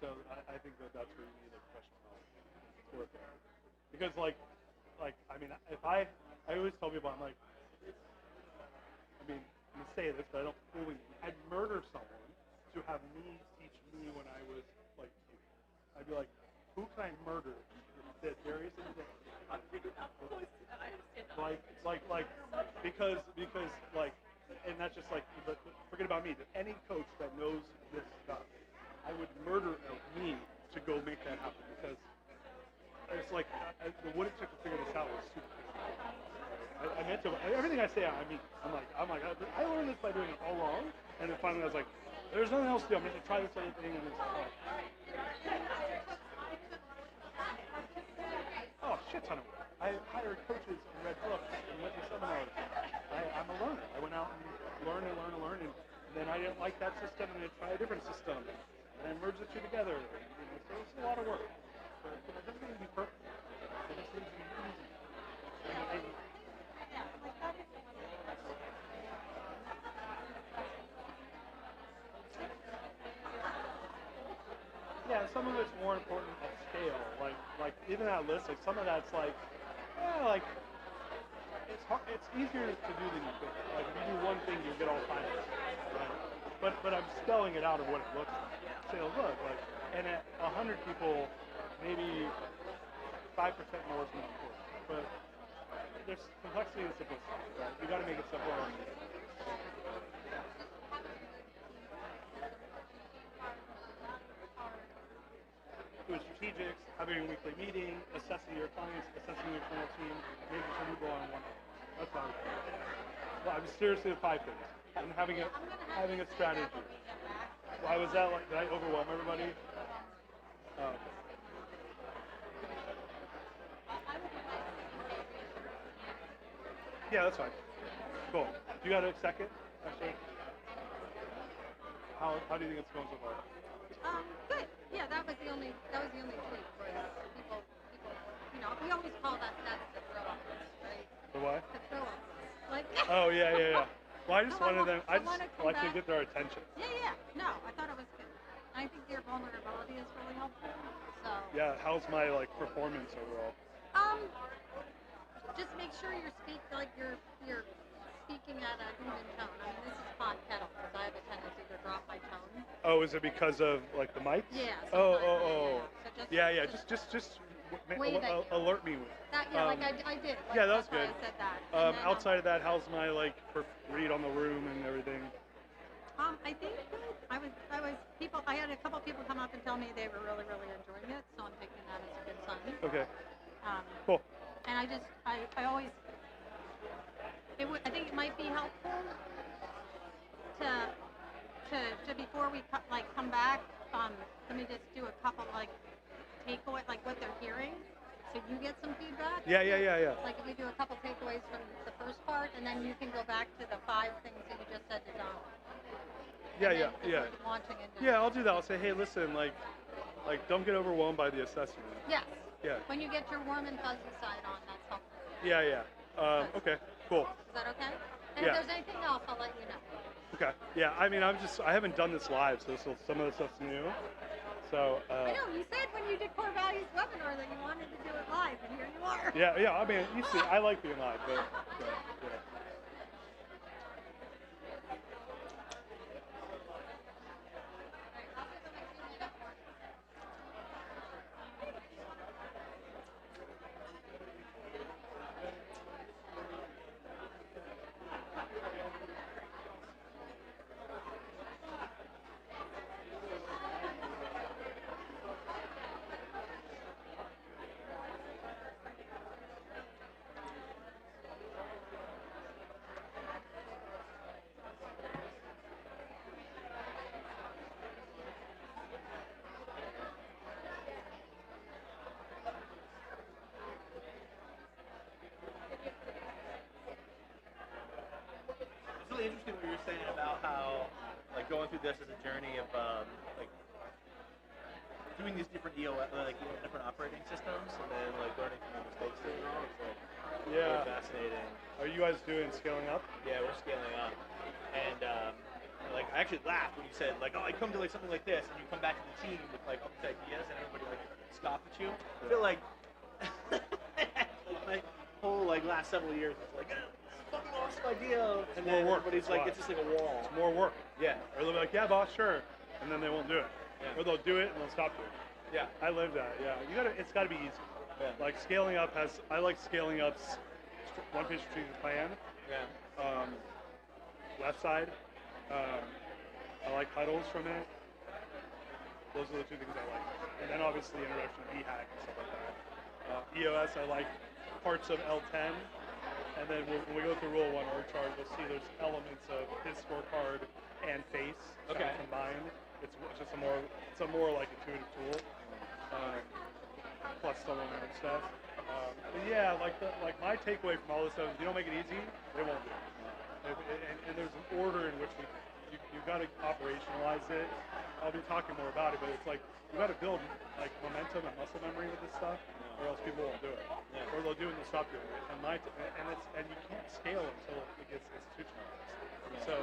Speaker 1: So I think that's where you need a professional help to work there. Because I mean, if I always tell people, I'm like, I mean, I'm gonna say this, but I don't fully mean. I'd murder someone to have me teach me when I was like you. I'd be like, who can I murder that Darius and Dan?
Speaker 6: I understand that.
Speaker 1: Because like, and that's just like, but forget about me. That any coach that knows this stuff, I would murder me to go make that happen because it's like what it took to figure this out was super cool. I meant to everything I say. I mean, I'm like I learned this by doing it all wrong, and then finally I was like, there's nothing else to do. I'm going to try this other thing, and it's oh shit ton of work. I hired coaches and read books and went to seminars. I'm a learner. I went out and learned, and then I didn't like that system, and I tried a different system, and I merged the two together. So it's a lot of work. But it doesn't need to be perfect. It just needs to be easy. Yeah, some of it's more important at scale. Like even that list, like some of that's like, it's hard. It's easier to do than you think. Like if you do one thing, you'll get all 5 of it. Right? But I'm spelling it out of what it looks like. Say, look, like, and at 100 people, maybe 5% more is not important. But there's complexity and simplicity. Right? You got to make it simple. Doing strategics, having a weekly meeting, assessing your clients, assessing your internal team, making sure people are on one. That's how I do it. Well, I'm seriously the 5 things. And having a strategy. Why was that like? Did I overwhelm everybody? Yeah, that's fine. Cool. You got a second? Actually, how do you think it's going so far?
Speaker 7: Good. Yeah, that was the only tweak was people, we always call that's the throw up list, right?
Speaker 1: The what?
Speaker 7: The throw up list. Like.
Speaker 1: Oh yeah. Well, I just wanted them. I just like to
Speaker 7: back.
Speaker 1: get their attention.
Speaker 7: Yeah. No, I thought it was good. I think your vulnerability is really helpful. So.
Speaker 1: Yeah. How's my performance overall?
Speaker 7: Just make sure you're speaking at a human tone. I mean, this is pot kettle because I have a tendency to drop my tone.
Speaker 1: Oh, is it because of the mics?
Speaker 7: Yeah.
Speaker 1: Oh.
Speaker 7: Yeah. So
Speaker 1: Yeah. Just
Speaker 7: Waving.
Speaker 1: Alert me with.
Speaker 7: That, yeah, like I did. Like,
Speaker 1: yeah, that was
Speaker 7: that's why
Speaker 1: good.
Speaker 7: I said that. And then,
Speaker 1: Outside of that, how's my read on the room and everything?
Speaker 7: I think I had a couple people come up and tell me they were really, really enjoying it, so I'm taking that as a good sign.
Speaker 1: Okay.
Speaker 7: Um,
Speaker 1: Cool.
Speaker 7: And I always, I think it might be helpful to before we come back, let me just do a couple takeaway, what they're hearing, so you get some feedback.
Speaker 1: Yeah.
Speaker 7: Like if we do a couple takeaways from the first part, and then you can go back to the 5 things that you just said to Don.
Speaker 1: Yeah.
Speaker 7: Launching into
Speaker 1: Yeah, I'll do that. I'll say, hey, listen, don't get overwhelmed by the assessment.
Speaker 7: Yes.
Speaker 1: Yeah.
Speaker 7: When you get your warm and fuzzy side on, that's helpful.
Speaker 1: Yeah. Okay. Cool.
Speaker 7: Is that okay? And
Speaker 1: Yeah.
Speaker 7: if there's anything else, I'll let you know.
Speaker 1: Okay. Yeah. I mean, I haven't done this live, so some of the stuff's new. So.
Speaker 7: I know you said when you did Core Values webinar that you wanted to do it live, and here you are.
Speaker 1: Yeah. I mean, you see, I like being live, but yeah.
Speaker 3: It's really interesting what you're saying about how, going through this as a journey of, doing these different different operating systems, and then, learning from your mistakes and all. It's, really fascinating.
Speaker 1: Are you guys doing scaling up?
Speaker 3: Yeah, we're scaling up. And, I actually laughed when you said, I come to, something like this, and you come back to the team with, all these ideas, and everybody, scoff at you. I feel like my whole, last several years was fucking awesome idea, and then
Speaker 1: more work.
Speaker 3: everybody's it's just like a wall.
Speaker 1: It's more work.
Speaker 3: Yeah.
Speaker 1: Or they'll be like, yeah, boss, sure, and then they won't do it.
Speaker 3: Yeah.
Speaker 1: Or they'll do it and they'll stop doing it.
Speaker 3: Yeah.
Speaker 1: I live that. Yeah. It's got to be easy.
Speaker 3: Yeah.
Speaker 1: Scaling up I like scaling up's one-page strategic plan.
Speaker 3: Yeah.
Speaker 1: Left side. I like huddles from it. Those are the 2 things I like. And then obviously the introduction of EHAC and stuff like that. EOS, I like parts of L10. And then when we go through Rule 1 org chart, you'll see there's elements of his scorecard and face combined. It's just a more intuitive tool. Plus some of my own stuff. But yeah, my takeaway from all this stuff is you don't make it easy, they won't do it. And there's an order in which you've got to operationalize it. I'll be talking more about it, but it's you've got to build momentum and muscle memory with this stuff, or else people won't do it. Yeah. Or they'll do it and they'll stop doing it. And you can't scale until it gets institutionalized. Yeah. So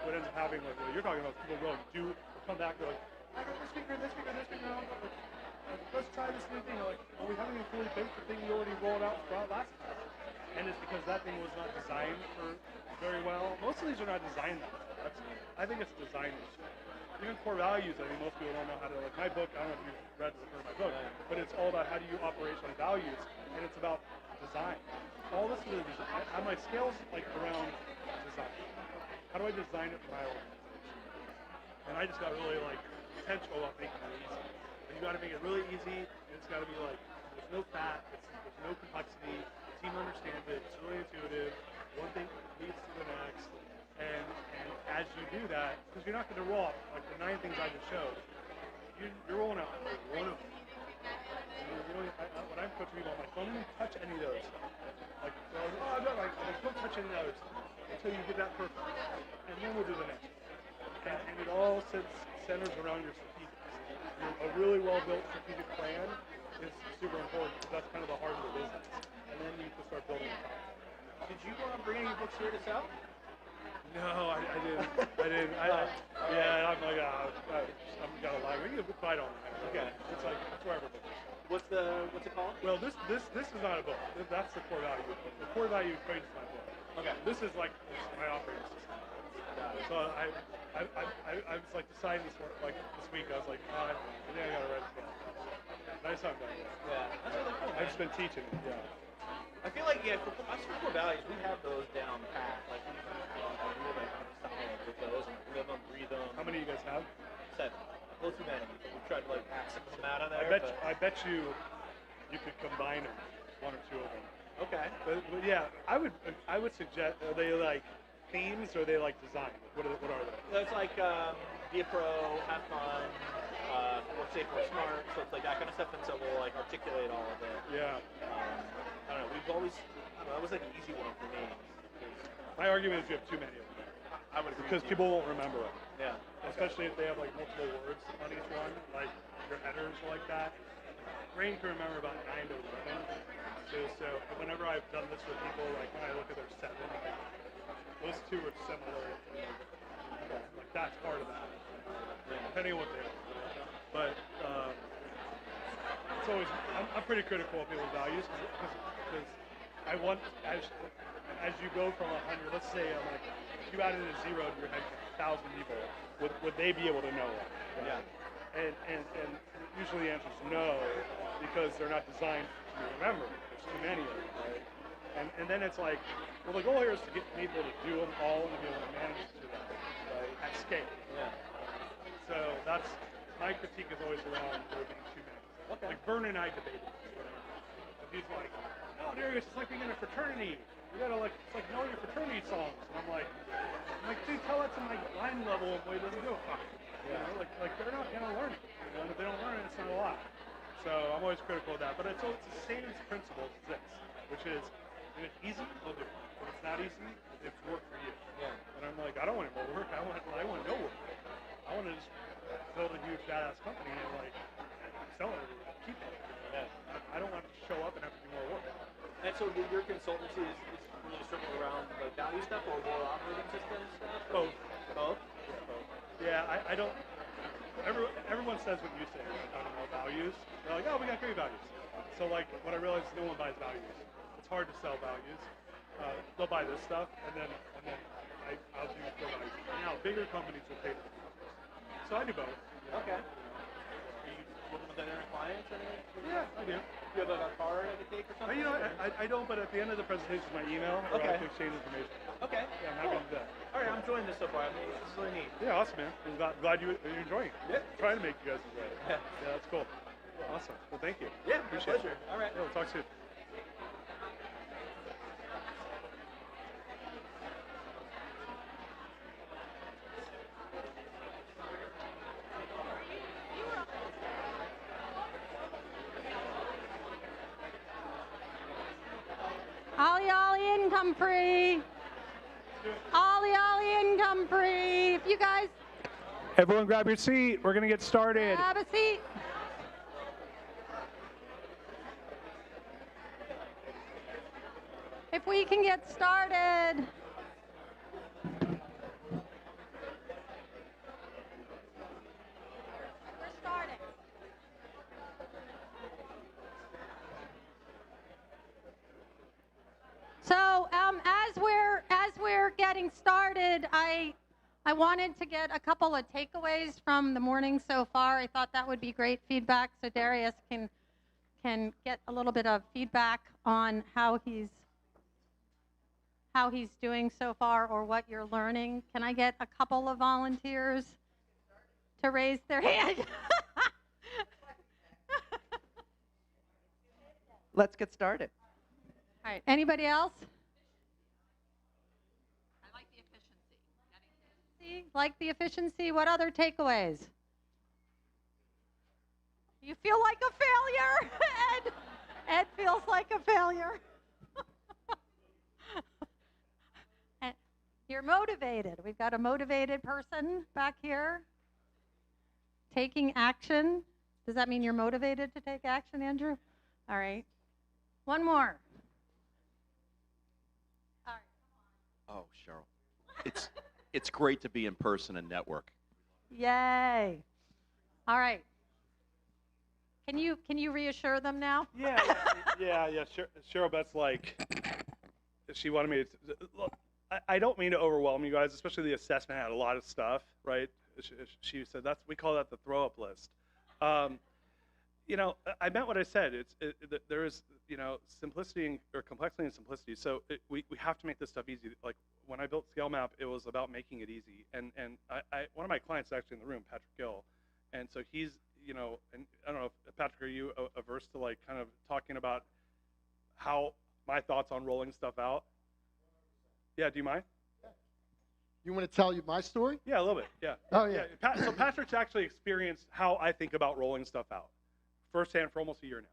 Speaker 1: what ends up happening, what you're talking about, people come back, they're like, I got this speaker, now. Let's try this new thing. We haven't even fully baked the thing you already rolled out last time. And it's because that thing was not designed for very well. Most of these are not designed that way. I think it's design issue. Even core values, I mean, most people don't know how to, my book, I don't know if you've read or heard my book, but it's all about how do you operational values, and it's about design. All this is design. My scale's around design. How do I design it for my organization? And I just got really intentional about making it easy. And you got to make it really easy, and it's got to be there's no fat, there's no complexity, the team understands it, it's really intuitive, one thing leads to the next, and as you do that, because you're not going to roll off the 9 things I just showed, you're rolling out one of them. When I'm coaching people, I'm like, don't even touch any of those. Don't touch any of those until you get that perfect, and then we'll do the next. And it all centers around your strategic. A really well-built strategic plan is super important because that's kind of the heart of the business. And then you can start building on top.
Speaker 3: Did you bring any books here to sell?
Speaker 1: No, I didn't. I'm I'm gonna lie. We can fight on that.
Speaker 3: Okay.
Speaker 1: It's it's wherever book.
Speaker 3: What's it called?
Speaker 1: Well, this is not a book. That's the core value book. The core value equation is my book.
Speaker 3: Okay.
Speaker 1: This is my operating system. So I was deciding this week. I was I think I gotta write this book. Nice time, guys.
Speaker 3: Yeah, that's really cool.
Speaker 1: I've just been teaching it. Yeah.
Speaker 3: I feel like, yeah, for us core values, we have those down pat. Like, we live solid with those, and live them, breathe them.
Speaker 1: How many of you guys have?
Speaker 3: 7. A little too many. We've tried to, like, hack some of them out of there.
Speaker 1: I bet you could combine them, 1 or 2 of them.
Speaker 3: Okay.
Speaker 1: But yeah, I would suggest, are they like themes or are they like design? What are they?
Speaker 3: It's like be a pro, have fun, work safe, work smart. So it's like that kind of stuff, and so we'll like articulate all of it.
Speaker 1: Yeah.
Speaker 3: I don't know. We've always, that was like an easy one for me.
Speaker 1: My argument is you have too many of them.
Speaker 3: I would agree.
Speaker 1: Because people won't remember it.
Speaker 3: Yeah.
Speaker 1: Especially if they have like multiple words on each one, like your headers like that. Brain can remember about 9 to 11. So whenever I've done this with people, like when I look at their 7, like, those 2 are similar. Like that's part of that, depending on what they are. But it's always, I'm pretty critical of people's values because I want, as you go from 100, let's say like, if you added a 0 to your head count, 1,000 people, would they be able to know it?
Speaker 3: Yeah.
Speaker 1: And usually the answer is no, because they're not designed to remember. There's too many of them, right? And then it's like, well, the goal here is to get people to do them all and to be able to manage to them, right, at scale.
Speaker 3: Yeah.
Speaker 1: So that's, my critique is always around there being too many.
Speaker 3: Okay.
Speaker 1: Like Vern and I debated this, right? And he's like, no, Darius, it's like being in a fraternity. You gotta like, it's like knowing your fraternity songs. And I'm like, dude, tell that to my line level employee doesn't give a fuck. You know, like they're not gonna learn it. You know, and if they don't learn it, it's not a lot. So I'm always critical of that. But it's the same principle as this, which is, if it's easy, they'll do it. If it's not easy, it's work for you.
Speaker 3: Yeah.
Speaker 1: And I'm like, I don't want more work. I want no work. I want to just build a huge badass company and like sell it, keep it.
Speaker 3: Yeah.
Speaker 1: I don't want to show up and have to do more work.
Speaker 3: And so your consultancy is really circled around like value stuff or more operating system stuff?
Speaker 1: Both.
Speaker 3: Both?
Speaker 1: Yeah, both. Yeah, I don't. Everyone says what you say when I'm talking about values. They're like, oh, we got great values. So like, what I realize is no one buys values. It's hard to sell values. They'll buy this stuff, and then I'll do core values. Now, bigger companies will pay for it. So I do both.
Speaker 3: Okay. Are you working with other clients or anything?
Speaker 1: Yeah, I do.
Speaker 3: Do you have like a card I could take or something?
Speaker 1: You know, I don't, but at the end of the presentation is my email, or I can exchange information.
Speaker 3: Okay.
Speaker 1: Yeah, I'm happy to do that.
Speaker 3: All right, I'm enjoying this so far. I mean, this is really neat.
Speaker 1: Yeah, awesome, man. I'm glad you're enjoying it.
Speaker 3: Yeah.
Speaker 1: I'm trying to make you guys enjoy it.
Speaker 3: Yeah.
Speaker 1: Yeah, that's cool. Awesome. Well, thank you.
Speaker 3: Yeah, my
Speaker 1: Appreciate
Speaker 3: pleasure.
Speaker 1: it.
Speaker 3: All right.
Speaker 1: Yeah, we'll talk soon.
Speaker 4: Ollie, Ollie, income free. Ollie, Ollie, income free. If you guys
Speaker 1: Everyone grab your seat. We're going to get started.
Speaker 4: have a seat. If we can get started. We're starting. So as we're getting started, I wanted to get a couple of takeaways from the morning so far. I thought that would be great feedback, so Darius can get a little bit of feedback on how he's doing so far or what you're learning. Can I get a couple of volunteers to raise their hand?
Speaker 8: Let's get started.
Speaker 4: All right, anybody else?
Speaker 6: I like the efficiency.
Speaker 4: Like the efficiency? What other takeaways? You feel like a failure? Ed feels like a failure. And you're motivated. We've got a motivated person back here. Taking action. Does that mean you're motivated to take action, Andrew? All right. One more. All right.
Speaker 9: Oh, Cheryl, it's great to be in person and network.
Speaker 4: Yay. All right. Can you reassure them now?
Speaker 1: Yeah. Cheryl Betts, like, she wanted me to, look, I don't mean to overwhelm you guys, especially the assessment had a lot of stuff, right? She said, we call that the throw-up list. you know, I meant what I said. There is, you know, simplicity or complexity and simplicity. So we have to make this stuff easy. Like when I built ScaleMap, it was about making it easy. And one of my clients is actually in the room, Patrick Gill, and so he's, you know, and I don't know, if, Patrick, are you averse to like kind of talking about how my thoughts on rolling stuff out? Yeah, do you mind?
Speaker 8: You want to tell you my story?
Speaker 1: Yeah, a little bit. Yeah.
Speaker 8: Oh, yeah.
Speaker 1: So Patrick's actually experienced how I think about rolling stuff out firsthand for almost a year now.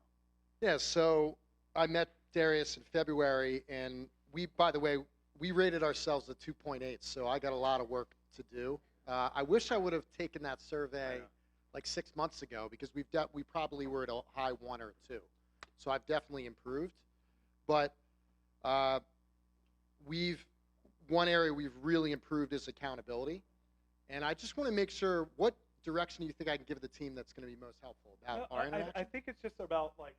Speaker 8: Yeah, so I met Darius in February, and we, by the way, we rated ourselves a 2.8, so I got a lot of work to do. I wish I would have taken that survey like 6 months ago, because we probably were at a high 1 or 2. So I've definitely improved. But one area we've really improved is accountability. And I just want to make sure, what direction do you think I can give the team that's going to be most helpful about our interaction?
Speaker 1: I think it's just about like,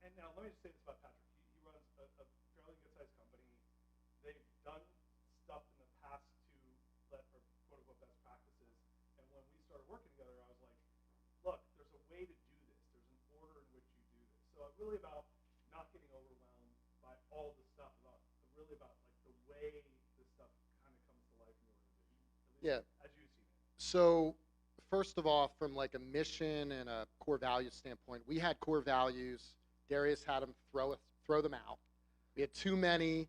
Speaker 1: and now let me just say this about Patrick. He runs a fairly good-sized company. They've done stuff in the past to let for quote-unquote best practices. And when we started working together, I was like, look, there's a way to do this. There's an order in which you do this. So it's really about not getting overwhelmed by all the stuff, really about like the way this stuff kind of comes to life in the organization.
Speaker 8: Yeah.
Speaker 1: As you've seen it.
Speaker 8: So first of all, from like a mission and a core value standpoint, we had core values. Darius had them throw them out. We had too many.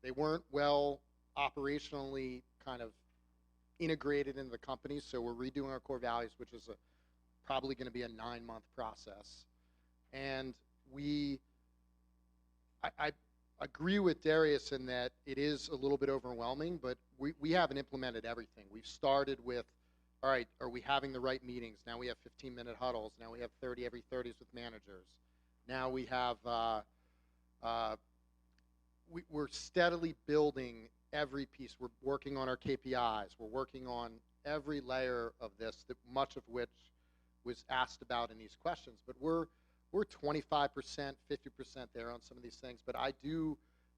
Speaker 8: They weren't well operationally kind of integrated into the company, so we're redoing our core values, which is probably going to be a 9-month process. And I agree with Darius in that it is a little bit overwhelming, but we haven't implemented everything. We've started with, all right, are we having the right meetings? Now we have 15-minute huddles. Now we have 30 every 30s with managers. Now we have, we're steadily building every piece. We're working on our KPIs. We're working on every layer of this, much of which was asked about in these questions. But we're 25%, 50% there on some of these things. But I do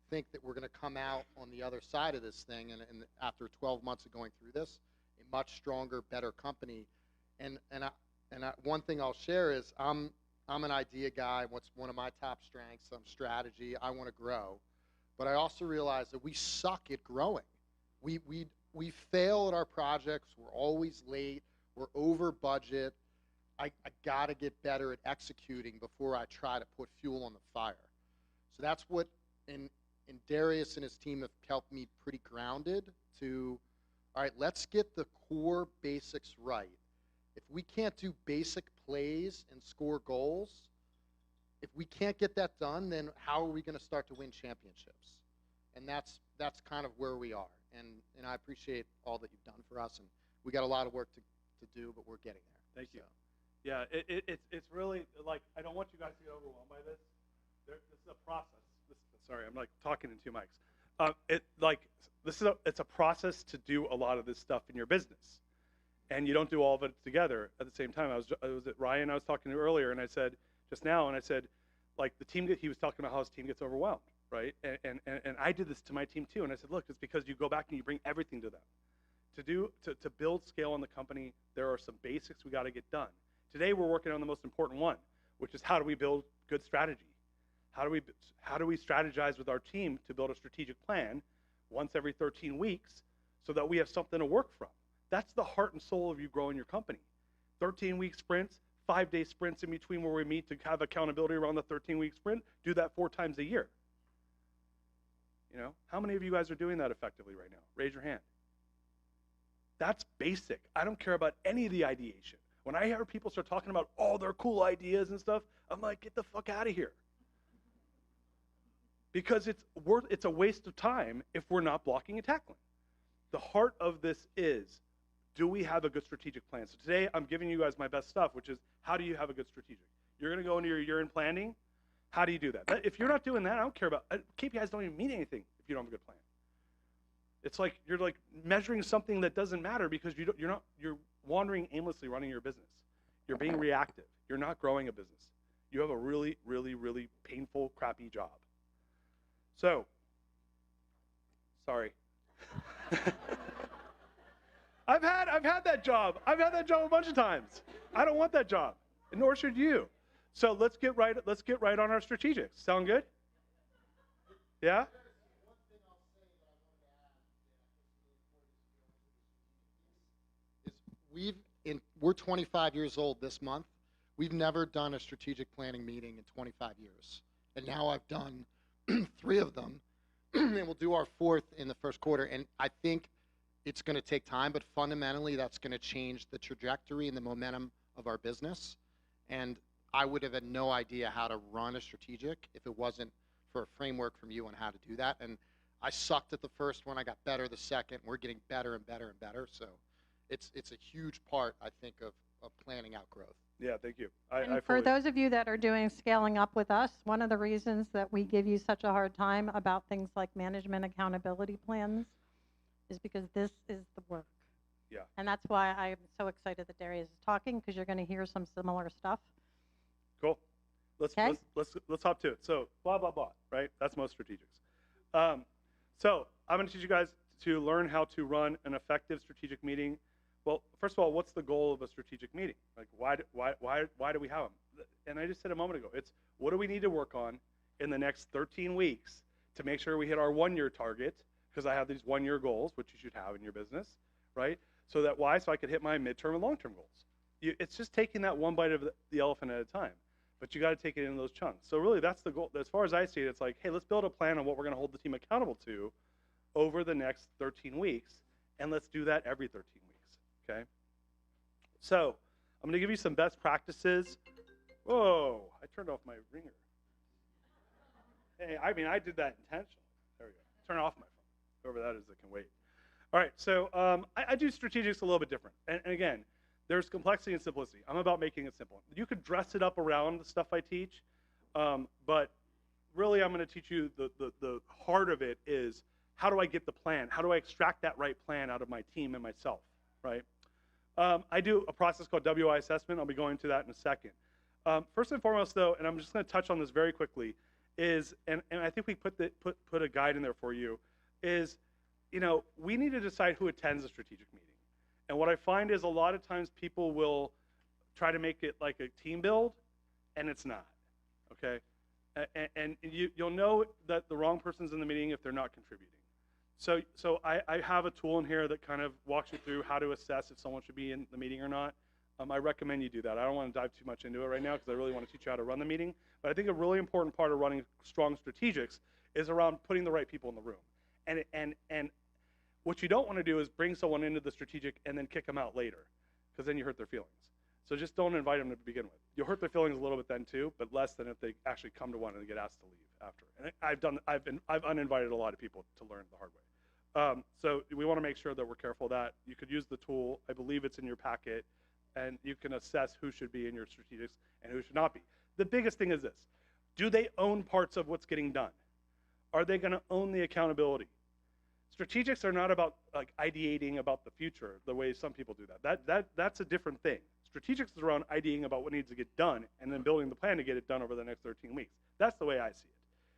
Speaker 8: think that we're going to come out on the other side of this thing, and after 12 months of going through this, a much stronger, better company. And one thing I'll share is I'm an idea guy. What's one of my top strengths? Strategy. I want to grow. But I also realize that we suck at growing. We fail at our projects. We're always late. We're over budget. I got to get better at executing before I try to put fuel on the fire. So that's what, and Darius and his team have helped me pretty grounded to, all right, let's get the core basics right. If we can't do basic plays and score goals, if we can't get that done, then how are we going to start to win championships? And that's kind of where we are. And I appreciate all that you've done for us. And we got a lot of work to do, but we're getting there.
Speaker 1: Thank you. Yeah, it's really, like, I don't want you guys to get overwhelmed by this. This is a process. Sorry, I'm like talking in 2 mics. It's a process to do a lot of this stuff in your business. And you don't do all of it together at the same time. I was at Ryan I was talking to earlier, and I said, just now, and I said, like, he was talking about how his team gets overwhelmed, right? And I did this to my team too, and I said, look, it's because you go back and you bring everything to them. To build scale in the company, there are some basics we got to get done. Today we're working on the most important one, which is how do we build good strategy? How do we strategize with our team to build a strategic plan once every 13 weeks so that we have something to work from? That's the heart and soul of you growing your company. 13-week sprints, 5-day sprints in between where we meet to have accountability around the 13-week sprint. Do that 4 times a year. You know, how many of you guys are doing that effectively right now? Raise your hand. That's basic. I don't care about any of the ideation. When I hear people start talking about all their cool ideas and stuff, I'm like, get the fuck out of here. Because it's a waste of time if we're not blocking and tackling. The heart of this is, do we have a good strategic plan? So today I'm giving you guys my best stuff, which is, how do you have a good strategic? You're going to go into your year-end planning. How do you do that? If you're not doing that, I don't care about, KPIs don't even mean anything if you don't have a good plan. It's like you're like measuring something that doesn't matter because you're wandering aimlessly running your business. You're being reactive. You're not growing a business. You have a really, really, really painful, crappy job. So, sorry. I've had that job. I've had that job a bunch of times. I don't want that job. and nor should you. So let's get right on our strategics. Sound good? Yeah?
Speaker 8: We're 25 years old this month. We've never done a strategic planning meeting in 25 years. And now I've done 3 of them, and we'll do our 4th in the first quarter. And I think it's going to take time, but fundamentally that's going to change the trajectory and the momentum of our business. And I would have had no idea how to run a strategic if it wasn't for a framework from you on how to do that. And I sucked at the first one. I got better the second. We're getting better and better and better. So it's a huge part, I think, of planning out growth.
Speaker 1: Yeah, thank you.
Speaker 4: And for those of you that are doing scaling up with us, one of the reasons that we give you such a hard time about things like management accountability plans is because this is the work.
Speaker 1: Yeah.
Speaker 4: And that's why I'm so excited that Darius is talking, because you're going to hear some similar stuff.
Speaker 1: Cool. Let's hop to it. So blah, blah, blah, right? That's most strategics. So I'm going to teach you guys to learn how to run an effective strategic meeting. Well, first of all, what's the goal of a strategic meeting? Like, why do we have them? And I just said a moment ago, it's what do we need to work on in the next 13 weeks to make sure we hit our 1-year target, because I have these 1-year goals, which you should have in your business, right? So that why? So I could hit my midterm and long-term goals. It's just taking that one bite of the elephant at a time, but you got to take it in those chunks. So really, that's the goal. As far as I see it, it's like, hey, let's build a plan on what we're going to hold the team accountable to over the next 13 weeks, and let's do that every 13 weeks. Okay, so I'm going to give you some best practices. Whoa, I turned off my ringer. Hey, I mean, I did that intentionally. There we go. Turn off my phone. Whoever that is that can wait. All right, so I do strategics a little bit different. And again, there's complexity and simplicity. I'm about making it simple. You could dress it up around the stuff I teach, but really I'm going to teach you the heart of it is how do I get the plan? How do I extract that right plan out of my team and myself, right? I do a process called WI assessment. I'll be going to that in a second. First and foremost, though, and I'm just going to touch on this very quickly, is, and I think we put a guide in there for you, is, we need to decide who attends a strategic meeting. And what I find is a lot of times people will try to make it like a team build, and it's not, okay? And you'll know that the wrong person's in the meeting if they're not contributing. So I have a tool in here that kind of walks you through how to assess if someone should be in the meeting or not. I recommend you do that. I don't want to dive too much into it right now because I really want to teach you how to run the meeting. But I think a really important part of running strong strategics is around putting the right people in the room. And what you don't want to do is bring someone into the strategic and then kick them out later, because then you hurt their feelings. So just don't invite them to begin with. You'll hurt their feelings a little bit then too, but less than if they actually come to one and get asked to leave after. And I've uninvited a lot of people to learn the hard way. So we want to make sure that we're careful of that. You could use the tool. I believe it's in your packet, and you can assess who should be in your strategics and who should not be. The biggest thing is this: do they own parts of what's getting done? Are they going to own the accountability? Strategics are not about like ideating about the future the way some people do that. That's a different thing. Strategics is around ideating about what needs to get done and then building the plan to get it done over the next 13 weeks. That's the way I see it.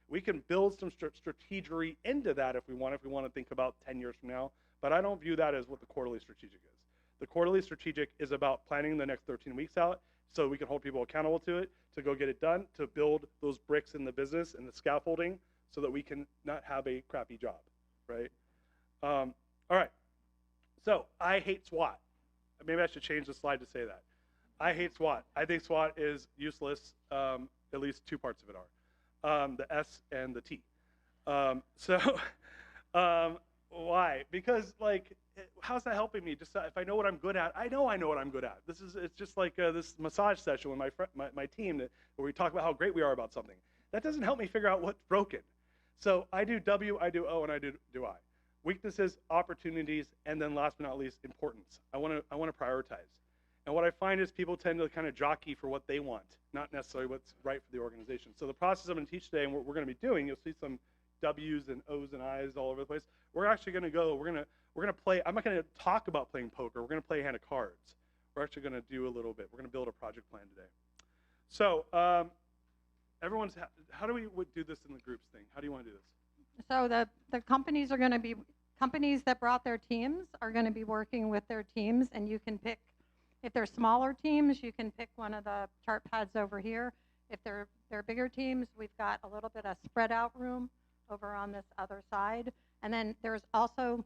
Speaker 1: We can build some strategery into that if we want to think about 10 years from now, but I don't view that as what the quarterly strategic is. The quarterly strategic is about planning the next 13 weeks out so we can hold people accountable to it, to go get it done, to build those bricks in the business and the scaffolding so that we can not have a crappy job, right? All right, so I hate SWOT. Maybe I should change the slide to say that. I hate SWOT. I think SWOT is useless. At least two parts of it are, the S and the T. Why? Because like, how's that helping me? Just if I know what I'm good at, I know what I'm good at. It's just like this massage session with my team where we talk about how great we are about something. That doesn't help me figure out what's broken. So I do W, I do O, and I do I. Weaknesses, opportunities, and then last but not least, importance. I want to prioritize. And what I find is people tend to kind of jockey for what they want, not necessarily what's right for the organization. So the process I'm going to teach today, and what we're going to be doing, you'll see some W's and O's and I's all over the place. We're actually going to go. We're going to play. I'm not going to talk about playing poker. We're going to play a hand of cards. We're actually going to do a little bit. We're going to build a project plan today. So how do we do this in the groups thing? How do you want to do this?
Speaker 4: So the companies are going to be, companies that brought their teams are going to be working with their teams, and you can pick If they're smaller teams, you can pick one of the chart pads over here. If they're bigger teams, we've got a little bit of spread out room over on this other side. And then there's also,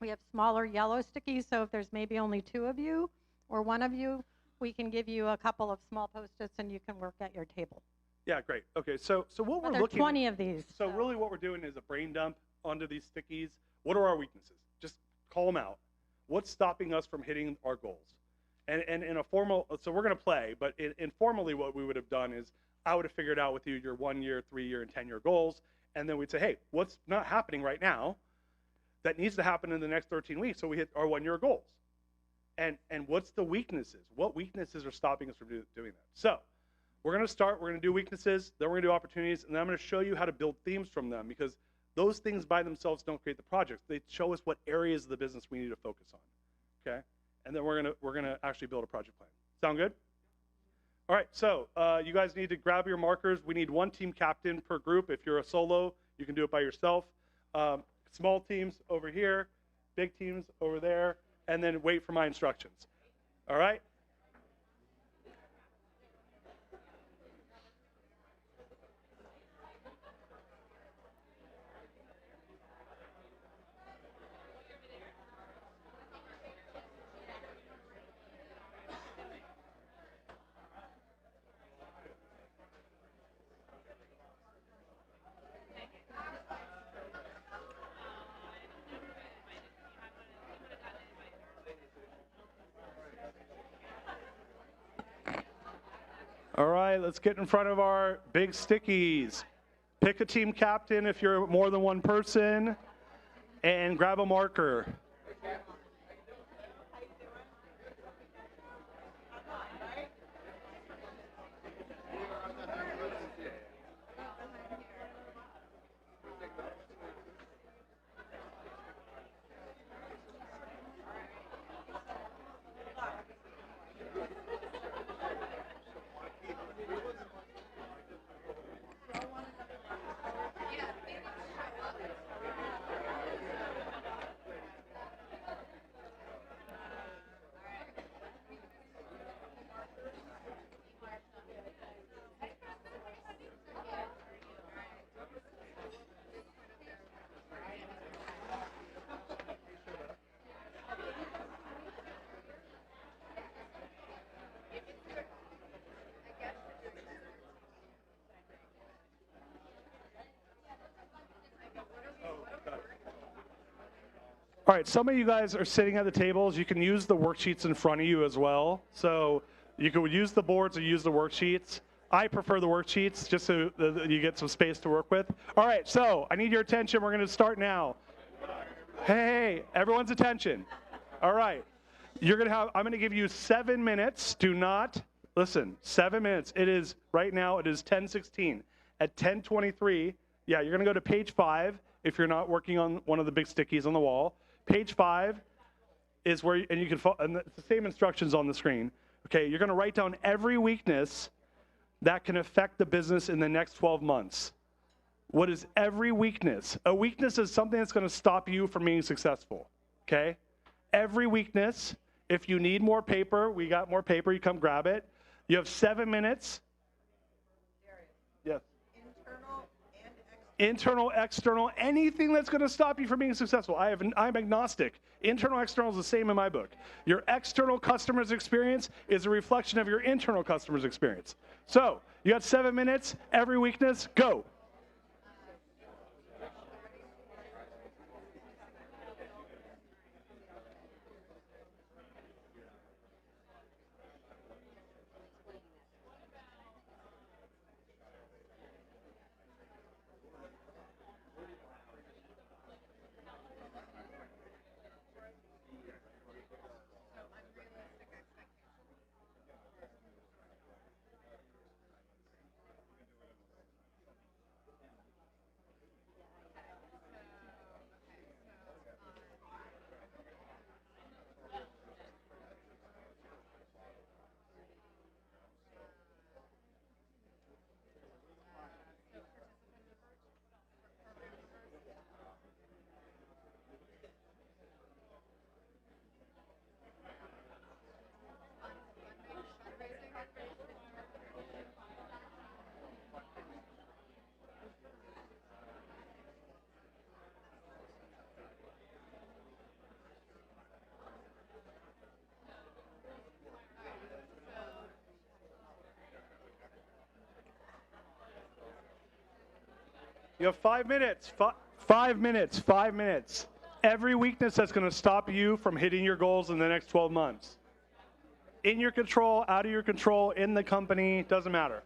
Speaker 4: we have smaller yellow stickies, so if there's maybe only 2 of you or 1 of you, we can give you a couple of small Post-its and you can work at your table.
Speaker 1: Yeah, great. Okay, so what
Speaker 4: But
Speaker 1: we're
Speaker 4: there are
Speaker 1: looking
Speaker 4: 20 of these.
Speaker 1: So really what we're doing is a brain dump onto these stickies. What are our weaknesses? Just call them out. What's stopping us from hitting our goals? And in a formal, so we're going to play, but informally what we would have done is I would have figured out with you your 1 year, 3 year, and 10-year goals. And then we'd say, hey, what's not happening right now that needs to happen in the next 13 weeks so we hit our 1 year goals? And what's the weaknesses? What weaknesses are stopping us from doing that? So we're going to start, we're going to do weaknesses, then we're going to do opportunities, and then I'm going to show you how to build themes from them, because those things by themselves don't create the projects. They show us what areas of the business we need to focus on, okay? And then we're gonna actually build a project plan. Sound good? All right, so you guys need to grab your markers. We need 1 team captain per group. If you're a solo, you can do it by yourself. Small teams over here, big teams over there, and then wait for my instructions. All right? All right, let's get in front of our big stickies. Pick a team captain if you're more than 1 person, and grab a marker. All right, some of you guys are sitting at the tables. You can use the worksheets in front of you as well. So you could use the boards or use the worksheets. I prefer the worksheets just so you get some space to work with. All right, so I need your attention. We're going to start now. Hey, everyone's attention. All right. I'm going to give you 7 minutes. Do not, listen, 7 minutes. Right now, it is 10:16. At 10:23, yeah, you're going to go to page 5 if you're not working on one of the big stickies on the wall. Page 5 is where, and it's the same instructions on the screen. Okay, you're going to write down every weakness that can affect the business in the next 12 months. What is every weakness? A weakness is something that's going to stop you from being successful, okay? Every weakness. If you need more paper, we got more paper, you come grab it. You have 7 minutes. Darius. Yes. Internal, external, anything that's going to stop you from being successful. I'm agnostic. Internal, external is the same in my book. Your external customer's experience is a reflection of your internal customer's experience. So, you got 7 minutes, every weakness, go. You have 5 minutes. 5 minutes. 5 minutes. Every weakness that's going to stop you from hitting your goals in the next 12 months. In your control, out of your control, in the company, doesn't matter.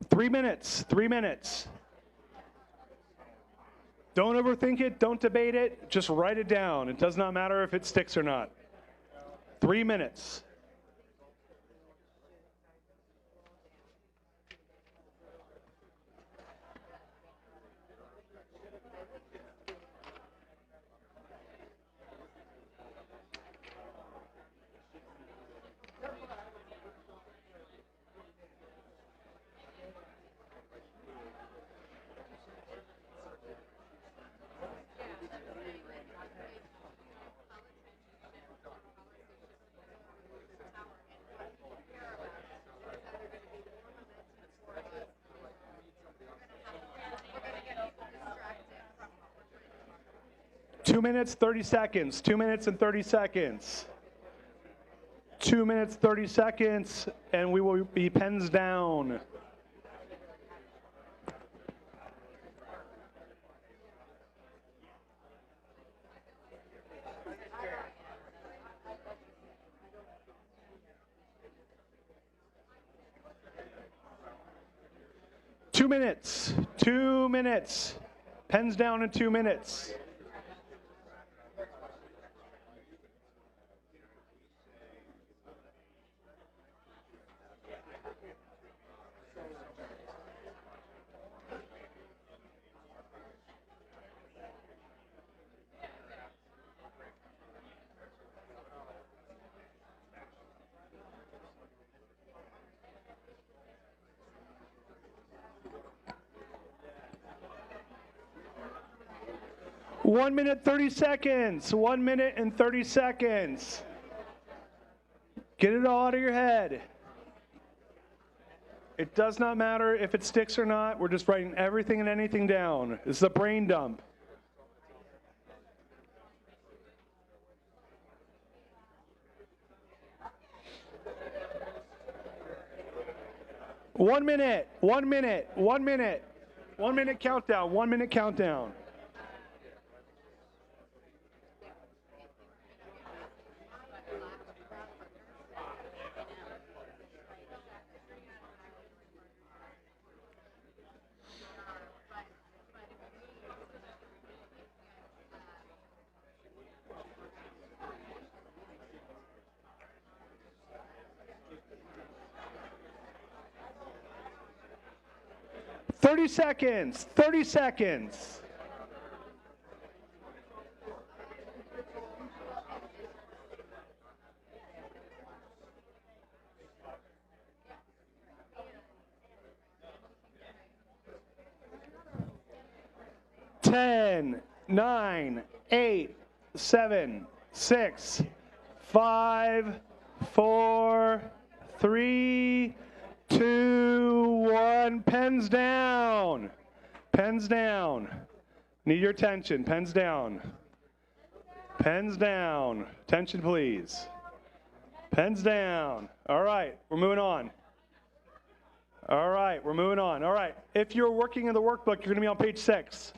Speaker 1: Three minutes. Don't overthink it. Don't debate it. Just write it down. It does not matter if it sticks or not. 3 minutes. Two minutes, 30 seconds. 2 minutes and 30 seconds. 2 minutes, 30 seconds, and we will be pens down. Two minutes. Pens down in 2 minutes. One minute, 30 seconds. 1 minute and 30 seconds. Get it all out of your head. It does not matter if it sticks or not. We're just writing everything and anything down. This is a brain dump. One minute countdown, 1 minute countdown. Thirty seconds. Ten, 9, 8, 7, 6, 5, 4, 3, 2, 1. Pens down. Pens down. Need your attention. Pens down. Pens down. Attention, please. Pens down. All right, we're moving on. All right, we're moving on. All right, if you're working in the workbook, you're going to be on page 6.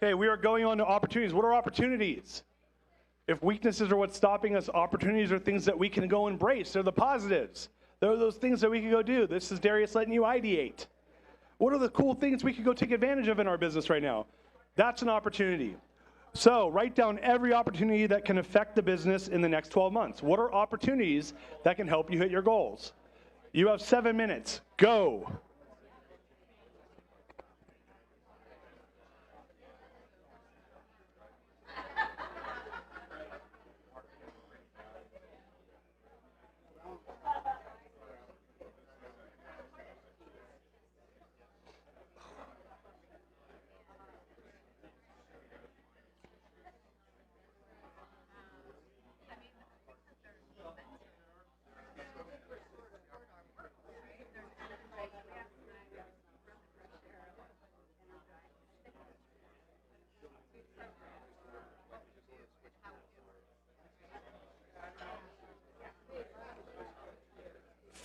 Speaker 1: Okay, we are going on to opportunities. What are opportunities? If weaknesses are what's stopping us, opportunities are things that we can go embrace. They're the positives. They're those things that we can go do. This is Darius letting you ideate. What are the cool things we could go take advantage of in our business right now? That's an opportunity. So write down every opportunity that can affect the business in the next 12 months. What are opportunities that can help you hit your goals? You have 7 minutes. Go.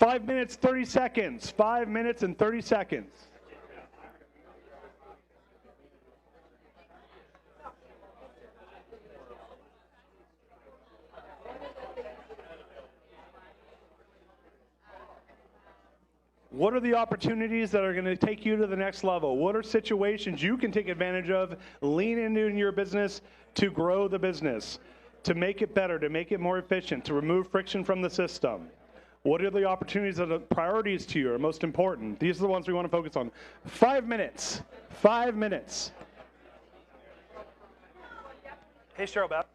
Speaker 1: Five minutes, 30 seconds. 5 minutes and 30 seconds. What are the opportunities that are going to take you to the next level? What are situations you can take advantage of, lean into in your business to grow the business, to make it better, to make it more efficient, to remove friction from the system? What are the opportunities that are priorities to you are most important? These are the ones we want to focus on. 5 minutes. 5 minutes. Hey, Cheryl Beth,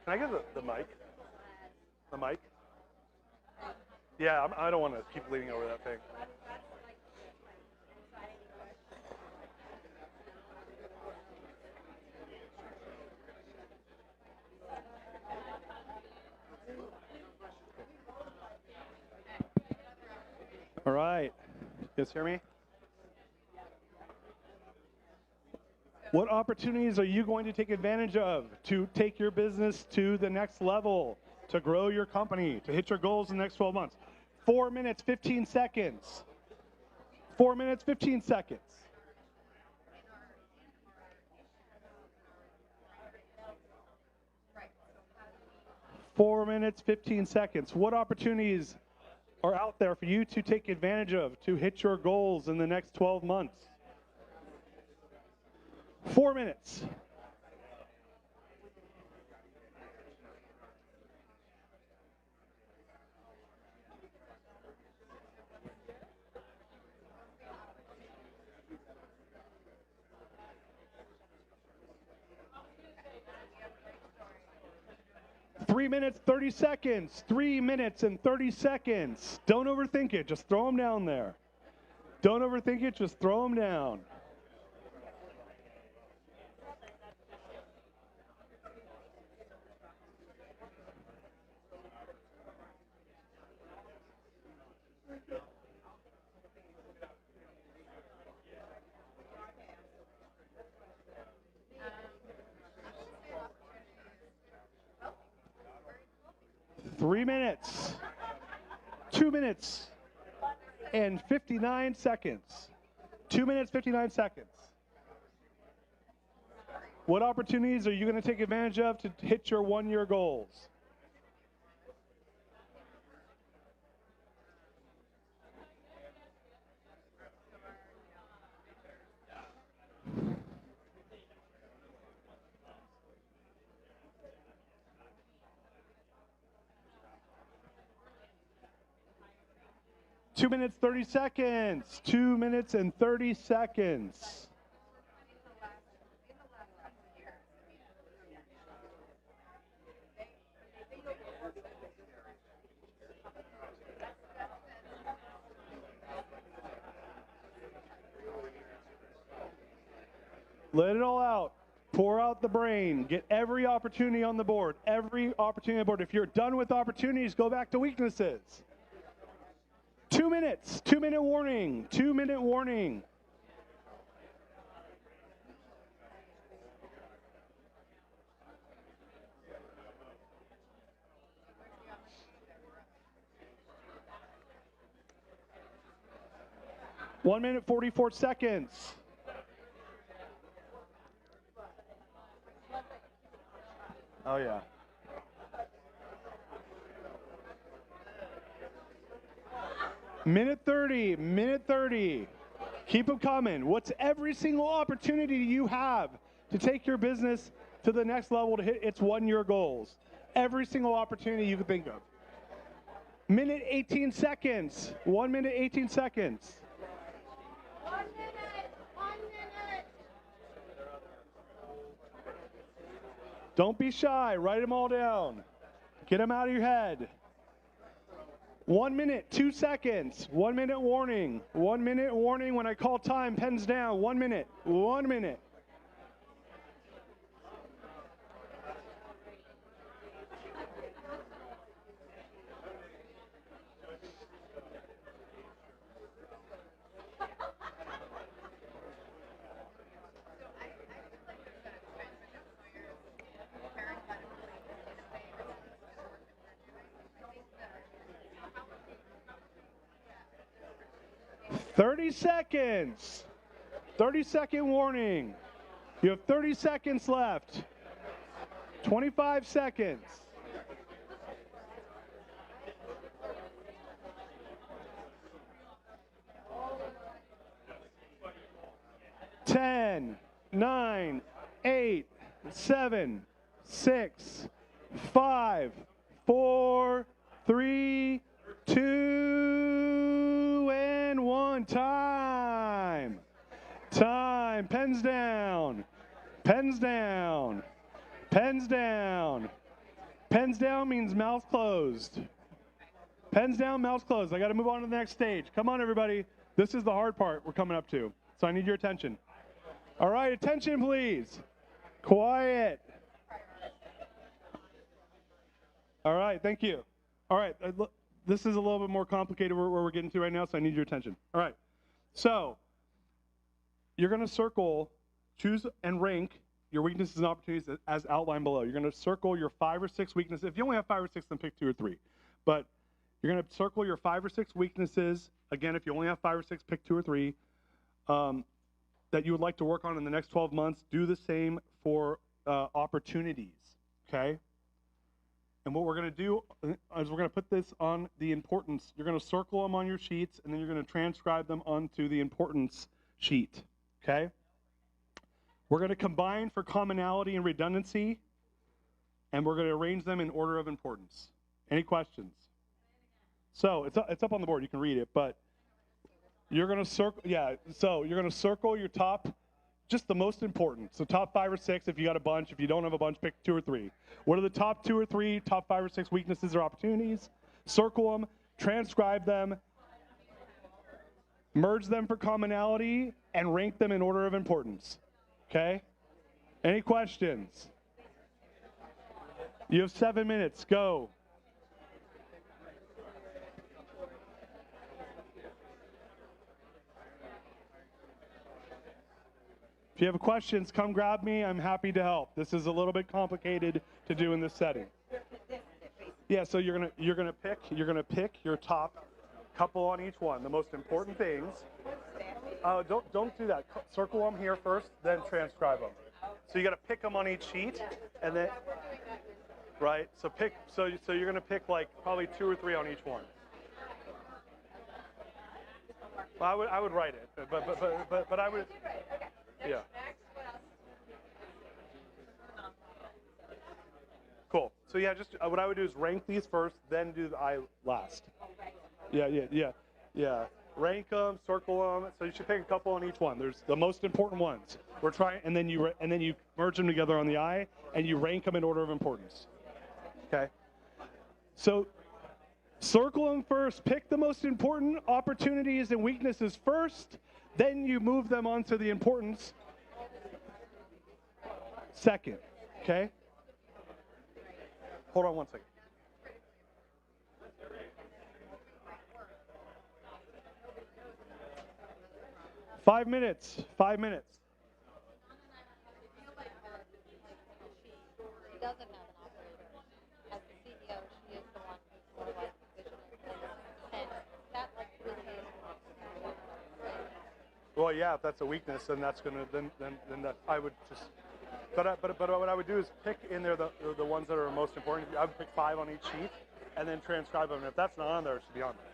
Speaker 1: can I get the mic? The mic? Yeah, I don't want to keep leaning over that thing. All right. You guys hear me? What opportunities are you going to take advantage of to take your business to the next level, to grow your company, to hit your goals in the next 12 months? 4 minutes, 15 seconds. 4 minutes, 15 seconds. Four minutes, 15 seconds. What opportunities are out there for you to take advantage of to hit your goals in the next 12 months? 4 minutes. Three minutes, 30 seconds. 3 minutes and 30 seconds. Don't overthink it. Just throw them down there. Don't overthink it. Just throw them down. Three minutes. 2 minutes and 59 seconds. 2 minutes, 59 seconds. What opportunities are you going to take advantage of to hit your one-year goals? Two minutes, 30 seconds. 2 minutes and 30 seconds. Let it all out. Pour out the brain. Get every opportunity on the board. Every opportunity on the board. If you're done with opportunities, go back to weaknesses. 2 minutes. 2 minute warning. 2 minute warning.
Speaker 2: 1 minute, 44 seconds. Oh, yeah. Minute 30, minute 30. Keep them coming. What's every single opportunity you have to take your business to the next level to hit its 1-year goals? Every single opportunity you can think of. Minute 18 seconds. 1 minute, 18 seconds.
Speaker 7: 1 minute. 1 minute.
Speaker 2: Don't be shy. Write them all down. Get them out of your head. 1 minute, 2 seconds. 1 minute warning. 1 minute warning when I call time. Pens down. 1 minute. 1 minute. Thirty seconds. 30-second warning. You have 30 seconds left. 25 seconds. 10, 9, 8, 7, 6, 5, 4, 3, 2, and 1. Time. Time. Pens down. Pens down. Pens down. Pens down means mouth closed. Pens down, mouth closed. I got to move on to the next stage. Come on, everybody. This is the hard part we're coming up to. So I need your attention. All right, attention, please. Quiet. All right, thank you. All right, this is a little bit more complicated where we're getting to right now, so I need your attention. All right, so you're going to circle, choose and rank your weaknesses and opportunities as outlined below. You're going to circle your 5 or 6 weaknesses. If you only have 5 or 6, then pick 2 or 3. But you're going to circle your 5 or 6 weaknesses. Again, if you only have 5 or 6, pick 2 or 3 that you would like to work on in the next 12 months. Do the same for opportunities, okay? And what we're going to do is we're going to put this on the importance. You're going to circle them on your sheets, and then you're going to transcribe them onto the importance sheet, okay? We're going to combine for commonality and redundancy, and we're going to arrange them in order of importance. Any questions? So it's up on the board. You can read it, but you're going to circle. Yeah. So you're going to circle your top, just the most important. So top 5 or 6. If you got a bunch. If you don't have a bunch, pick 2 or 3. What are the top 2 or 3, top 5 or 6 weaknesses or opportunities? Circle them, transcribe them, merge them for commonality, and rank them in order of importance. Okay? Any questions? You have 7 minutes. Go. If you have questions, come grab me. I'm happy to help. This is a little bit complicated to do in this setting. Yeah, so you're gonna pick your top couple on each one, the most important things. Don't do that. Circle them here first, then transcribe them. So you got to pick them on each sheet, and then right. So pick. So you're gonna pick like probably 2 or 3 on each one. Well, I would write it, but I would. Yeah. Cool. So yeah, just what I would do is rank these first, then do the I last. Yeah. Rank them, circle them. So you should pick a couple on each one. There's the most important ones. We're trying, and then you merge them together on the I, and you rank them in order of importance. Okay. So circle them first. Pick the most important opportunities and weaknesses first. Then you move them onto the importance second, okay? Hold on 1 second. Five minutes.
Speaker 7: She doesn't have an operator. As the CEO, she is the one who's more like the visionary. And that like really is
Speaker 1: Well, yeah, if that's a weakness, then that's gonna then that I would just. But what I would do is pick in there the ones that are most important. I would pick 5 on each sheet, and then transcribe them. And if that's not on there, it should be on there.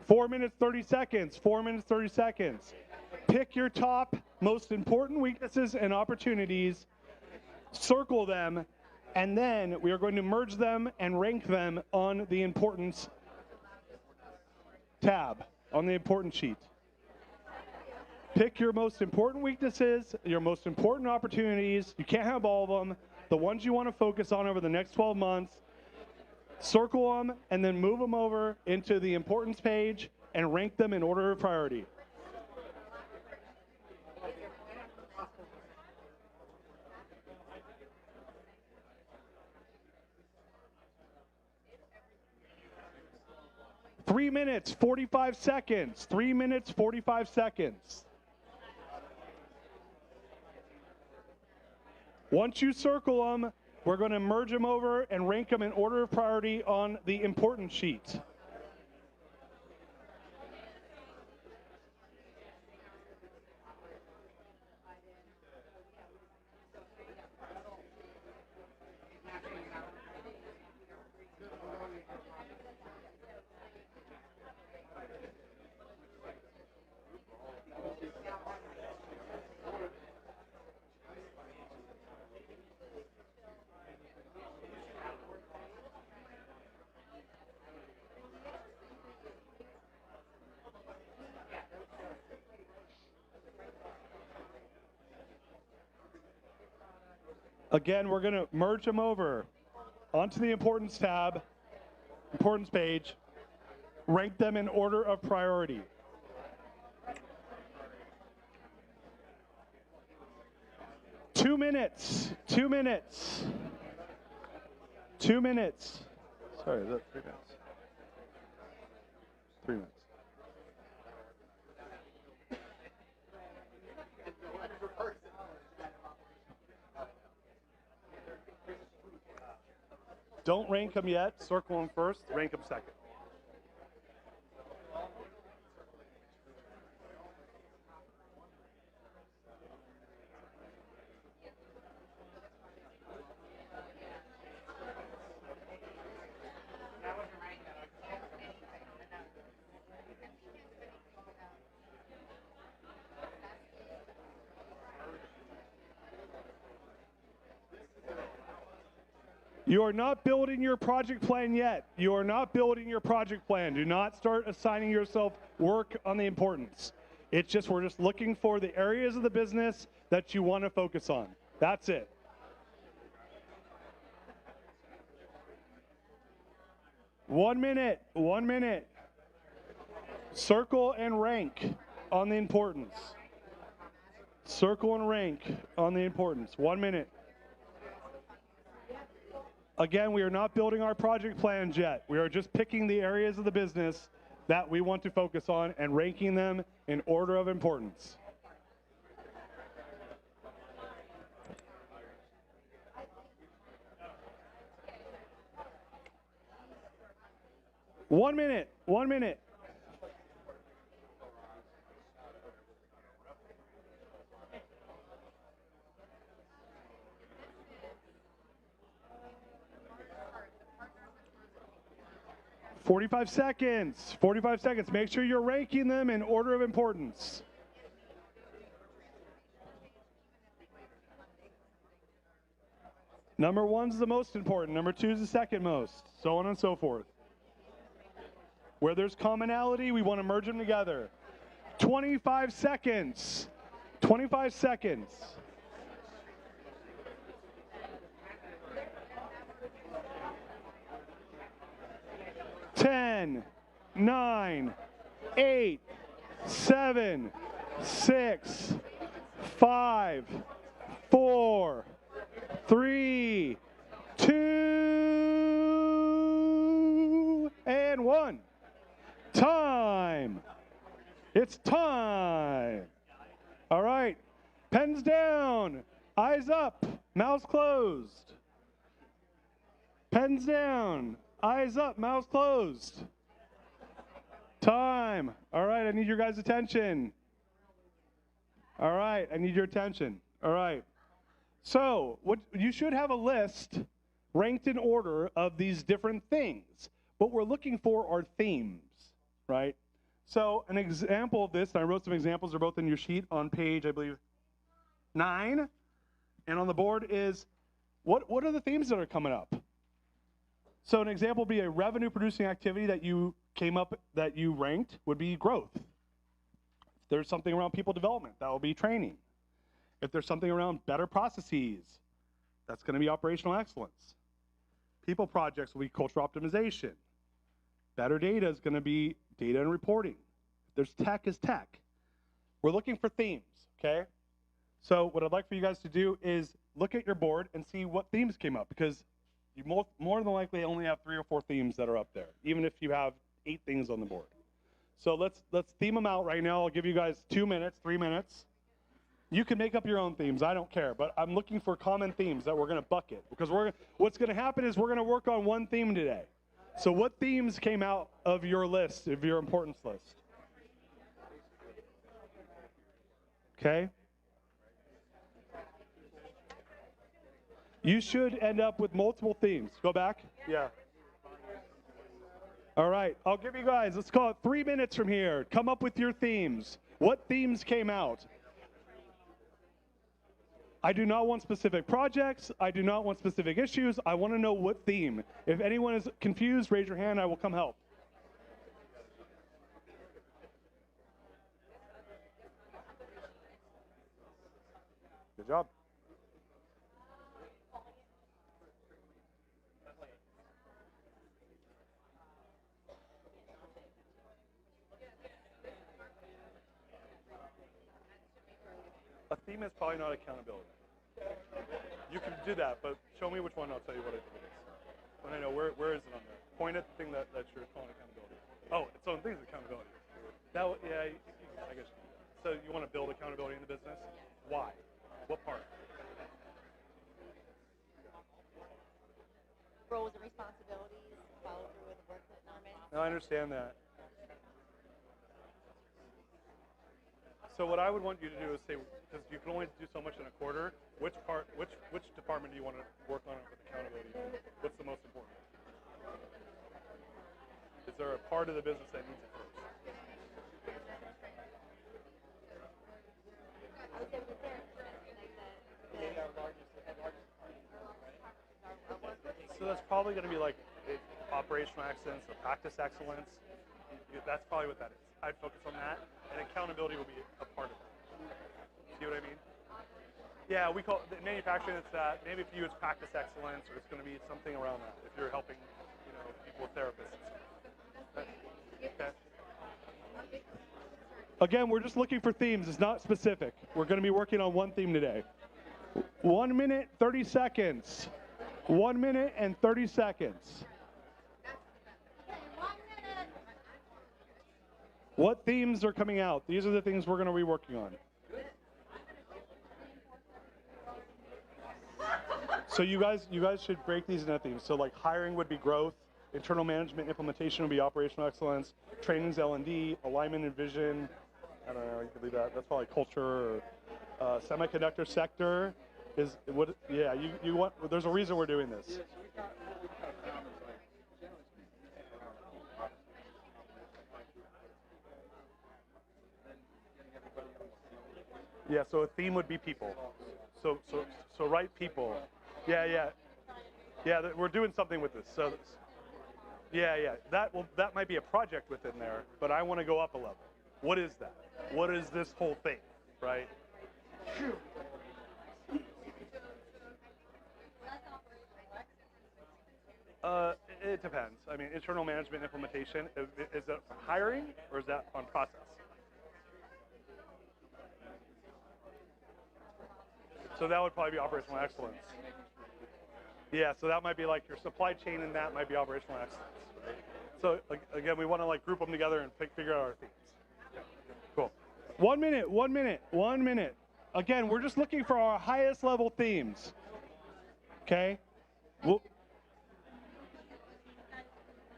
Speaker 1: 4 minutes 30 seconds. 4 minutes 30 seconds. Pick your top most important weaknesses and opportunities. Circle them, and then we are going to merge them and rank them on the importance tab on the important sheet. Pick your most important weaknesses, your most important opportunities. You can't have all of them. The ones you want to focus on over the next 12 months. Circle them and then move them over into the importance page and rank them in order of priority. Three minutes, 45 seconds. 3 minutes, 45 seconds. Once you circle them, we're going to merge them over and rank them in order of priority on the important sheet. Again, we're going to merge them over onto the importance tab, importance page, rank them in order of priority. Two minutes. 2 minutes. 2 minutes. Sorry, is that 3 minutes? 3 minutes. Don't rank them yet. Circle them first. Rank them second. You are not building your project plan yet. You are not building your project plan. Do not start assigning yourself work on the importance. It's just, we're just looking for the areas of the business that you want to focus on. That's it. One minute. Circle and rank on the importance. Circle and rank on the importance. 1 minute. Again, we are not building our project plans yet. We are just picking the areas of the business that we want to focus on and ranking them in order of importance. One minute. 45 seconds. 45 seconds. Make sure you're ranking them in order of importance. Number 1's the most important. Number 2 is the second most. So on and so forth. Where there's commonality, we want to merge them together. 25 seconds. 25 seconds. Ten, 9, 8, 7, 6, 5, 4, 3, 2, and 1. Time. It's time. All right. Pens down. Eyes up. Mouths closed. Pens down. Eyes up. Mouths closed.
Speaker 2: Time. All right, I need your guys' attention. All right, I need your attention. All right. So, what you should have a list ranked in order of these different things. What we're looking for are themes, right? So, an example of this, and I wrote some examples, they're both in your sheet on page, I believe, 9. And on the board is, what are the themes that are coming up? So an example would be a revenue producing activity that you came up, that you ranked, would be growth. If there's something around people development, that will be training. If there's something around better processes, that's going to be operational excellence. People projects will be cultural optimization. Better data is going to be data and reporting. If there's tech is tech. We're looking for themes, okay? So what I'd like for you guys to do is look at your board and see what themes came up, because you more than likely only have 3 or 4 themes that are up there, even if you have 8 things on the board. So let's theme them out right now. I'll give you guys 2 minutes, 3 minutes. You can make up your own themes, I don't care, but I'm looking for common themes that we're gonna bucket, because what's gonna happen is we're gonna work on one theme today. So what themes came out of your list, of your importance list? Okay. You should end up with multiple themes. Go back. Yeah. All right. I'll give you guys, let's call it 3 minutes from here. Come up with your themes. What themes came out? I do not want specific projects. I do not want specific issues. I want to know what theme. If anyone is confused, raise your hand. I will come help. Good job. A theme is probably not accountability. You can do that, but show me which one, I'll tell you what I think it is. When I know, where is it on there? Point at the thing that you're calling accountability. Oh, its own thing is accountability. Yeah, I guess. So you want to build accountability in the business? Why? What part?
Speaker 6: Roles and responsibilities, follow through with work performance.
Speaker 2: No, I understand that. So what I would want you to do is say, because you can only do so much in a quarter, which department do you want to work on with accountability on? What's the most important? Is there a part of the business that needs it first? So that's probably going to be like operational excellence or practice excellence. That's probably what that is. I'd focus on that, and accountability will be a part of that. See what I mean? Yeah, we call it manufacturing. It's that. Maybe if you use practice excellence, or it's going to be something around that. If you're helping, people with therapists. Okay. Again, we're just looking for themes. It's not specific. We're going to be working on one theme today. 1 minute, 30 seconds. 1 minute and 30 seconds. What themes are coming out? These are the things we're going to be working on. So you guys should break these into themes. So like hiring would be growth, internal management implementation would be operational excellence, training's L&D, alignment and vision. I don't know, you could leave that. That's probably culture. Or, semiconductor sector is what? Yeah, you want. There's a reason we're doing this. Yeah, so a theme would be people. So write people. Yeah. We're doing something with this. So, yeah. That might be a project within there, but I want to go up a level. What is that? What is this whole thing, right? It depends. I mean, internal management implementation, is that hiring or is that on process? So that would probably be operational excellence. Yeah, so that might be like your supply chain, and that might be operational excellence. Right? So again, we want to group them together and figure out our themes. Cool. 1 minute. Again, we're just looking for our highest level themes. Okay?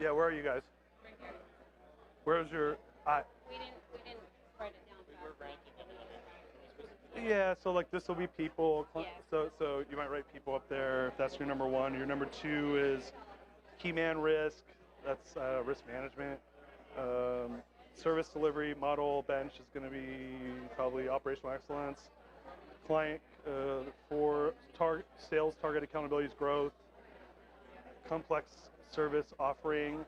Speaker 2: Yeah, where are you guys? Where's your?
Speaker 7: We didn't write it down.
Speaker 3: We were ranking them on it.
Speaker 2: Yeah, so like this will be people.
Speaker 7: Yeah.
Speaker 2: So you might write people up there if that's your number one. Your number two is key man risk. That's risk management. Service delivery model bench is going to be probably operational excellence. Client for sales target accountabilities growth. Complex service offering.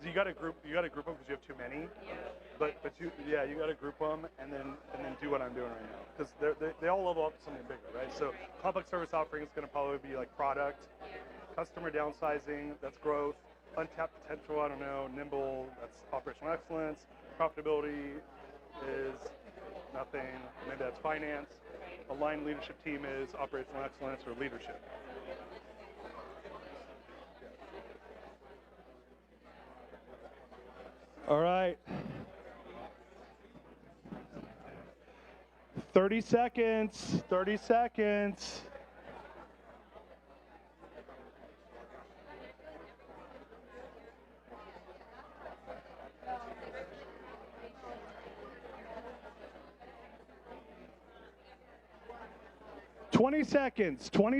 Speaker 2: You got to group them because you have too many.
Speaker 7: Yeah.
Speaker 2: But you got to group them and then do what I'm doing right now because they all level up to something bigger, right? So complex service offering is going to probably be like product, customer downsizing, that's growth, untapped potential, I don't know, nimble, that's operational excellence, profitability is nothing, maybe that's finance, aligned leadership team is operational excellence or leadership. All right. 30 seconds. 30 seconds. Twenty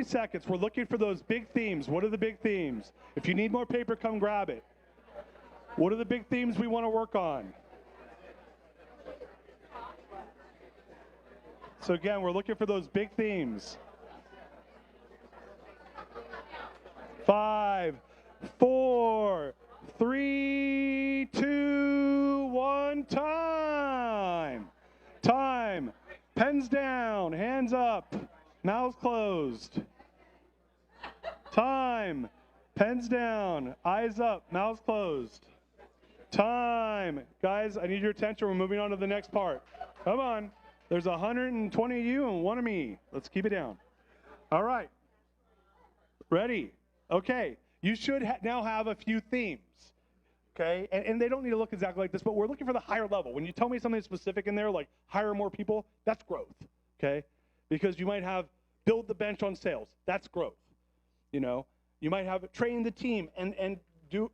Speaker 2: seconds. We're looking for those big themes. What are the big themes? If you need more paper, come grab it. What are the big themes we want to work on? So again, we're looking for those big themes. 5, 4, 3, 2, 1, time. Time. Pens down, hands up, mouths closed. Time. Pens down, eyes up, mouths closed. Time. Guys, I need your attention. We're moving on to the next part. Come on. There's 120 of you and one of me. Let's keep it down. All right. Ready? Okay. You should now have a few themes. Okay? And they don't need to look exactly like this, but we're looking for the higher level. When you tell me something specific in there, like hire more people, that's growth. Okay? Because you might have build the bench on sales. That's growth. You know? You might have train the team and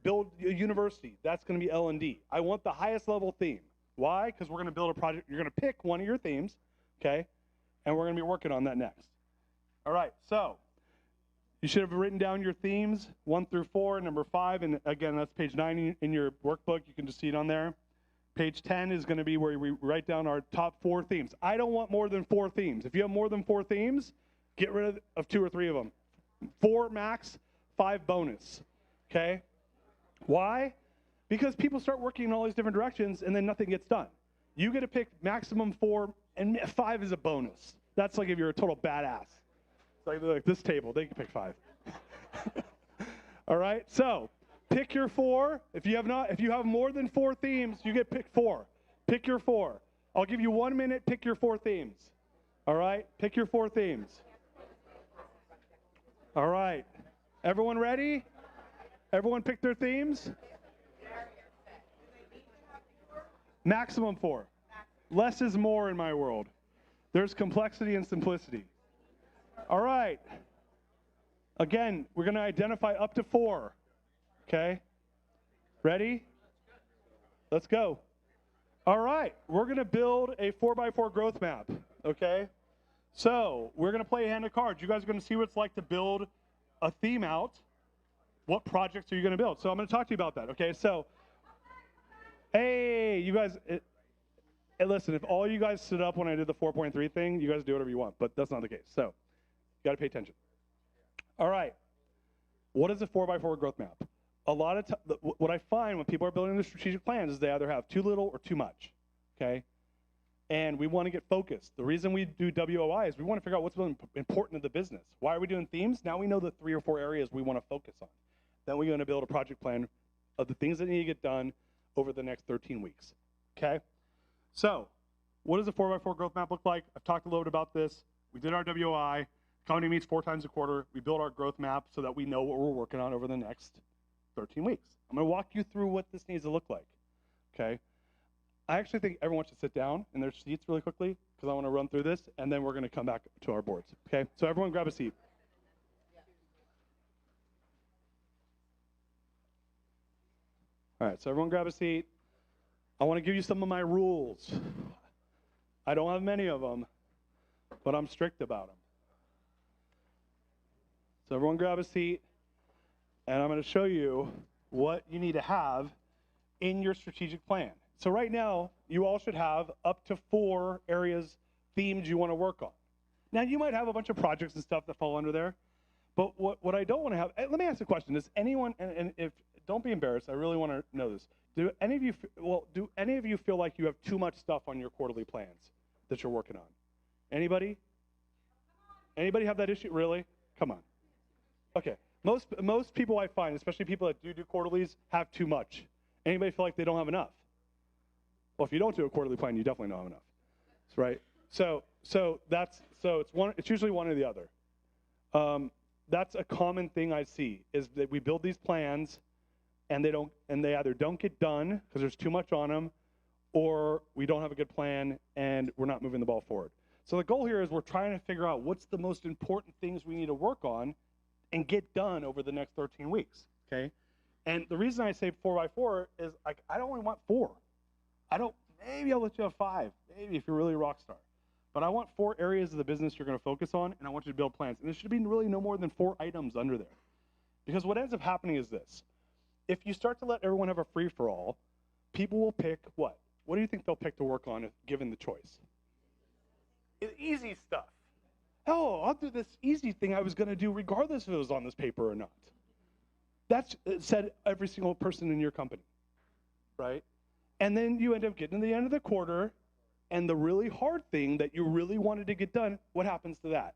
Speaker 2: build a university. That's going to be L&D. I want the highest level theme. Why? Because we're going to build a project. You're going to pick one of your themes, okay? And we're going to be working on that next. All right, so you should have written down your themes, 1 through 4, number 5, and again, that's page 9 in your workbook. You can just see it on there. Page 10 is going to be where we write down our top 4 themes. I don't want more than 4 themes. If you have more than 4 themes, get rid of 2 or 3 of them. 4 max, 5 bonus, okay? Why? Because people start working in all these different directions and then nothing gets done. You get to pick maximum 4 and 5 is a bonus. That's like if you're a total badass. It's like this table, they can pick 5. All right, so pick your 4. If you have more than 4 themes, you get pick 4. Pick your 4. I'll give you 1 minute, pick your 4 themes. All right, pick your 4 themes. All right, everyone ready? Everyone pick their themes? Maximum 4. Less is more in my world. There's complexity and simplicity. All right. Again, we're going to identify up to 4. Okay? Ready? Let's go. All right. We're going to build a 4x4 growth map. Okay? So we're going to play a hand of cards. You guys are going to see what it's like to build a theme out. What projects are you going to build? So I'm going to talk to you about that. Okay? So hey, you guys, listen, if all you guys stood up when I did the 4.3 thing, you guys do whatever you want, but that's not the case. So you got to pay attention. All right. What is a 4x4 growth map? A lot of what I find when people are building their strategic plans is they either have too little or too much, okay? And we want to get focused. The reason we do WOI is we want to figure out what's really important to the business. Why are we doing themes? Now we know the 3 or 4 areas we want to focus on. Then we're going to build a project plan of the things that need to get done over the next 13 weeks, okay? So what does a 4x4 growth map look like? I've talked a little bit about this. We did our WOI. Company meets 4 times a quarter. We build our growth map so that we know what we're working on over the next 13 weeks. I'm going to walk you through what this needs to look like, okay? I actually think everyone should sit down in their seats really quickly because I want to run through this, and then we're going to come back to our boards, okay? So everyone grab a seat.
Speaker 1: All right, so everyone grab a seat. I want to give you some of my rules. I don't have many of them, but I'm strict about them. So everyone grab a seat, and I'm going to show you what you need to have in your strategic plan. So right now, you all should have up to 4 areas, themes you want to work on. Now, you might have a bunch of projects and stuff that fall under there, but what I don't want to have, let me ask a question. Does anyone, and if, don't be embarrassed, I really want to know this. Do any of you feel like you have too much stuff on your quarterly plans that you're working on? Anybody? Anybody have that issue? Really? Come on. Okay. Most people I find, especially people that do quarterlies, have too much. Anybody feel like they don't have enough? Well, if you don't do a quarterly plan, you definitely don't have enough, right? So it's usually one or the other. That's a common thing I see is that we build these plans, and they either don't get done because there's too much on them, or we don't have a good plan and we're not moving the ball forward. So the goal here is we're trying to figure out what's the most important things we need to work on and get done over the next 13 weeks. Okay. And the reason I say 4x4 is like I don't only want 4. Maybe I'll let you have 5, maybe if you're really a rock star. But I want 4 areas of the business you're going to focus on, and I want you to build plans. And there should be really no more than 4 items under there. Because what ends up happening is this. If you start to let everyone have a free-for-all, people will pick what? What do you think they'll pick to work on if given the choice? Easy stuff. Oh, I'll do this easy thing I was going to do regardless if it was on this paper or not. That's said every single person in your company, right? And then you end up getting to the end of the quarter, and the really hard thing that you really wanted to get done, what happens to that?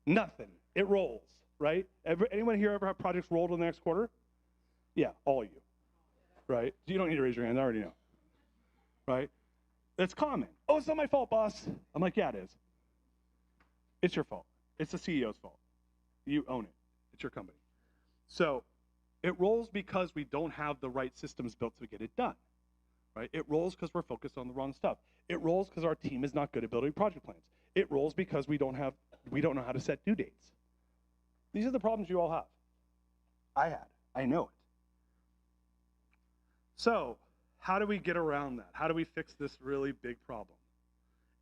Speaker 1: Nothing. It rolls, right? Anyone here ever have projects rolled in the next quarter? Yeah, all of you, right? You don't need to raise your hand, I already know, right? It's common. Oh, it's not my fault, boss. I'm like, yeah, it is. It's your fault. It's the CEO's fault. You own it. It's your company. So it rolls because we don't have the right systems built to get it done, right? It rolls because we're focused on the wrong stuff. It rolls because our team is not good at building project plans. It rolls because we don't know how to set due dates. These are the problems you all have. I know it. So how do we get around that? How do we fix this really big problem?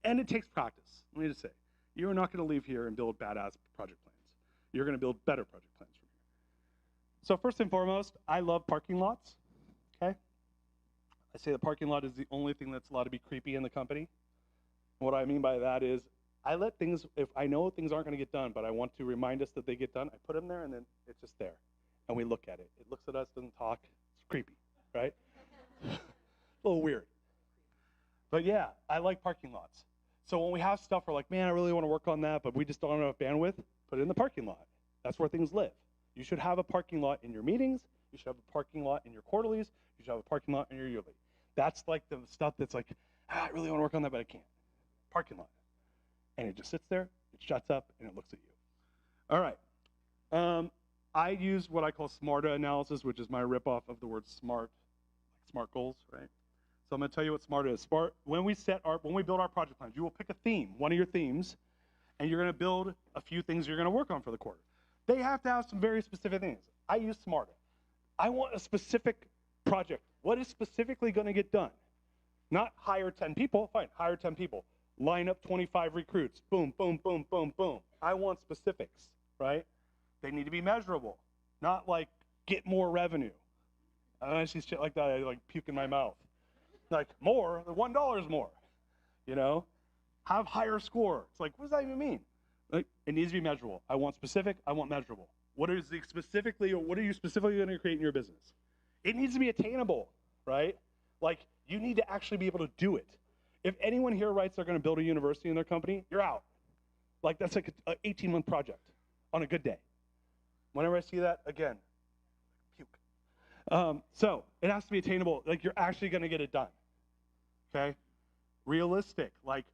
Speaker 1: And it takes practice. Let me just say, you're not going to leave here and build badass project plans. You're going to build better project plans from here. So first and foremost, I love parking lots, okay? I say the parking lot is the only thing that's allowed to be creepy in the company. What I mean by that is I let things, if I know things aren't going to get done, but I want to remind us that they get done, I put them there and then it's just there. And we look at it. It looks at us, doesn't talk. It's creepy, right? A little weird. But yeah, I like parking lots. So when we have stuff, we're like, man, I really want to work on that, but we just don't have enough bandwidth, put it in the parking lot. That's where things live. You should have a parking lot in your meetings. You should have a parking lot in your quarterlies. You should have a parking lot in your yearly. That's like the stuff that's like, I really want to work on that, but I can't. Parking lot. And it just sits there, it shuts up, and it looks at you. All right. I use what I call SMARTA analysis, which is my ripoff of the word SMART, like SMART goals, right? So I'm going to tell you what SMART is. When we build our project plans, you will pick a theme, one of your themes, and you're going to build a few things you're going to work on for the quarter. They have to have some very specific things. I use SMARTA. I want a specific project. What is specifically going to get done? Not hire 10 people. Fine, hire 10 people. Line up 25 recruits. Boom, boom, boom, boom, boom. I want specifics, right? They need to be measurable. Not like get more revenue. I see shit like that, I like puke in my mouth. Like more, the $1 is more, you know? Have higher score. It's like, what does that even mean? Like, it needs to be measurable. I want specific, I want measurable. What are you specifically going to create in your business? It needs to be attainable, right? Like, you need to actually be able to do it. If anyone here writes they're going to build a university in their company, you're out. Like, that's like an 18-month project on a good day. Whenever I see that, again, puke. So it has to be attainable. Like, you're actually going to get it done. Okay? Realistic. Like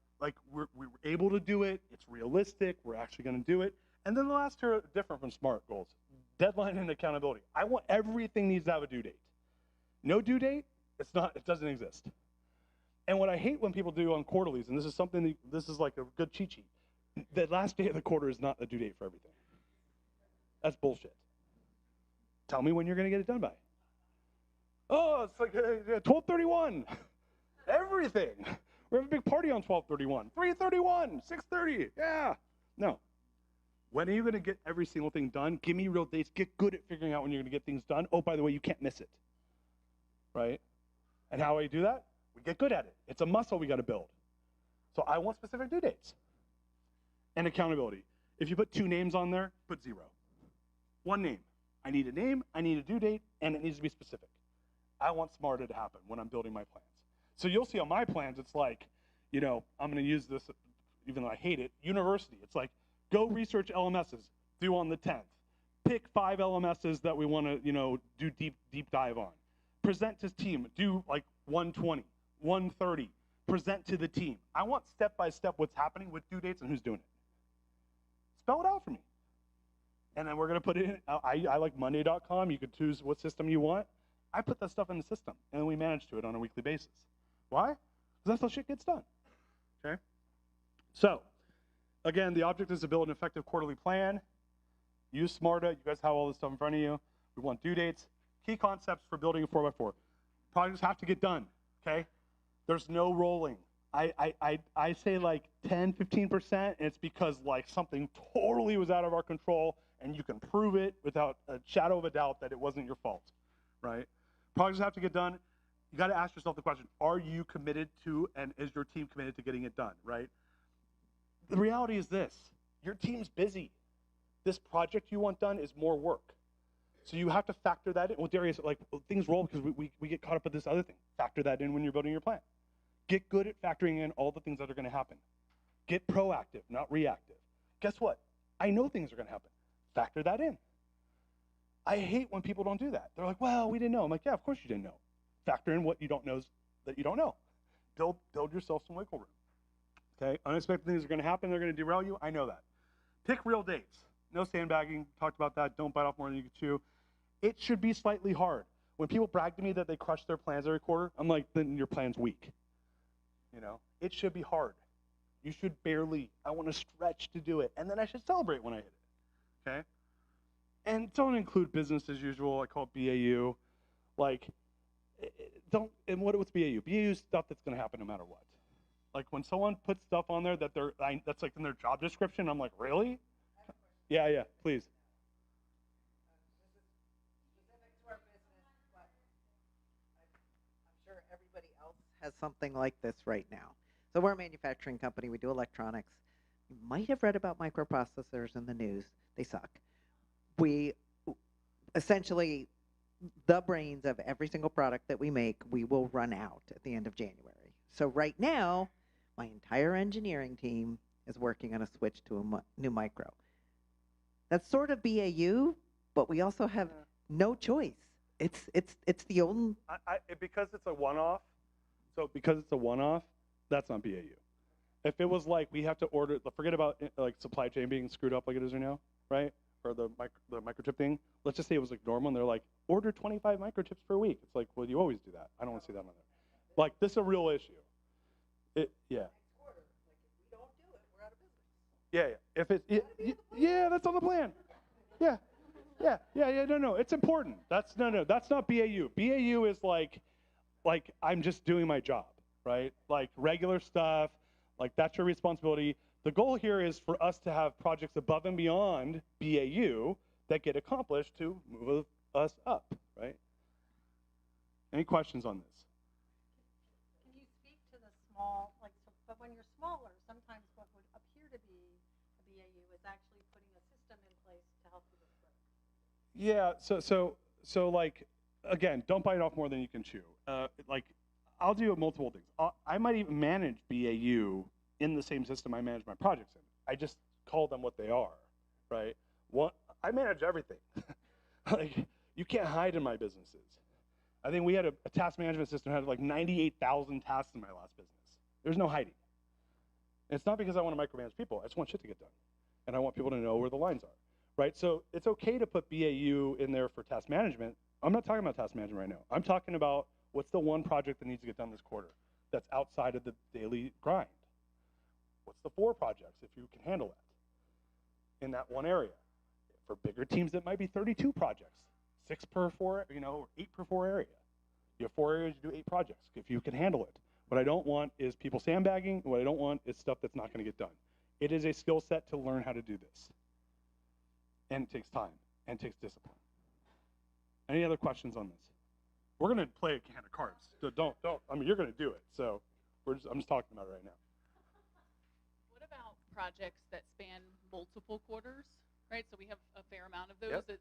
Speaker 1: we're able to do it. It's realistic. We're actually going to do it. And then the last two are different from SMART goals. Deadline and accountability. I want everything needs to have a due date. No due date, it doesn't exist. And what I hate when people do on quarterlies, and this is like a good cheat sheet, the last day of the quarter is not the due date for everything. That's bullshit. Tell me when you're going to get it done by. Oh,
Speaker 2: oh, it's like 12:31. Everything. We have a big party on 12:31, 3:31, 6:30. Yeah. No. When are you going to get every single thing done? Give me real dates. Get good at figuring out when you're going to get things done. Oh, by the way, you can't miss it. Right? And how do we do that? We get good at it. It's a muscle we got to build. So I want specific due dates. And accountability. If you put 2 names on there, put 0. 1 name. I need a name, I need a due date, and it needs to be specific. I want SMARTA to happen when I'm building my plans. So you'll see on my plans, it's like, you know, I'm going to use this, even though I hate it, university. It's like, go research LMSs, due on the 10th. Pick 5 LMSs that we want to, you know, do deep dive on. Present to team, do like 120, 130. Present to the team. I want step-by-step what's happening with due dates and who's doing it. Spell it out for me. And then we're going to put it in. I like Monday.com. You could choose what system you want. I put that stuff in the system, and then we manage to it on a weekly basis. Why? Because that's how shit gets done. Okay? So, again, the object is to build an effective quarterly plan. Use SMARTA. You guys have all this stuff in front of you. We want due dates. Key concepts for building a 4x4. Projects have to get done, okay? There's no rolling. I say like 10, 15%, and it's because like something totally was out of our control, and you can prove it without a shadow of a doubt that it wasn't your fault, right? Projects have to get done. You got to ask yourself the question, are you committed to, and is your team committed to getting it done, right? The reality is this, your team's busy. This project you want done is more work. So you have to factor that in. Well, Darius, like things roll because we get caught up with this other thing. Factor that in when you're building your plan. Get good at factoring in all the things that are going to happen. Get proactive, not reactive. Guess what? I know things are going to happen. Factor that in. I hate when people don't do that. They're like, well, we didn't know. I'm like, yeah, of course you didn't know. Factor in what you don't know that you don't know. Build yourself some wiggle room. Okay? Unexpected things are going to happen. They're going to derail you. I know that. Pick real dates. No sandbagging. Talked about that. Don't bite off more than you can chew. It should be slightly hard. When people brag to me that they crush their plans every quarter, I'm like, then your plan's weak. You know, it should be hard. You should barely. I want to stretch to do it, and then I should celebrate when I hit it. Okay? And don't include business as usual. I call it BAU. Like, don't. And what's BAU? BAU is stuff that's going to happen no matter what. Like when someone puts stuff on there that that's like in their job description, I'm like, really? Yeah, please.
Speaker 6: Has something like this right now. So we're a manufacturing company. We do electronics. You might have read about microprocessors in the news. They suck. We essentially, the brains of every single product that we make, we will run out at the end of January. So right now, my entire engineering team is working on a switch to a new micro. That's sort of BAU, but we also have no choice. It's the only.
Speaker 2: Because it's a one-off. So because it's a one-off, that's not BAU. If it was like we have to order, forget about like supply chain being screwed up like it is right now, right? Or the microchip thing. Let's just say it was like normal, and they're like, order 25 microchips per week. It's like, well, you always do that. I don't want to see that on there. Like this is a real issue. Yeah. If yeah, that's on the plan. Yeah. No, it's important. That's not BAU. BAU is like I'm just doing my job, right? Like regular stuff, like that's your responsibility. The goal here is for us to have projects above and beyond BAU that get accomplished to move us up, right? Any questions on this?
Speaker 4: Can you speak to the small, but when you're smaller, sometimes what would appear to be a BAU is actually putting a system in place to help you with growth.
Speaker 2: Yeah, so like, again, don't bite off more than you can chew. Like, I'll do multiple things. I might even manage BAU in the same system I manage my projects in. I just call them what they are, right? I manage everything. Like, you can't hide in my businesses. I think we had a task management system that had like 98,000 tasks in my last business. There's no hiding. And it's not because I want to micromanage people. I just want shit to get done. And I want people to know where the lines are, right? So it's okay to put BAU in there for task management. I'm not talking about task management right now. I'm talking about what's the one project that needs to get done this quarter that's outside of the daily grind. What's the 4 projects, if you can handle that in that one area? For bigger teams, it might be 32 projects, 6 per 4, or 8 per 4 area.
Speaker 1: You have 4 areas, you do 8 projects if you can handle it. What I don't want is people sandbagging. What I don't want is stuff that's not going to get done. It is a skill set to learn how to do this. And it takes time and it takes discipline. Any other questions on this? We're going to play a can of cards. Don't. I mean, you're going to do it. So I'm just talking about it right now.
Speaker 10: What about projects that span multiple quarters? Right, so we have a fair amount of those
Speaker 1: Yep.
Speaker 10: that,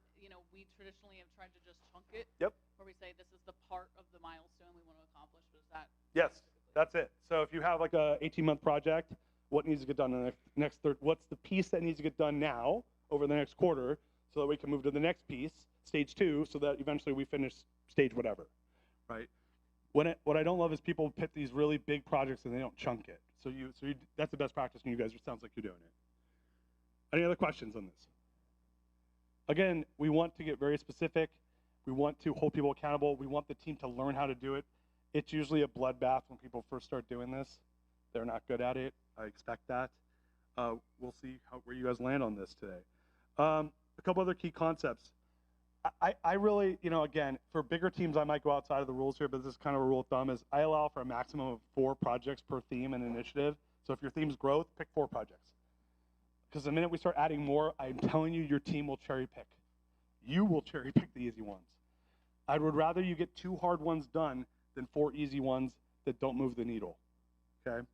Speaker 10: we traditionally have tried to just chunk it.
Speaker 1: Yep.
Speaker 10: Where we say this is the part of the milestone we want to accomplish, but is that?
Speaker 1: Yes, that's it. So if you have like a 18-month project, what needs to get done in the next third? What's the piece that needs to get done now over the next quarter, so that we can move to the next piece, stage 2, so that eventually we finish stage whatever, right? What I don't love is people pit these really big projects and they don't chunk it. So that's the best practice, and you guys, it sounds like you're doing it. Any other questions on this? Again, we want to get very specific. We want to hold people accountable. We want the team to learn how to do it. It's usually a bloodbath when people first start doing this. They're not good at it. I expect that. We'll see where you guys land on this today. A couple other key concepts. I really, again, for bigger teams, I might go outside of the rules here, but this is kind of a rule of thumb, is I allow for a maximum of 4 projects per theme and initiative. So if your theme's growth, pick 4 projects. Because the minute we start adding more, I'm telling you, your team will cherry pick. You will cherry pick the easy ones. I would rather you get 2 hard ones done than 4 easy ones that don't move the needle. Okay?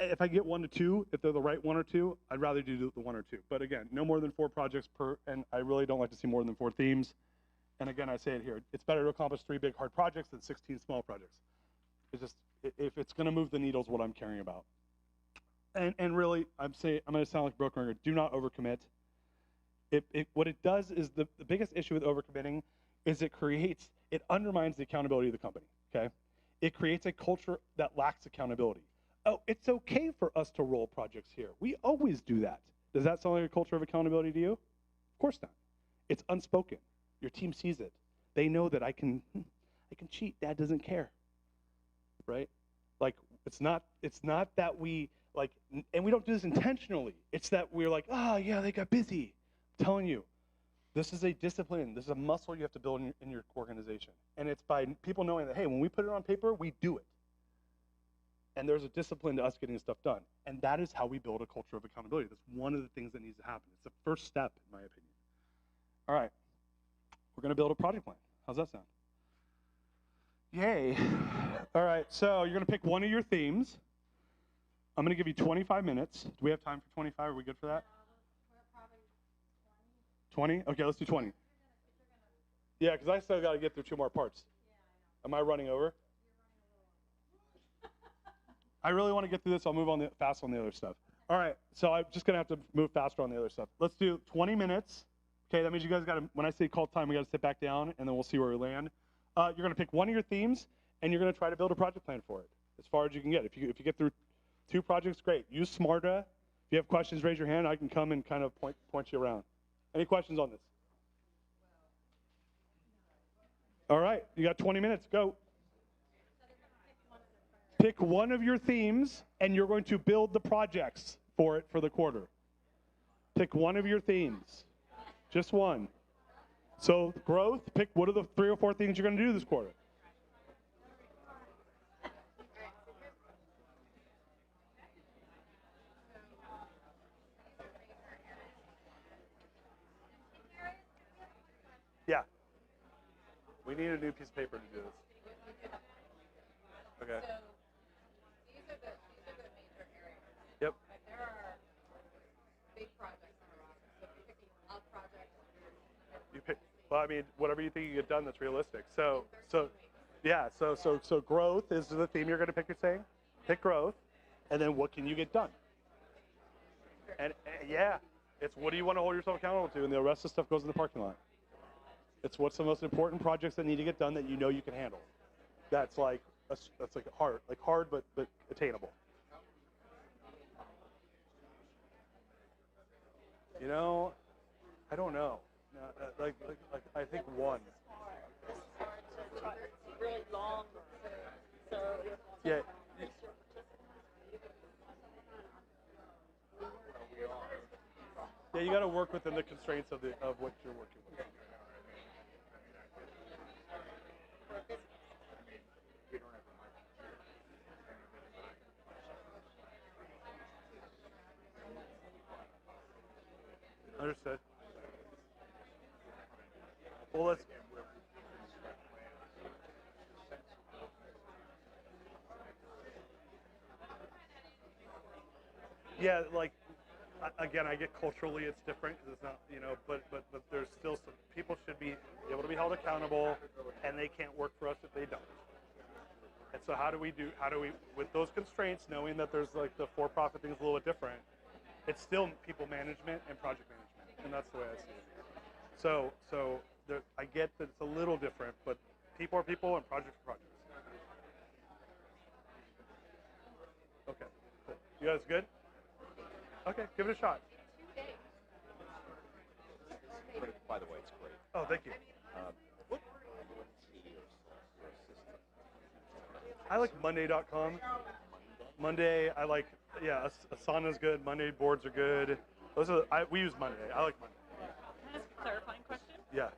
Speaker 1: If I get 1 to 2, if they're the right 1 or 2, I'd rather do the 1 or 2. But again, no more than 4 projects per, and I really don't like to see more than 4 themes. And again, I say it here, it's better to accomplish 3 big hard projects than 16 small projects. It's just, if it's gonna move the needle is what I'm caring about. And really, I'm gonna sound like a broken record, do not overcommit. What it does is, the biggest issue with overcommitting is it undermines the accountability of the company, okay? It creates a culture that lacks accountability. Oh, it's okay for us to roll projects here. We always do that. Does that sound like a culture of accountability to you? Of course not. It's unspoken. Your team sees it. They know that I can cheat. Dad doesn't care, right? Like, it's not that we, like, and we don't do this intentionally. It's that we're like, oh yeah, they got busy. I'm telling you, this is a discipline. This is a muscle you have to build in your organization. And it's by people knowing that, hey, when we put it on paper, we do it. And there's a discipline to us getting stuff done. And that is how we build a culture of accountability. That's one of the things that needs to happen. It's the first step, in my opinion. All right. We're going to build a project plan. How's that sound? Yay. All right. So you're going to pick one of your themes. I'm going to give you 25 minutes. Do we have time for 25? Are we good for that? 20? Okay, let's do 20. Yeah, because I still got to get through 2 more parts. Am I running over? I really want to get through this. I'll move on fast on the other stuff. All right, so I'm just going to have to move faster on the other stuff. Let's do 20 minutes. Okay, that means you guys got to, when I say call time, we got to sit back down, and then we'll see where we land. You're going to pick one of your themes, and you're going to try to build a project plan for it as far as you can get. If you get through 2 projects, great. Use Smarta. If you have questions, raise your hand. I can come and kind of point you around. Any questions on this? All right, you got 20 minutes. Go. Pick one of your themes, and you're going to build the projects for it for the quarter. Pick one of your themes. Just one. So growth, pick what are the 3 or 4 things you're going to do this quarter. Yeah. We need a new piece of paper to do this. Okay.
Speaker 6: These are the major areas.
Speaker 1: Yep.
Speaker 6: But there are big projects on the roster. So if you're picking a project,
Speaker 1: You pick. Well, I mean, whatever you think you get done that's realistic. So yeah. So growth is the theme you're going to pick. You're saying, pick growth, and then what can you get done? And yeah, it's what do you want to hold yourself accountable to, and the rest of the stuff goes in the parking lot. It's what's the most important projects that need to get done that you know you can handle. That's like hard but attainable. You know, I don't know. Like I think one.
Speaker 6: really long. So
Speaker 1: Yeah. Yeah, you got to work within the constraints of what you're working with.
Speaker 2: Well, let's. Yeah, like again, I get culturally it's different because it's not, but there's still some people should be able to be held accountable, and they can't work for us if they don't. And so how do we with those constraints, knowing that there's like the for-profit thing is a little bit different, it's still people management and project management, and that's the way I see it. So there, I get that it's a little different, but people are people and projects are projects. Okay, cool. You guys good? Okay, give it a shot.
Speaker 9: By the way, it's great.
Speaker 2: Oh, thank you. I like Monday.com. Monday, I like, yeah, Asana's good. Monday boards are good. We use Monday. I like Monday.
Speaker 6: Can I ask a clarifying question?
Speaker 2: Yeah.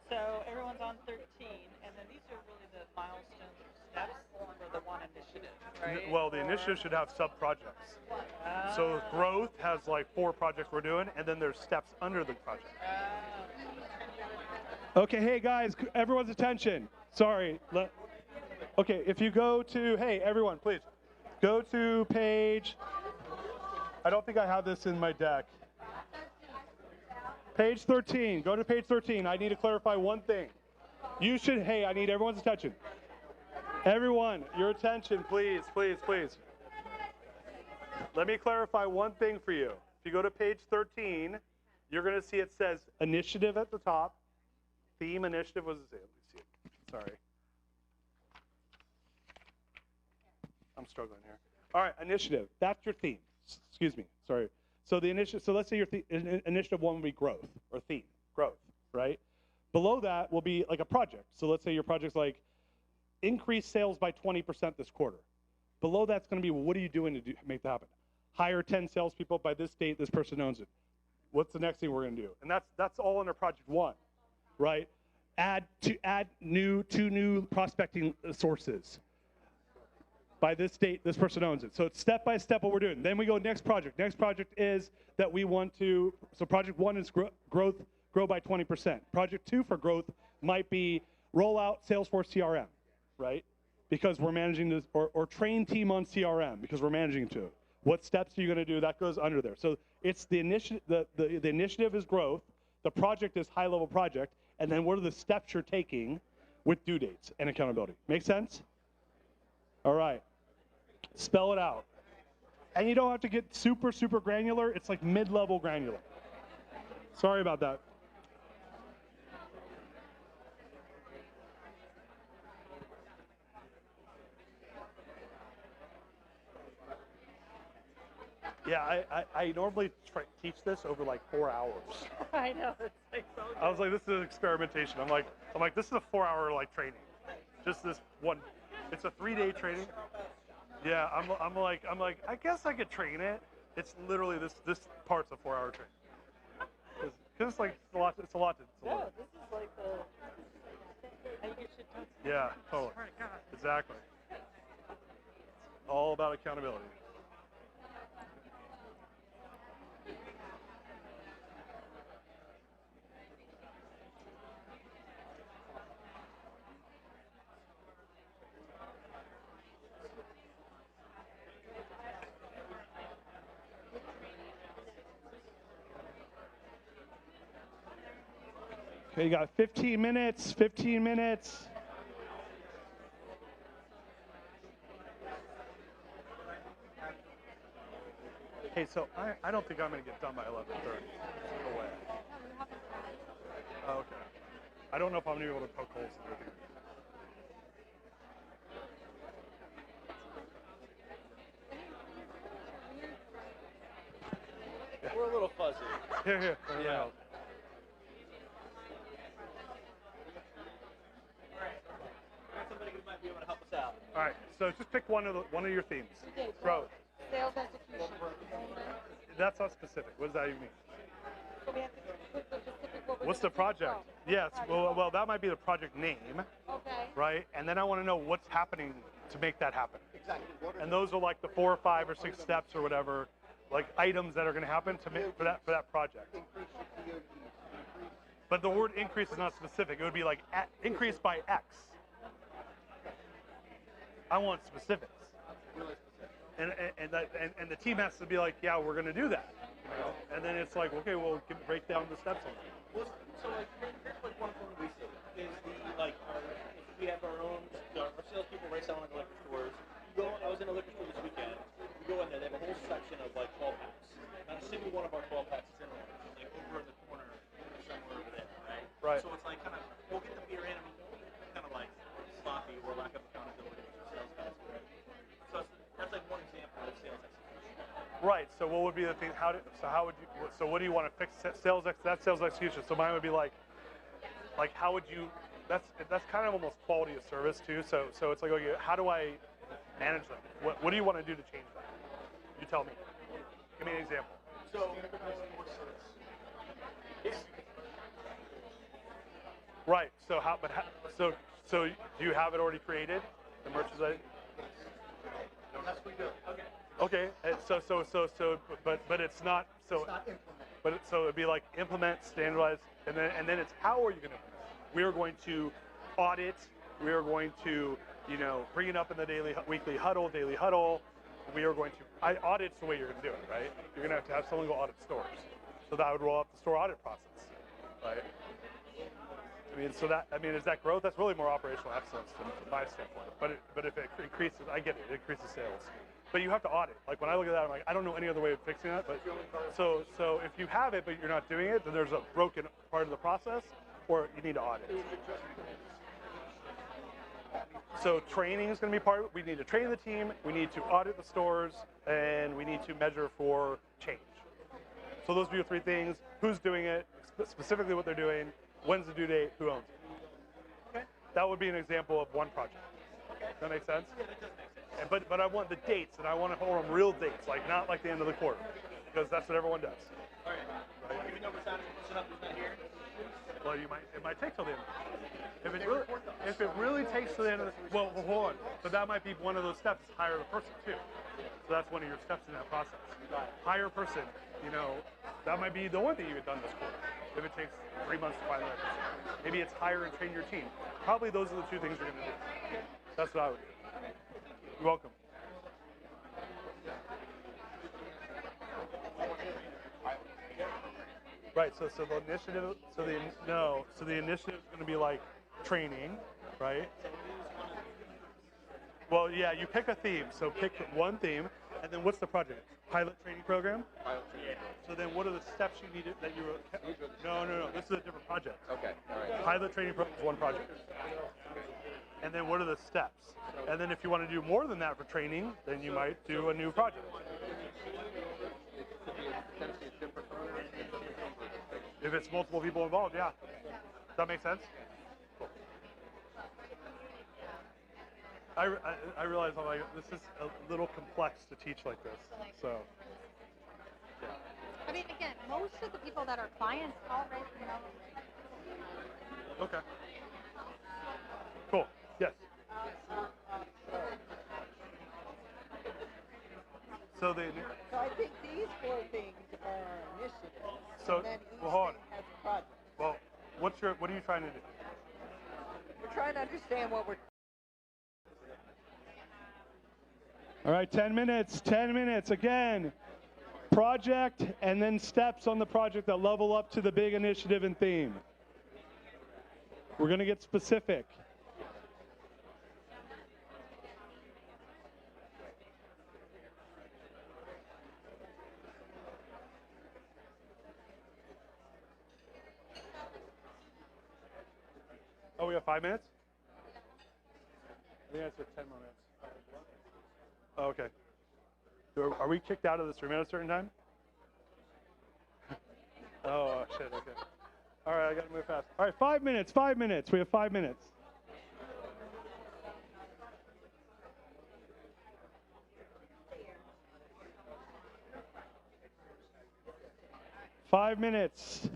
Speaker 6: So everyone's on 13, and then these are really the milestones or steps for the one initiative, right?
Speaker 2: Well, the initiative should have sub-projects. So growth has like 4 projects we're doing, and then there's steps under the project. Okay, hey guys, everyone's attention. Sorry. Okay, if you go to, hey everyone, please, go to page, I don't think I have this in my deck. Page 13, go to page 13. I need to clarify one thing. Hey, I need everyone's attention. Everyone, your attention, please, please, please. Let me clarify one thing for you. If you go to page 13, you're going to see it says initiative at the top. Theme initiative, what does it say? Let me see it. Sorry. I'm struggling here. All right, initiative. That's your theme. Excuse me. Sorry. So the initiative. So let's say your initiative 1 will be growth or theme, growth, right? Below that will be like a project. So let's say your project's like increase sales by 20% this quarter. Below that's going to be, well, what are you doing to make that happen? Hire 10 salespeople by this date. This person owns it. What's the next thing we're going to do? And that's all under project 1, right? Add 2 new prospecting sources. By this date, this person owns it. So it's step by step what we're doing. Then we go next project. Next project is that we want to, so project 1 is grow by 20%. Project 2 for growth might be roll out Salesforce CRM, right? Because we're managing this, or train team on CRM because we're managing to. What steps are you gonna do? That goes under there. So it's the initiative, the initiative is growth, the project is high level project, and then what are the steps you're taking with due dates and accountability. Make sense? All right. Spell it out. And you don't have to get super, super granular. It's like mid-level granular. Sorry about that. Yeah, I normally teach this over like 4 hours.
Speaker 6: I know, it's like so good.
Speaker 2: I was like, this is experimentation. I'm like, this is a 4-hour like training. Just this one. It's a 3-day training. Yeah, I'm like, I guess I could train it. It's literally this part's a 4-hour training. Because it's like it's a lot to
Speaker 6: Yeah, this is like how you get shit done.
Speaker 2: Yeah, totally. Exactly. All about accountability. Okay, you got 15 minutes, 15 minutes. Hey, so I don't think I'm going to get done by 11:30. No way. Oh, okay. I don't know if I'm going to be able to poke holes in everything.
Speaker 3: We're a little fuzzy.
Speaker 2: Here.
Speaker 3: Yeah. Somebody who might be able to help us out.
Speaker 2: All right, so just pick one of your themes. Growth.
Speaker 7: Sales execution.
Speaker 2: That's not specific. What does that even mean?
Speaker 7: So we have to put the specific what we're
Speaker 2: What's the
Speaker 7: gonna do.
Speaker 2: project? Yes, well, that might be the project name,
Speaker 7: Okay.
Speaker 2: right? And then I want to know what's happening to make that happen.
Speaker 8: Exactly.
Speaker 2: And those are like the 4 or 5 or 6 steps or whatever, like items that are going to happen to make for that project. But the word increase is not specific. It would be like increase by X. I want specifics. And the team has to be like, yeah, we're going to do that. You know? And then it's like, okay, well, break down the steps on it.
Speaker 3: Well, so like, here's like one thing we see is if we have our own, our salespeople right selling at liquor stores. I was in a liquor store this weekend. We go in there, they have a whole section of like 12 packs. Not a single one of our 12 packs is in there. Like over in the corner, somewhere over there, right?
Speaker 2: Right.
Speaker 3: So it's like kind of, we'll get the beer in, I mean, kind of like sloppy or lack of accountability for sales guys. So that's like one example of sales execution.
Speaker 2: Right. So what would be the thing? So what do you want to fix? That's sales execution. So mine would be like how would you? That's kind of almost quality of service too. So it's like, okay, how do I manage them? What do you want to do to change that? You tell me. Give me an example.
Speaker 3: So,
Speaker 2: right. So do you have it already created? The Mirshahzadeh?
Speaker 3: Yes, we do.
Speaker 2: Okay.
Speaker 3: Okay.
Speaker 2: But it's not so.
Speaker 8: It's not implemented.
Speaker 2: But so it'd be like implement, standardize, and then it's how are you going to? We are going to audit. We are going to bring it up in the weekly huddle, daily huddle. We are going to audit's the way you're going to do it, right? You're going to have someone go audit stores. So that would roll up the store audit process, right? Is that growth? That's really more operational excellence from my standpoint. But if it increases, I get it. It increases sales. But you have to audit. Like when I look at that, I'm like, I don't know any other way of fixing that. But so if you have it but you're not doing it, then there's a broken part of the process, or you need to audit. So training is going to be part of it. We need to train the team. We need to audit the stores, and we need to measure for change. So those are your three things: who's doing it, specifically what they're doing, when's the due date, who owns it.
Speaker 3: Okay.
Speaker 2: That would be an example of one project.
Speaker 3: Okay.
Speaker 2: Does that make sense?
Speaker 3: Yeah, that does make sense.
Speaker 2: But I want the dates, and I want to hold them real dates, like not like the end of the quarter, because that's what everyone does.
Speaker 3: All right. Even though Rasada's pushing up, he's not here.
Speaker 2: Well, it might take till the end. If it really takes till the end of the, well, hold on. But that might be one of those steps. Hire the person too. So that's one of your steps in that process. Hire a person. That might be the one thing you get done this quarter. If it takes 3 months to find that person, maybe it's hire and train your team. Probably those are the two things you're going to do. That's what I would do. You're welcome. Right, so the initiative, so the initiative is going to be like training, right? Well, yeah, you pick a theme. So pick one theme, and then what's the project? Pilot training program?
Speaker 11: Pilot training.
Speaker 2: So then what are the steps you need that you No, this is a different project.
Speaker 11: Okay, all right.
Speaker 2: Pilot training program is one project. And then what are the steps? And then if you want to do more than that for training, then you might do a new project. If it's multiple people involved, yeah. Does that make sense? Cool. I realize I'm like, this is a little complex to teach like this. So, yeah.
Speaker 7: I mean, again, most of the people that are clients already know.
Speaker 2: Okay. Cool. Yes. So
Speaker 6: I think these 4 things are initiatives.
Speaker 2: So,
Speaker 6: and then each
Speaker 2: well, hold on.
Speaker 6: thing has a project.
Speaker 2: Well, what are you trying to do?
Speaker 6: We're trying to understand what we're.
Speaker 2: All right, 10 minutes, 10 minutes. Again, project and then steps on the project that level up to the big initiative and theme. We're going to get specific. Oh, we have 5 minutes? I think I said 10 more minutes. Oh, okay. Are we kicked out of this room at a certain time? Oh, shit, okay. All right, I got to move fast. All right, 5 minutes, 5 minutes. We have 5 minutes. Five minutes.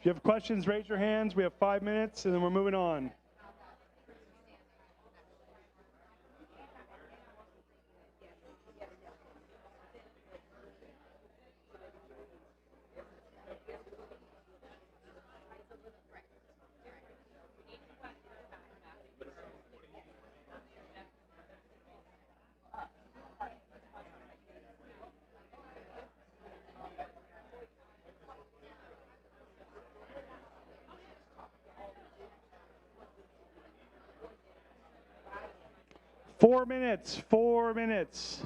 Speaker 1: If you have questions, raise your hands. We have 5 minutes, and then we're moving on. Four minutes, 4 minutes.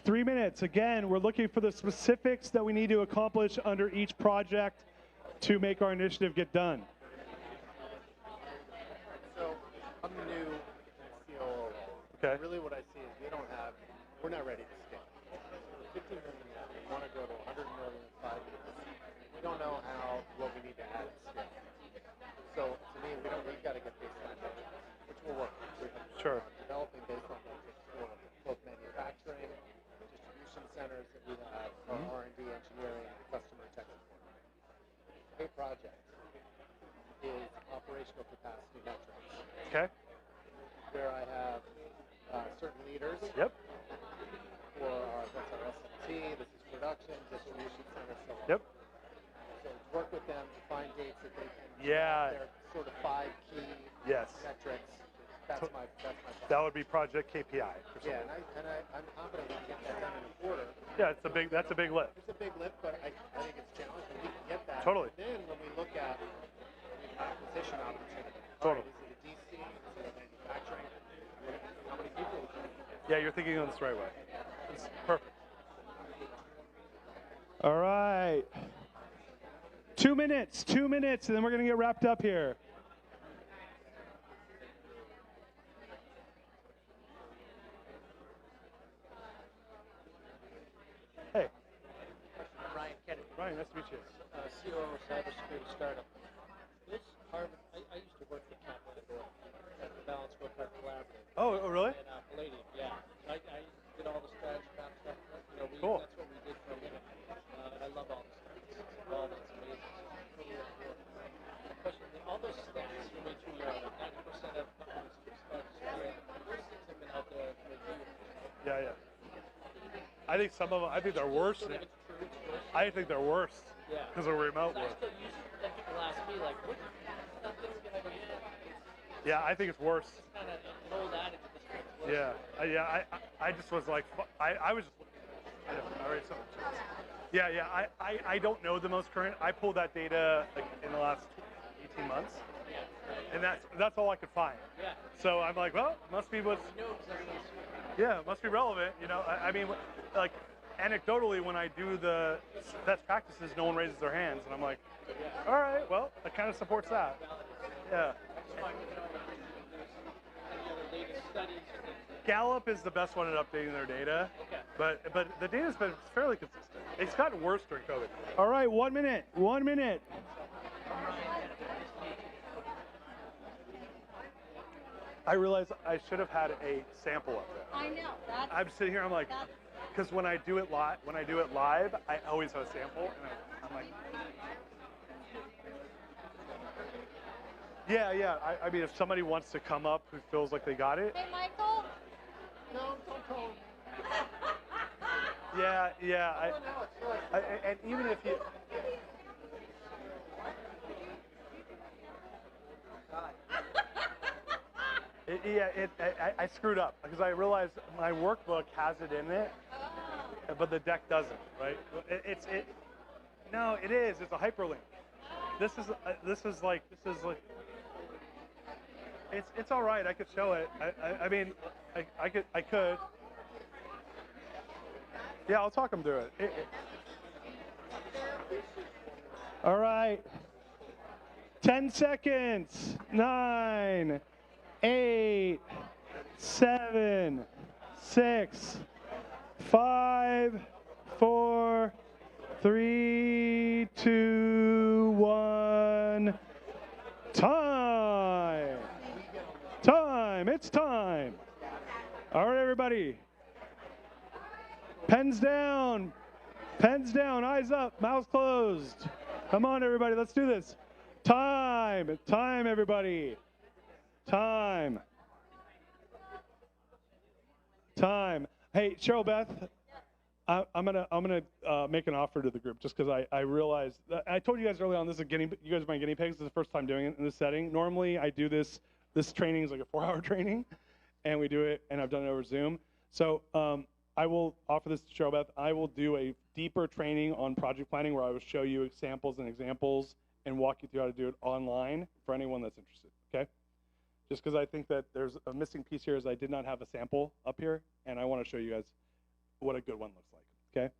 Speaker 1: Three minutes. Again, we're looking for the specifics that we need to accomplish under each project to make our initiative get done.
Speaker 11: So I'm new in COO.
Speaker 1: Okay.
Speaker 11: Really what I see is we're not ready to scale. 15 million now, we want to go to 100 million in 5 years. We don't know what we need to add to scale. So to me, we've got to get baseline data, which we're working with.
Speaker 1: Sure.
Speaker 11: Developing baseline data for both manufacturing, distribution centers that we have, our R&D, engineering, customer tech support. A project is operational capacity metrics.
Speaker 1: Okay.
Speaker 11: Where I have certain leaders.
Speaker 1: Yep.
Speaker 11: That's our SMT, this is production, distribution center, so on.
Speaker 1: Yep.
Speaker 11: So work with them to find dates that they can.
Speaker 1: Yeah.
Speaker 11: Their sort of 5 key metrics. That's my project.
Speaker 1: That would be project KPI.
Speaker 11: Yeah, I'm confident we can get that done in a quarter.
Speaker 1: Yeah, that's a big lift.
Speaker 11: It's a big lift, but I think it's challenging. We can get that.
Speaker 1: Totally.
Speaker 11: And then when we look at acquisition opportunity,
Speaker 1: Totally.
Speaker 11: Is it a DC? Is it a manufacturing? How many people?
Speaker 1: Yeah, you're thinking of this the right way. It's perfect. All right. 2 minutes, and then we're going to get wrapped up here. Hey.
Speaker 3: Ryan Kennedy.
Speaker 1: Ryan, nice to meet you.
Speaker 3: COO of cybersecurity startup. This Harvard, I used to work for Capital at the Balance Scorecard Collaborative.
Speaker 1: Oh, really?
Speaker 3: And Palladium, yeah. I did all the strategy stuff.
Speaker 1: Cool.
Speaker 3: That's what we did for a minute. I love all this stuff. All that's amazing. Question: all those stats you mentioned, 90% of companies start security. Those things have been out there for years.
Speaker 1: Yeah. I think some of them, I think they're worse. I think they're worse.
Speaker 3: Yeah.
Speaker 1: Because of remote
Speaker 3: I
Speaker 1: work.
Speaker 3: still use it, and people ask me, like, what things can I use?
Speaker 1: Yeah, I think it's worse.
Speaker 3: It's kind of an old adage at this point.
Speaker 1: Yeah. I just was like, I was just, I read something. Yeah. I don't know the most current. I pulled that data like in the last 18 months. And that's all I could find.
Speaker 3: Yeah.
Speaker 1: So I'm like, well, it must be what's, yeah, it must be relevant. You know, I mean, like, anecdotally, when I do the best practices, no one raises their hands. And I'm like, all right, well, that kind of supports that. Yeah. Gallup is the best one at updating their data, but the data's been fairly consistent. It's gotten worse during COVID. All right, 1 minute. I realized I should have had a sample of it.
Speaker 7: I know.
Speaker 1: I'm sitting here. I'm like, because when I do it live, I always have a sample, and I'm like, yeah. I mean, if somebody wants to come up who feels like they got it.
Speaker 7: Hey, Michael.
Speaker 11: No, don't call.
Speaker 1: Yeah. And even if you.
Speaker 2: I screwed up because I realized my workbook has it in it, but the deck doesn't, right? No, it is. It's a hyperlink. This is like. It's all right. I could show it. I mean, I could. Yeah, I'll talk them through it. All right. 10 seconds. 9, 8, 7, 6, 5, 4, 3, 2, 1. Time. Time. It's time. All right, everybody. Pens down. Pens down. Eyes up. Mouths closed. Come on, everybody. Let's do this. Time. Time, everybody. Time. Time. Hey, Cheryl Beth, I'm gonna make an offer to the group just because I realized I told you guys early on this is you guys are my guinea pigs. This is the first time doing it in this setting. Normally I do this training is like a 4-hour training, and we do it, and I've done it over Zoom. So I will offer this to Cheryl Beth. I will do a deeper training on project planning where I will show you samples and examples and walk you through how to do it online for anyone that's interested. Okay. Just because I think that there's a missing piece here is I did not have a sample up here, and I want to show you guys what a good one looks like, okay?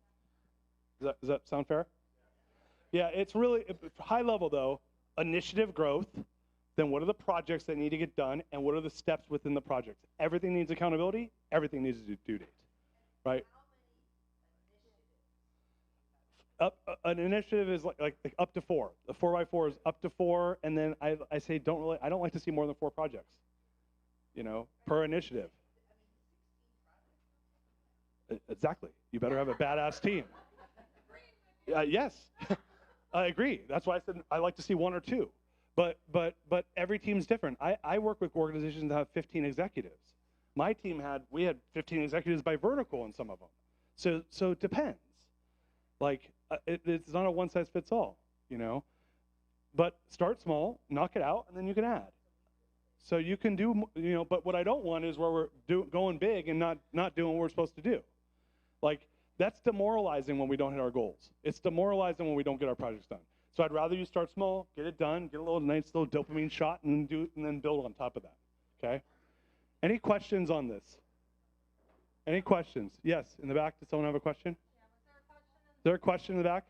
Speaker 2: Does that sound fair? Yeah, it's really, high level though, initiative growth, then what are the projects that need to get done, and what are the steps within the projects? Everything needs accountability, everything needs a due date, right? An initiative is like up to 4. The 4x4 is up to 4, and then I say I don't like to see more than 4 projects, per initiative. Exactly. You better have a badass team. Yes, I agree. That's why I said I like to see 1 or 2. But every team's different. I work with organizations that have 15 executives. My team we had 15 executives by vertical in some of them. So it depends. Like it's not a one size fits all, But start small, knock it out, and then you can add. So you can do, But what I don't want is where we're going big and not doing what we're supposed to do. Like that's demoralizing when we don't hit our goals. It's demoralizing when we don't get our projects done. So I'd rather you start small, get it done, get a nice little dopamine shot, and then build on top of that. Okay. Any questions on this? Any questions? Yes, in the back. Does someone have a question?
Speaker 7: Yeah, was there a question?
Speaker 2: Is there a question in the back?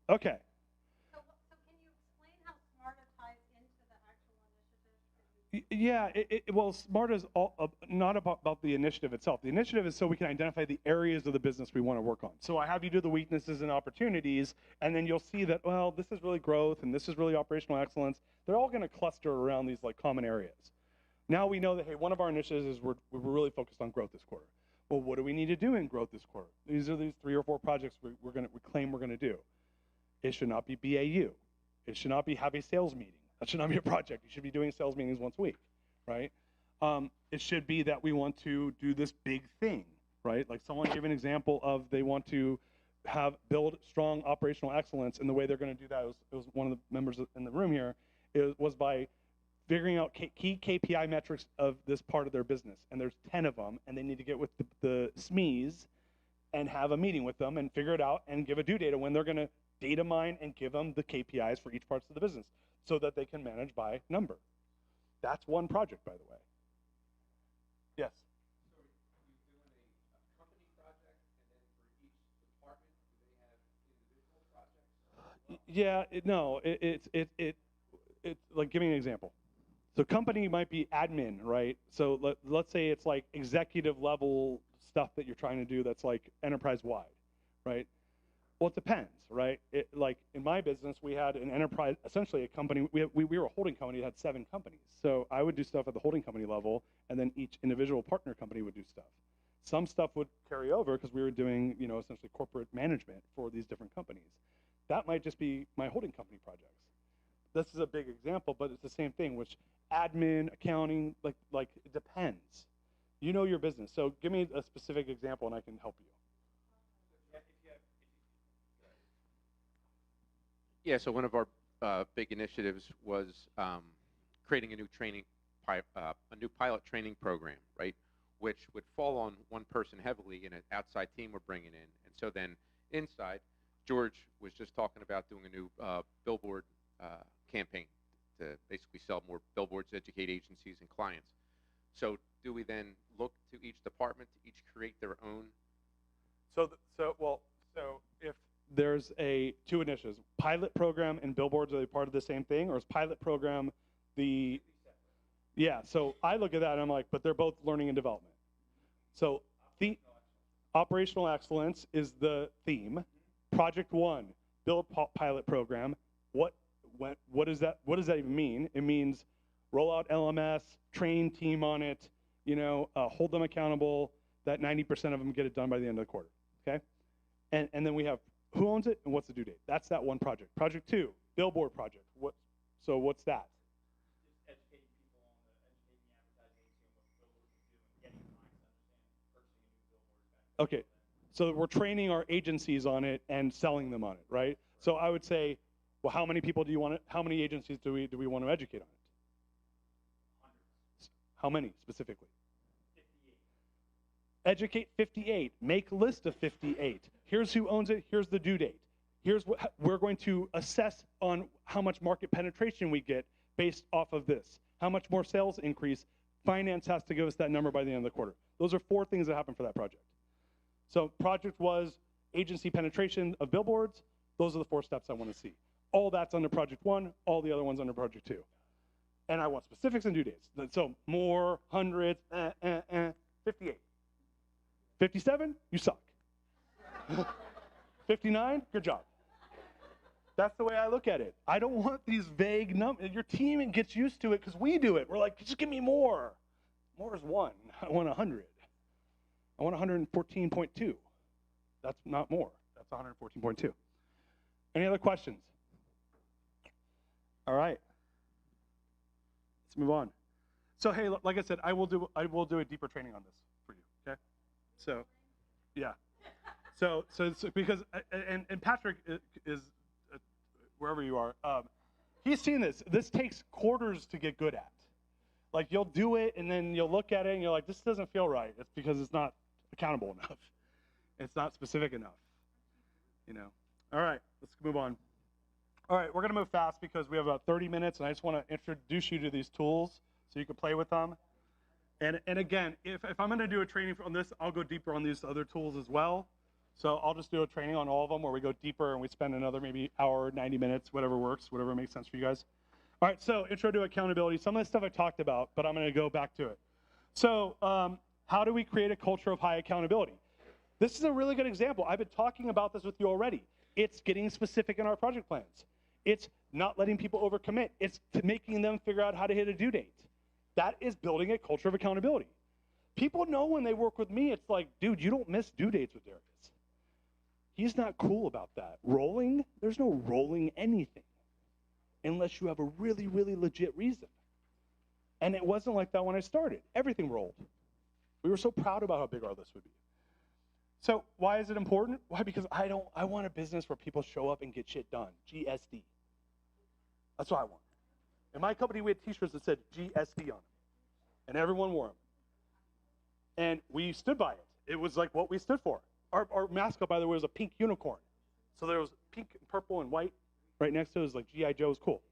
Speaker 2: Okay.
Speaker 7: So can you explain how SMARTA ties into the actual initiative?
Speaker 2: Yeah, well, SMART is not about the initiative itself. The initiative is so we can identify the areas of the business we want to work on. So I have you do the weaknesses and opportunities, and then you'll see that, well, this is really growth, and this is really operational excellence. They're all going to cluster around these common areas. Now we know that, hey, one of our initiatives is we're really focused on growth this quarter. Well, what do we need to do in growth this quarter? These are these 3 or 4 projects we claim we're going to do. It should not be BAU. It should not be have a sales meeting. That should not be a project. You should be doing sales meetings once a week, right? It should be that we want to do this big thing, right? Like someone gave an example of they want to build strong operational excellence, and the way they're going to do that was one of the members in the room here, was by figuring out key KPI metrics of this part of their business. And there's 10 of them, and they need to get with the SMEs and have a meeting with them and figure it out and give a due date of when they're going to data mine and give them the KPIs for each parts of the business so that they can manage by number. That's one project, by the way. Yes?
Speaker 12: So you're doing a company project, and then for each department, do they have individual projects?
Speaker 2: It's like, give me an example. So company might be admin, right? So let's say it's like executive level stuff that you're trying to do that's like enterprise wide, right? Well, it depends, right? Like in my business, we had an enterprise, essentially a company. We were a holding company that had 7 companies. So I would do stuff at the holding company level, and then each individual partner company would do stuff. Some stuff would carry over because we were doing, essentially corporate management for these different companies. That might just be my holding company projects. This is a big example, but it's the same thing, which admin, accounting, like it depends. You know your business. So give me a specific example, and I can help you.
Speaker 12: Yeah, so one of our big initiatives was creating a new training
Speaker 13: a new pilot training program, right? Which would fall on one person heavily, and an outside team we're bringing in. And so then inside, George was just talking about doing a new billboard campaign to basically sell more billboards, educate agencies and clients. So do we then look to each department to each create their own?
Speaker 2: So if there's two initiatives, pilot program and billboards, are they part of the same thing, or is pilot program the? Yeah. So I look at that and I'm like, but they're both learning and development. So the operational excellence is the theme. Project 1, build pilot program. What does that even mean? It means roll out LMS, train team on it, hold them accountable, that 90% of them get it done by the end of the quarter, okay? And then we have who owns it and what's the due date. That's that one project. Project 2, billboard project. So what's that?
Speaker 3: Just educating people on educating the advertising agency on what billboards can do and getting clients to understand purchasing a new billboard.
Speaker 2: Okay, so we're training our agencies on it and selling them on it, right? So I would say, well, how many people how many agencies do we want to educate on it?
Speaker 3: Hundreds.
Speaker 2: How many specifically?
Speaker 3: 58.
Speaker 2: Educate 58, make a list of 58. Here's who owns it, here's the due date. Here's what we're going to assess on how much market penetration we get based off of this. How much more sales increase, finance has to give us that number by the end of the quarter. Those are 4 things that happen for that project. So project was agency penetration of billboards. Those are the 4 steps I want to see. All that's under project 1, all the other ones under project 2. And I want specifics and due dates. So more, hundreds, 58. 57, you suck. 59, good job. That's the way I look at it. I don't want these vague numbers. Your team gets used to it because we do it. We're like, just give me more. More is 1. I want 100. I want 114.2. That's not more. That's 114.2. Any other questions? All right. Let's move on. So hey, like I said, I will do a deeper training on this for you. Okay. So, yeah. So because and Patrick is wherever you are, he's seen this. This takes quarters to get good at. Like you'll do it and then you'll look at it and you're like, this doesn't feel right. It's because it's not accountable enough. It's not specific enough. All right, let's move on. All right, we're gonna move fast because we have about 30 minutes and I just wanna introduce you to these tools so you can play with them. And again, if I'm gonna do a training on this, I'll go deeper on these other tools as well. So I'll just do a training on all of them where we go deeper and we spend another maybe hour, 90 minutes, whatever works, whatever makes sense for you guys. All right, so intro to accountability. Some of the stuff I talked about, but I'm gonna go back to it. So how do we create a culture of high accountability? This is a really good example. I've been talking about this with you already. It's getting specific in our project plans. It's not letting people overcommit. It's making them figure out how to hit a due date. That is building a culture of accountability. People know when they work with me, it's like, dude, you don't miss due dates with Darius. He's not cool about that. Rolling, there's no rolling anything unless you have a really, really legit reason. And it wasn't like that when I started. Everything rolled. We were so proud about how big our list would be. So why is it important? Why? Because I want a business where people show up and get shit done. GSD. That's what I want. In my company, we had t-shirts that said GSD on them. And everyone wore them. And we stood by it. It was like what we stood for. Our mascot, by the way, was a pink unicorn. So there was pink, and purple, and white. Right next to it was like G.I. Joe's cool.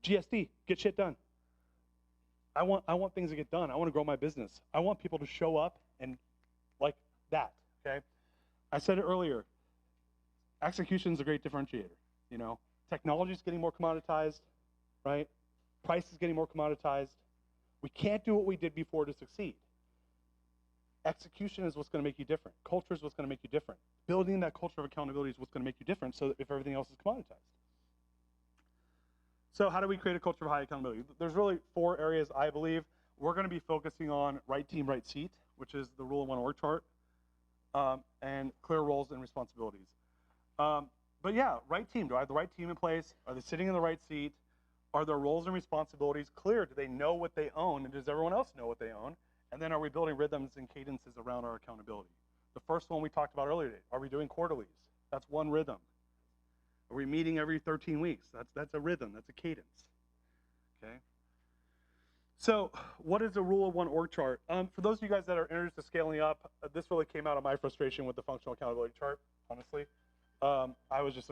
Speaker 2: GSD, get shit done. I want things to get done. I want to grow my business. I want people to show up and like that, okay? I said it earlier. Execution is a great differentiator, Technology is getting more commoditized, right? Price is getting more commoditized. We can't do what we did before to succeed. Execution is what's going to make you different. Culture is what's going to make you different. Building that culture of accountability is what's going to make you different so that if everything else is commoditized. So how do we create a culture of high accountability? There's really 4 areas I believe. We're going to be focusing on right team, right seat, which is the rule of 1 org chart, and clear roles and responsibilities. But yeah, right team. Do I have the right team in place? Are they sitting in the right seat? Are their roles and responsibilities clear? Do they know what they own? And does everyone else know what they own? And then are we building rhythms and cadences around our accountability? The first one we talked about earlier today. Are we doing quarterlies? That's one rhythm. Are we meeting every 13 weeks? That's a rhythm. That's a cadence. Okay? So what is a rule of one org chart? For those of you guys that are interested in scaling up, this really came out of my frustration with the functional accountability chart, honestly. I was just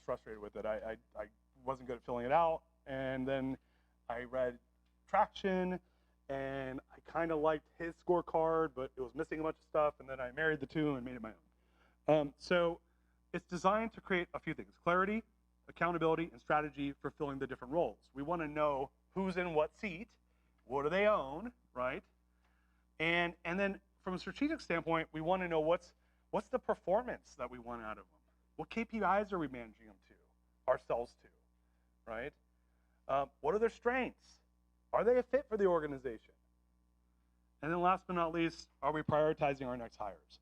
Speaker 2: frustrated with it. I wasn't good at filling it out, and then I read Traction, and I kind of liked his scorecard, but it was missing a bunch of stuff, and then I married the two and made it my own. So it's designed to create a few things: clarity, accountability, and strategy for filling the different roles. We want to know who's in what seat, what do they own, right? And then from a strategic standpoint, we want to know what's the performance that we want out of them. What KPIs are we managing them to, ourselves to, right? What are their strengths? Are they a fit for the organization? And then last but not least, are we prioritizing our next hires?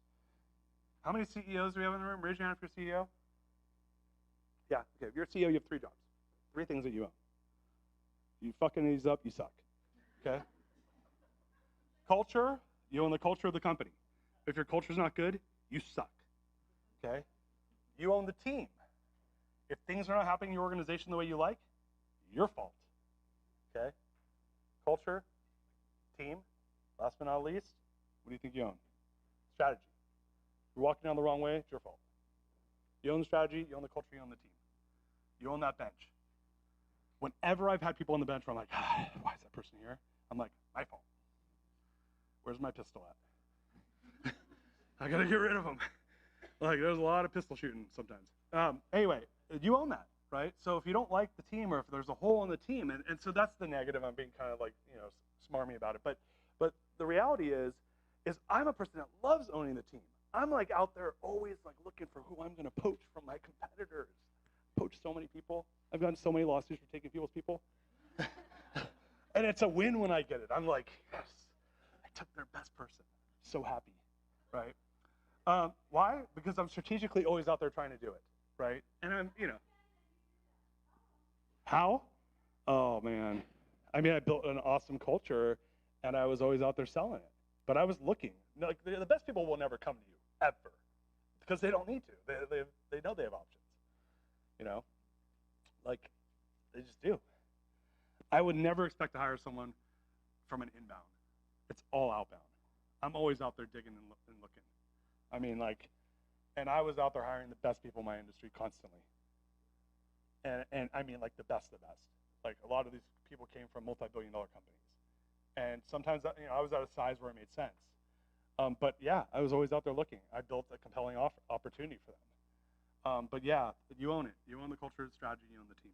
Speaker 2: How many CEOs do we have in the room? Raise your hand if you're CEO. Yeah, okay, if you're a CEO, you have 3 jobs. 3 things that you own. You fucking these up, you suck, okay? Culture, you own the culture of the company. If your culture's not good, you suck, okay? You own the team. If things are not happening in your organization the way you like, your fault, okay? Culture, team, last but not least, what do you think you own? Strategy. If you're walking down the wrong way, it's your fault. You own the strategy, you own the culture, you own the team. You own that bench. Whenever I've had people on the bench where I'm like, why is that person here? I'm like, my fault. Where's my pistol at? I gotta get rid of him. Like, there's a lot of pistol shooting sometimes. Anyway, you own that, right? So if you don't like the team, or if there's a hole in the team, and so that's the negative. I'm being kind of like, smarmy about it. But the reality is I'm a person that loves owning the team. I'm like out there always like looking for who I'm gonna poach from my competitors. Poach so many people. I've gotten so many lawsuits for taking people's people. And it's a win when I get it. I'm like, yes, I took their best person. So happy, right? Why? Because I'm strategically always out there trying to do it, right? And I'm, how? Oh man. I mean, I built an awesome culture, and I was always out there selling it. But I was looking. Like, the best people will never come to you, ever, because they don't need to. They know they have options. Like, they just do. I would never expect to hire someone from an inbound. It's all outbound. I'm always out there digging and looking. I mean, like, and I was out there hiring the best people in my industry constantly. And I mean, like, the best of the best. Like, a lot of these people came from multi-billion-dollar companies. And sometimes, I was at a size where it made sense. But yeah, I was always out there looking. I built a compelling opportunity for them. But yeah, you own it. You own the culture, the strategy, you own the team.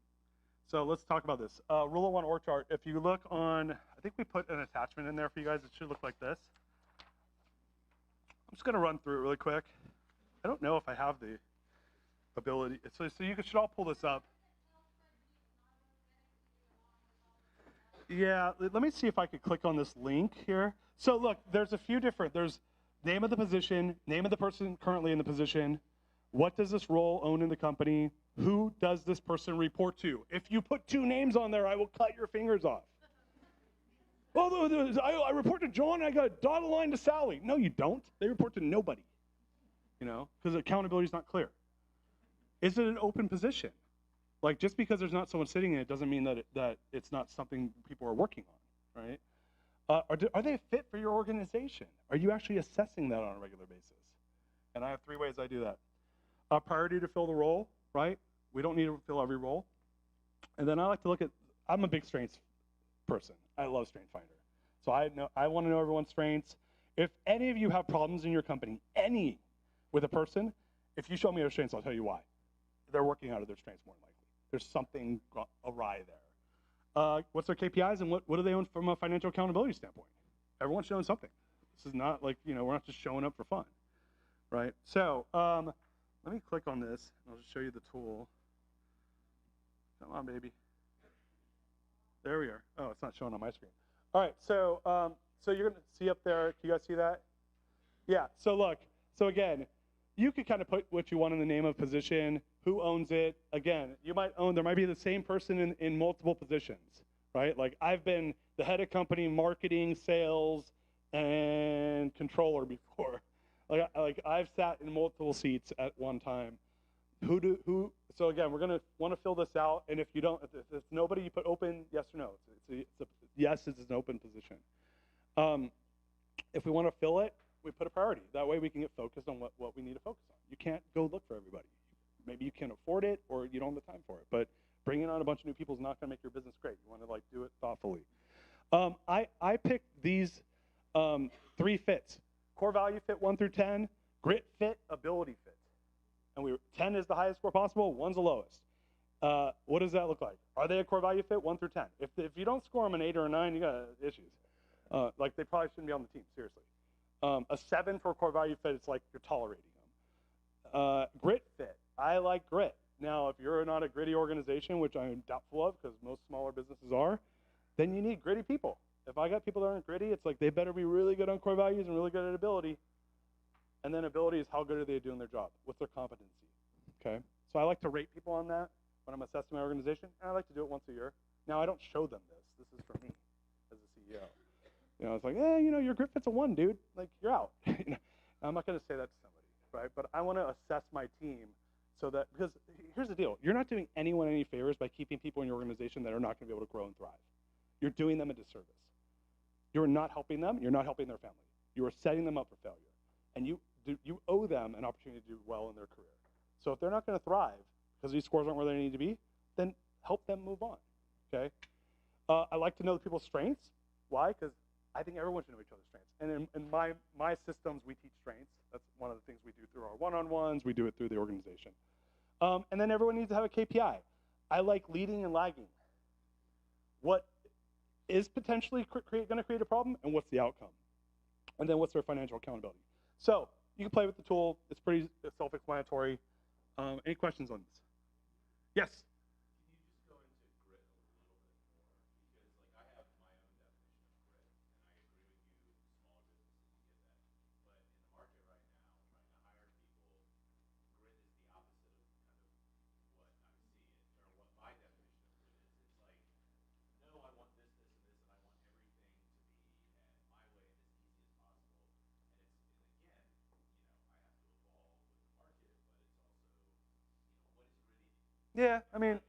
Speaker 2: So let's talk about this. Rule of one org chart. If you look on, I think we put an attachment in there for you guys. It should look like this. I'm just going to run through it really quick. I don't know if I have the ability. So you should all pull this up. Yeah, let me see if I could click on this link here. So look, there's a few different, there's name of the position, name of the person currently in the position, what does this role own in the company, who does this person report to? If you put 2 names on there, I will cut your fingers off. Well, I report to John, I got a dotted line to Sally. No, you don't. They report to nobody, because accountability is not clear. Is it an open position? Like, just because there's not someone sitting in it doesn't mean that it's not something people are working on, right? Are they a fit for your organization? Are you actually assessing that on a regular basis? And I have 3 ways I do that. A priority to fill the role, right? We don't need to fill every role. And then I like to look at, I'm a big strengths person. I love Strength Finder. So I want to know everyone's strengths. If any of you have problems in your company, with a person, if you show me their strengths, I'll tell you why. They're working out of their strengths more than likely. There's something awry there. What's their KPIs, and what do they own from a financial accountability standpoint? Everyone's showing something. This is not like, we're not just showing up for fun, right? So let me click on this, and I'll just show you the tool. Come on, baby. There we are. Oh, it's not showing on my screen. All right, so you're gonna see up there, can you guys see that? Yeah, so look, so again, you could kind of put what you want in the name of position, who owns it. Again, there might be the same person in multiple positions, right? Like, I've been the head of company marketing, sales, and controller before. Like I've sat in multiple seats at one time. So again, we're gonna want to fill this out, and if you don't, if it's nobody, you put open, yes or no. It's
Speaker 1: yes, it's an open position. If we want to fill it, we put a priority. That way we can get focused on what we need to focus on. You can't go look for everybody. Maybe you can't afford it or you don't have the time for it. But bringing on a bunch of new people is not going to make your business great. You want to like do it thoughtfully. I picked these 3 fits: core value fit 1 through 10, grit fit, ability fit. And 10 is the highest score possible, 1's the lowest. What does that look like? Are they a core value fit 1 through 10? If you don't score them an 8 or a 9, you got issues. Like they probably shouldn't be on the team, seriously. A 7 for a core value fit, it's like you're tolerating them. Grit fit, I like grit. Now, if you're not a gritty organization, which I'm doubtful of because most smaller businesses are, then you need gritty people. If I got people that aren't gritty, it's like they better be really good on core values and really good at ability. And then ability is how good are they doing their job? What's their competency? Okay? So I like to rate people on that when I'm assessing my organization, and I like to do it once a year. Now, I don't show them this. This is for me as a CEO. You know, it's like, your grit fit's a 1, dude. Like, you're out. I'm not going to say that to somebody, right? But I want to assess my team so that, because here's the deal. You're not doing anyone any favors by keeping people in your organization that are not going to be able to grow and thrive. You're doing them a disservice. You're not helping them. You're not helping their family. You are setting them up for failure. And you owe them an opportunity to do well in their career. So if they're not going to thrive because these scores aren't where they need to be, then help them move on, okay? I like to know the people's strengths. Why? Because I think everyone should know each other's strengths. And in my systems, we teach strengths. That's one of the things we do through our one-on-ones. We do it through the organization. And then everyone needs to have a KPI. I like leading and lagging. What is potentially going to create a problem, and what's the outcome? And then what's their financial accountability? So you can play with the tool. It's pretty self-explanatory. Any questions on this? Yes? Yeah, I mean,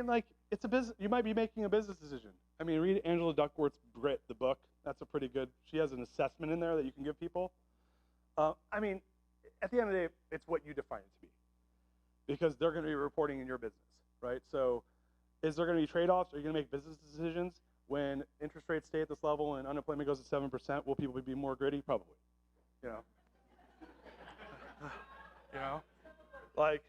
Speaker 1: like, it's a business. You might be making a business decision. I mean, read Angela Duckworth's Grit, the book. That's a pretty good. She has an assessment in there that you can give people. I mean, at the end of the day, it's what you define it to be, because they're going to be reporting in your business, right? So, is there going to be trade-offs? Are you going to make business decisions when interest rates stay at this level and unemployment goes to 7%? Will people be more gritty? Probably. You know. You know. Like,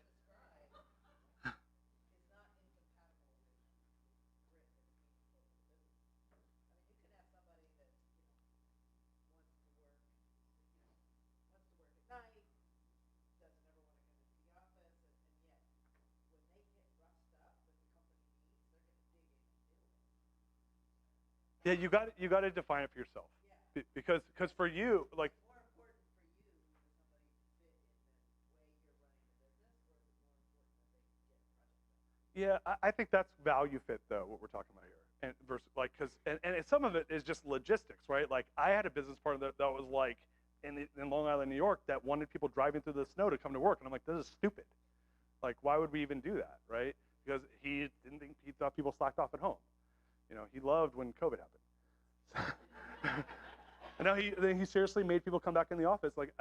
Speaker 1: yeah, you got to define it for yourself, because for you, like, yeah, I think that's value fit though, what we're talking about here, and versus like, and some of it is just logistics, right? Like, I had a business partner that was like in Long Island, New York, that wanted people driving through the snow to come to work, and I'm like, this is stupid. Like, why would we even do that, right? Because he thought people slacked off at home. You know, he loved when COVID happened. And now he seriously made people come back in the office, like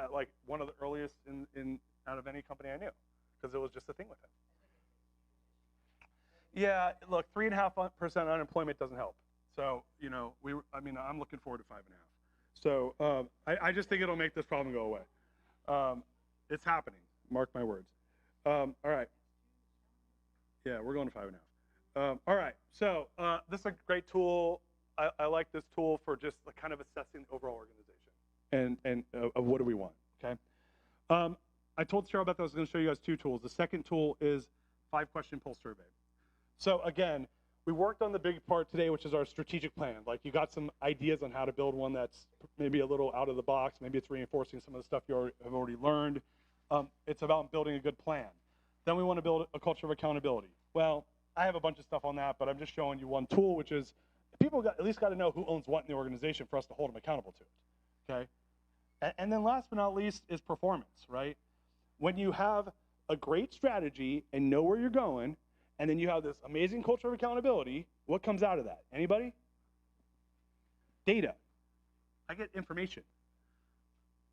Speaker 1: one of the earliest in out of any company I knew, because it was just a thing with him. Yeah, look, 3.5% unemployment doesn't help. So, you know, I'm looking forward to 5.5. So I just think it'll make this problem go away. It's happening. Mark my words. All right. Yeah, we're going to 5.5. All right. So this is a great tool. I like this tool for just like kind of assessing the overall organization and of what do we want. Okay. I told Cheryl Beth I was going to show you guys 2 tools. The second tool is 5-question pulse survey. So again, we worked on the big part today, which is our strategic plan. Like, you got some ideas on how to build one that's maybe a little out of the box. Maybe it's reinforcing some of the stuff you have already learned. It's about building a good plan. Then we want to build a culture of accountability. Well, I have a bunch of stuff on that, but I'm just showing you one tool, which is people at least got to know who owns what in the organization for us to hold them accountable to it. Okay. And then last but not least is performance, right? When you have a great strategy and know where you're going,
Speaker 2: and then you have this amazing culture of accountability, what comes out of that? Anybody? Data. I get information.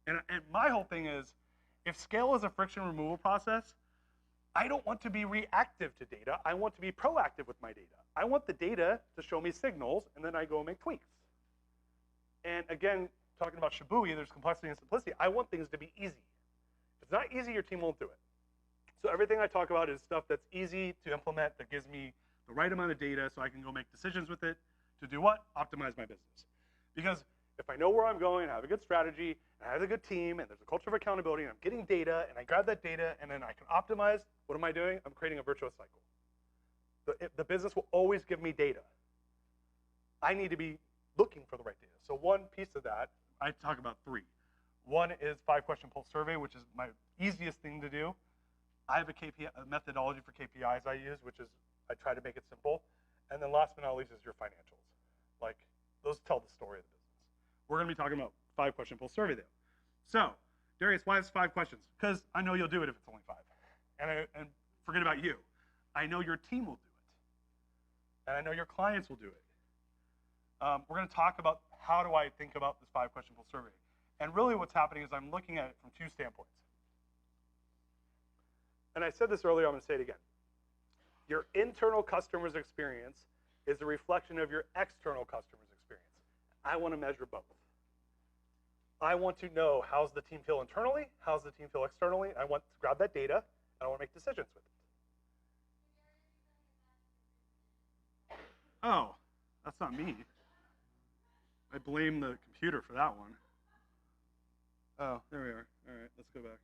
Speaker 2: And my whole thing is, if scale is a friction removal process, I don't want to be reactive to data. I want to be proactive with my data. I want the data to show me signals, and then I go and make tweaks. And again, talking about Shibui, there's complexity and simplicity. I want things to be easy. If it's not easy, your team won't do it. So everything I talk about is stuff that's easy to implement, that gives me the right amount of data so I can go make decisions with it to do what? Optimize my business. Because if I know where I'm going, I have a good strategy, and I have a good team, and there's a culture of accountability, and I'm getting data, and I grab that data, and then I can optimize, what am I doing? I'm creating a virtuous cycle. The business will always give me data. I need to be looking for the right data. So one piece of that, I talk about 3. One is 5-question pulse survey, which is my easiest thing to do. I have a methodology for KPIs I use, which is I try to make it simple. And then last but not least is your financials. Like, those tell the story of the business. We're going to be talking about 5-question pulse survey though. So, Darius, why is 5 questions? Because I know you'll do it if it's only 5. And forget about you. I know your team will do it. And I know your clients will do it. We're going to talk about how do I think about this 5-question pulse survey. And really what's happening is I'm looking at it from 2 standpoints. And I said this earlier, I'm going to say it again. Your internal customer's experience is a reflection of your external customer's experience. I want to measure both. I want to know how's the team feel internally, how's the team feel externally. I want to grab that data, and I want to make decisions with it. Oh, that's not me. I blame the computer for that one. Oh, there we are. All right, let's go back.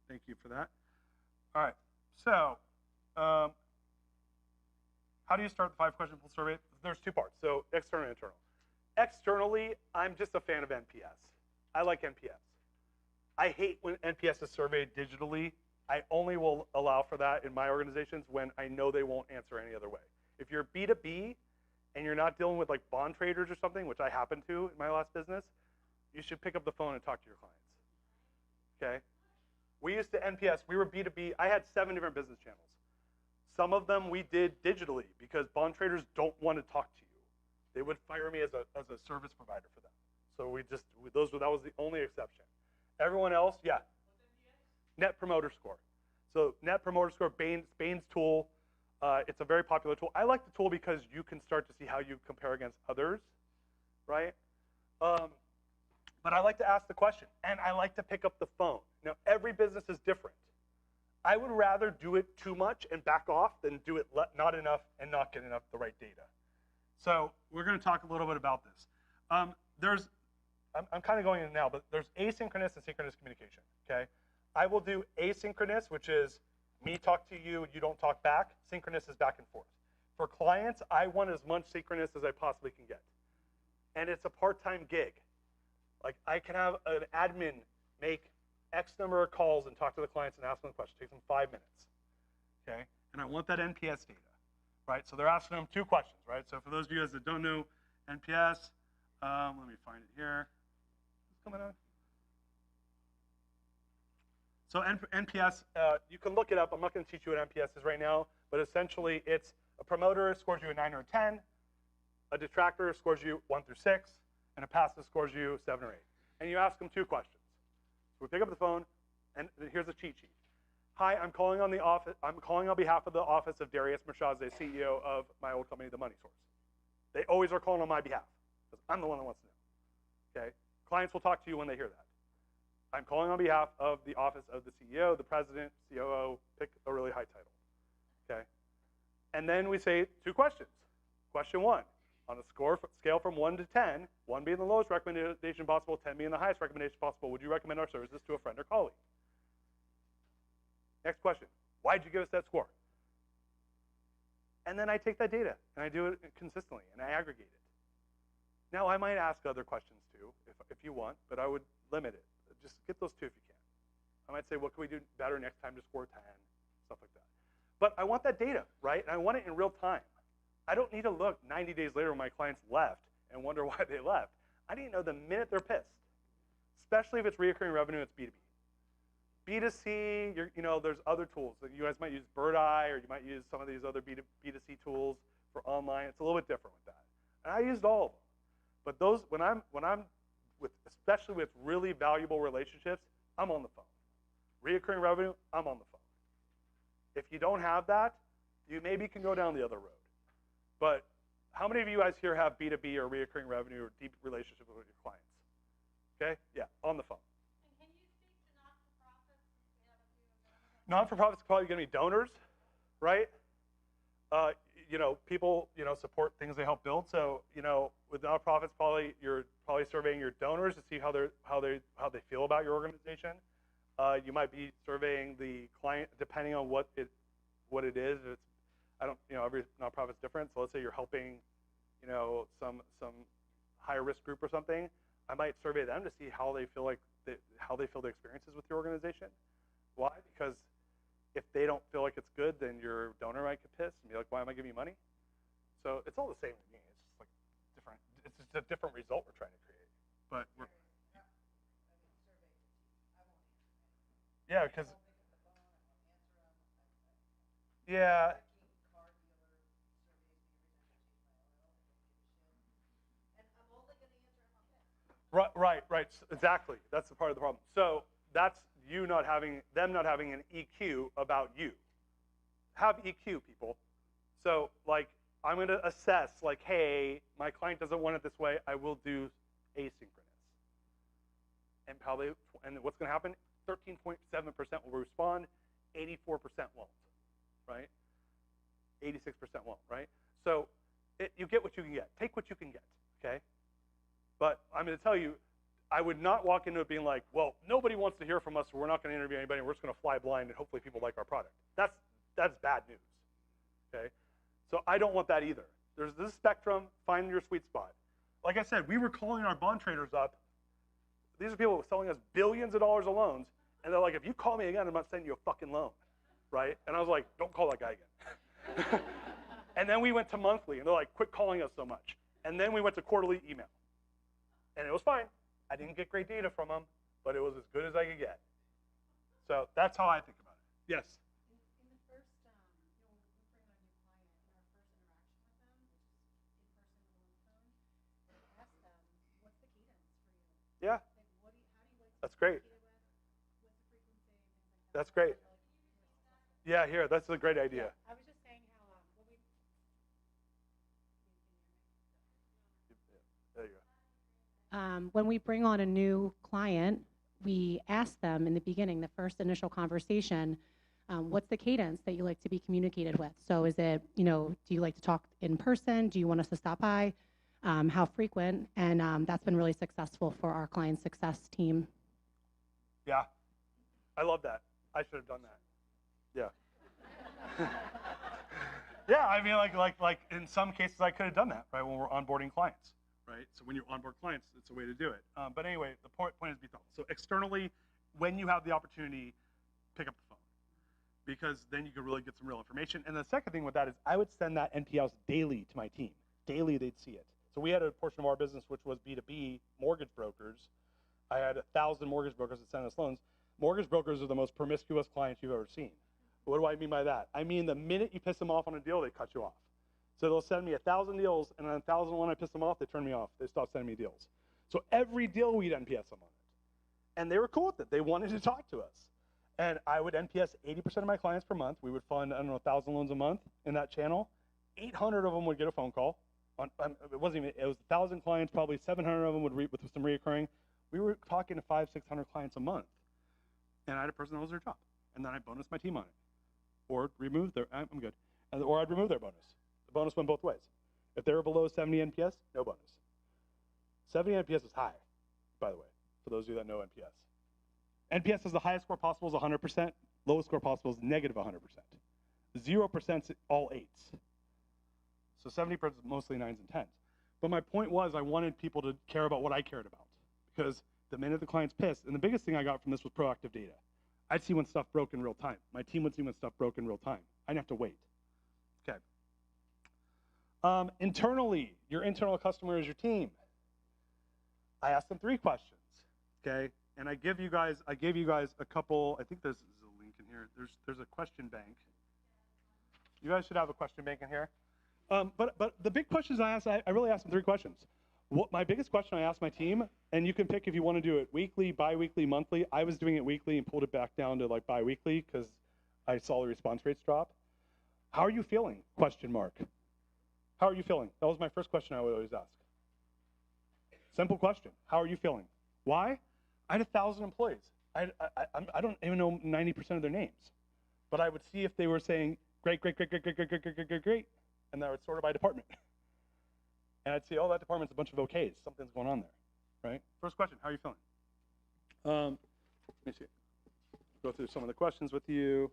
Speaker 2: Thank you for that. All right, so how do you start the 5-question pulse survey? There's 2 parts, so external and internal. Externally, I'm just a fan of NPS. I like NPS. I hate when NPS is surveyed digitally. I only will allow for that in my organizations when I know they won't answer any other way. If you're B2B and you're not dealing with like bond traders or something, which I happen to in my last business, you should pick up the phone and talk to your clients, okay? We used to NPS, we were B2B. I had 7 different business channels. Some of them we did digitally because bond traders don't want to talk to you. They would fire me as a service provider for them. So that was the only exception. Everyone else, yeah. Net Promoter Score. So Net Promoter Score, Bain's tool, it's a very popular tool. I like the tool because you can start to see how you compare against others, right? But I like to ask the question, and I like to pick up the phone. Now, every business is different. I would rather do it too much and back off than do it not enough and not get enough the right data. So we're going to talk a little bit about this. I'm kind of going in now, but there's asynchronous and synchronous communication, okay? I will do asynchronous, which is me talk to you, you don't talk back. Synchronous is back and forth. For clients, I want as much synchronous as I possibly can get. And it's a part-time gig. Like, I can have an admin make X number of calls and talk to the clients and ask them questions. It takes them 5 minutes, okay? And I want that NPS data, right? So they're asking them 2 questions, right? So for those of you guys that don't know NPS, let me find it here. It's coming on. So NPS, you can look it up. I'm not going to teach you what NPS is right now, but essentially it's a promoter scores you a 9 or a 10, a detractor scores you 1 through 6, and a passive scores you 7 or 8. And you ask them 2 questions. So we pick up the phone, and here's a cheat sheet. Hi, I'm calling on behalf of the office of Darius Mirshahzadeh, CEO of my old company, The Money Source. They always are calling on my behalf, because I'm the one that wants to know. Okay? Clients will talk to you when they hear that. I'm calling on behalf of the office of the CEO, the president, COO, pick a really high title. Okay? And then we say 2 questions. Question 1. On a scale from 1 to 10, 1 being the lowest recommendation possible, 10 being the highest recommendation possible, would you recommend our services to a friend or colleague? Next question. Why did you give us that score? And then I take that data, and I do it consistently, and I aggregate it. Now, I might ask other questions too, if you want, but I would limit it. Just get those 2 if you can. I might say, what can we do better next time to score 10, stuff like that. But I want that data, right? And I want it in real time. I don't need to look 90 days later when my clients left and wonder why they left. I need to know the minute they're pissed, especially if it's recurring revenue and it's B2B. B2C, there's other tools that you guys might use Bird Eye, or you might use some of these other B2C tools for online. It's a little bit different with that. And I used all of them. But those, when I'm especially with really valuable relationships, I'm on the phone. Reoccurring revenue, I'm on the phone. If you don't have that, you maybe can go down the other road. But how many of you guys here have B2B or reoccurring revenue or deep relationships with your clients? Okay, yeah, on the phone.
Speaker 7: And can you speak to not-for-profits?
Speaker 2: Non-for-profits are probably going to be donors, right? People, support things they help build. So, with non-profits, you're probably surveying your donors to see how they feel about your organization. You might be surveying the client depending on what it is. Every nonprofit's different. So let's say you're helping, some higher risk group or something. I might survey them to see how they feel the experiences with your organization. Why? Because if they don't feel like it's good, then your donor might get pissed and be like, why am I giving you money? So it's all the same to me. It's just like different. It's just a different result we're trying to create. But yeah, because yeah. Right, exactly. That's the part of the problem. So that's them not having an EQ about you. Have EQ, people. So like, I'm going to assess, like, hey, my client doesn't want it this way. I will do asynchronous. And what's going to happen? 13.7% will respond. 84% won't. Right? 86% won't. Right? So you get what you can get. Take what you can get. Okay? But I'm going to tell you, I would not walk into it being like, well, nobody wants to hear from us, so we're not going to interview anybody, and we're just going to fly blind, and hopefully people like our product. That's bad news, okay? So I don't want that either. There's this spectrum, find your sweet spot. Like I said, we were calling our bond traders up. These are people selling us billions of dollars of loans, and they're like, if you call me again, I'm not sending you a fucking loan, right? And I was like, don't call that guy again. And then we went to monthly, and they're like, quit calling us so much. And then we went to quarterly email. And it was fine. I didn't get great data from them, but it was as good as I could get. So that's how I think about it. Yes?
Speaker 14: In the first, we bring on a new client, in our first interaction with them, which is in person or on the phone, we ask them, what's the cadence for you?
Speaker 2: Yeah.
Speaker 14: Like, how do you like
Speaker 2: That's great.
Speaker 14: with? What's the frequency? Things like that.
Speaker 2: That's great. Yeah, here, that's a great idea.
Speaker 14: I was just saying how when we.
Speaker 2: There you go.
Speaker 14: When we bring on a new client, we ask them in the beginning, the first initial conversation, what's the cadence that you like to be communicated with? So is it, do you like to talk in person? Do you want us to stop by? How frequent? And that's been really successful for our client success team.
Speaker 2: Yeah, I love that. I should have done that. Yeah. Yeah, I mean, like in some cases I could have done that, right, when we're onboarding clients. Right? So when you onboard clients, it's a way to do it. But anyway, the point is be thoughtful. So externally, when you have the opportunity, pick up the phone, because then you can really get some real information. And the second thing with that is I would send that NPLs daily to my team. Daily, they'd see it. So we had a portion of our business which was B2B mortgage brokers. I had 1,000 mortgage brokers that sent us loans. Mortgage brokers are the most promiscuous clients you've ever seen. What do I mean by that? I mean the minute you piss them off on a deal, they cut you off. So they'll send me 1,000 deals, and on 1,001 I piss them off, they turn me off. They stop sending me deals. So every deal we'd NPS them on it. And they were cool with it. They wanted to talk to us. And I would NPS 80% of my clients per month. We would fund, 1,000 loans a month in that channel. 800 of them would get a phone call. It was 1,000 clients, probably 700 of them would with some reoccurring. We were talking to 500, 600 clients a month. And I had a person that was their job. And then I bonused my team on it. Or removed their, I'm good. Or I'd remove their bonus. The bonus went both ways. If they were below 70 NPS, no bonus. 70 NPS is high, by the way, for those of you that know NPS. NPS is the highest score possible is 100%. Lowest score possible is negative 100%. 0% is all 8s. So 70% is mostly 9s and 10s. But my point was I wanted people to care about what I cared about. Because the minute the client's pissed, and the biggest thing I got from this was proactive data. I'd see when stuff broke in real time. My team would see when stuff broke in real time. I didn't have to wait. Okay. Internally, your internal customer is your team. I asked them 3 questions, okay? And I gave you guys a couple. I think there's a link in here. There's a question bank. You guys should have a question bank in here. But the big questions I asked, I really asked them 3 questions. What my biggest question I asked my team, and you can pick if you want to do it weekly, bi-weekly, monthly. I was doing it weekly and pulled it back down to like bi-weekly because I saw the response rates drop. How are you feeling? Question mark. How are you feeling? That was my first question I would always ask. Simple question. How are you feeling? Why? I had 1,000 employees. I don't even know 90% of their names, but I would see if they were saying great, great, great, great, great, great, great, great, great, great, great, and I would sort it by department. And I'd see, oh, that department's a bunch of okays. Something's going on there, right? First question, how are you feeling? Let me see. Go through some of the questions with you.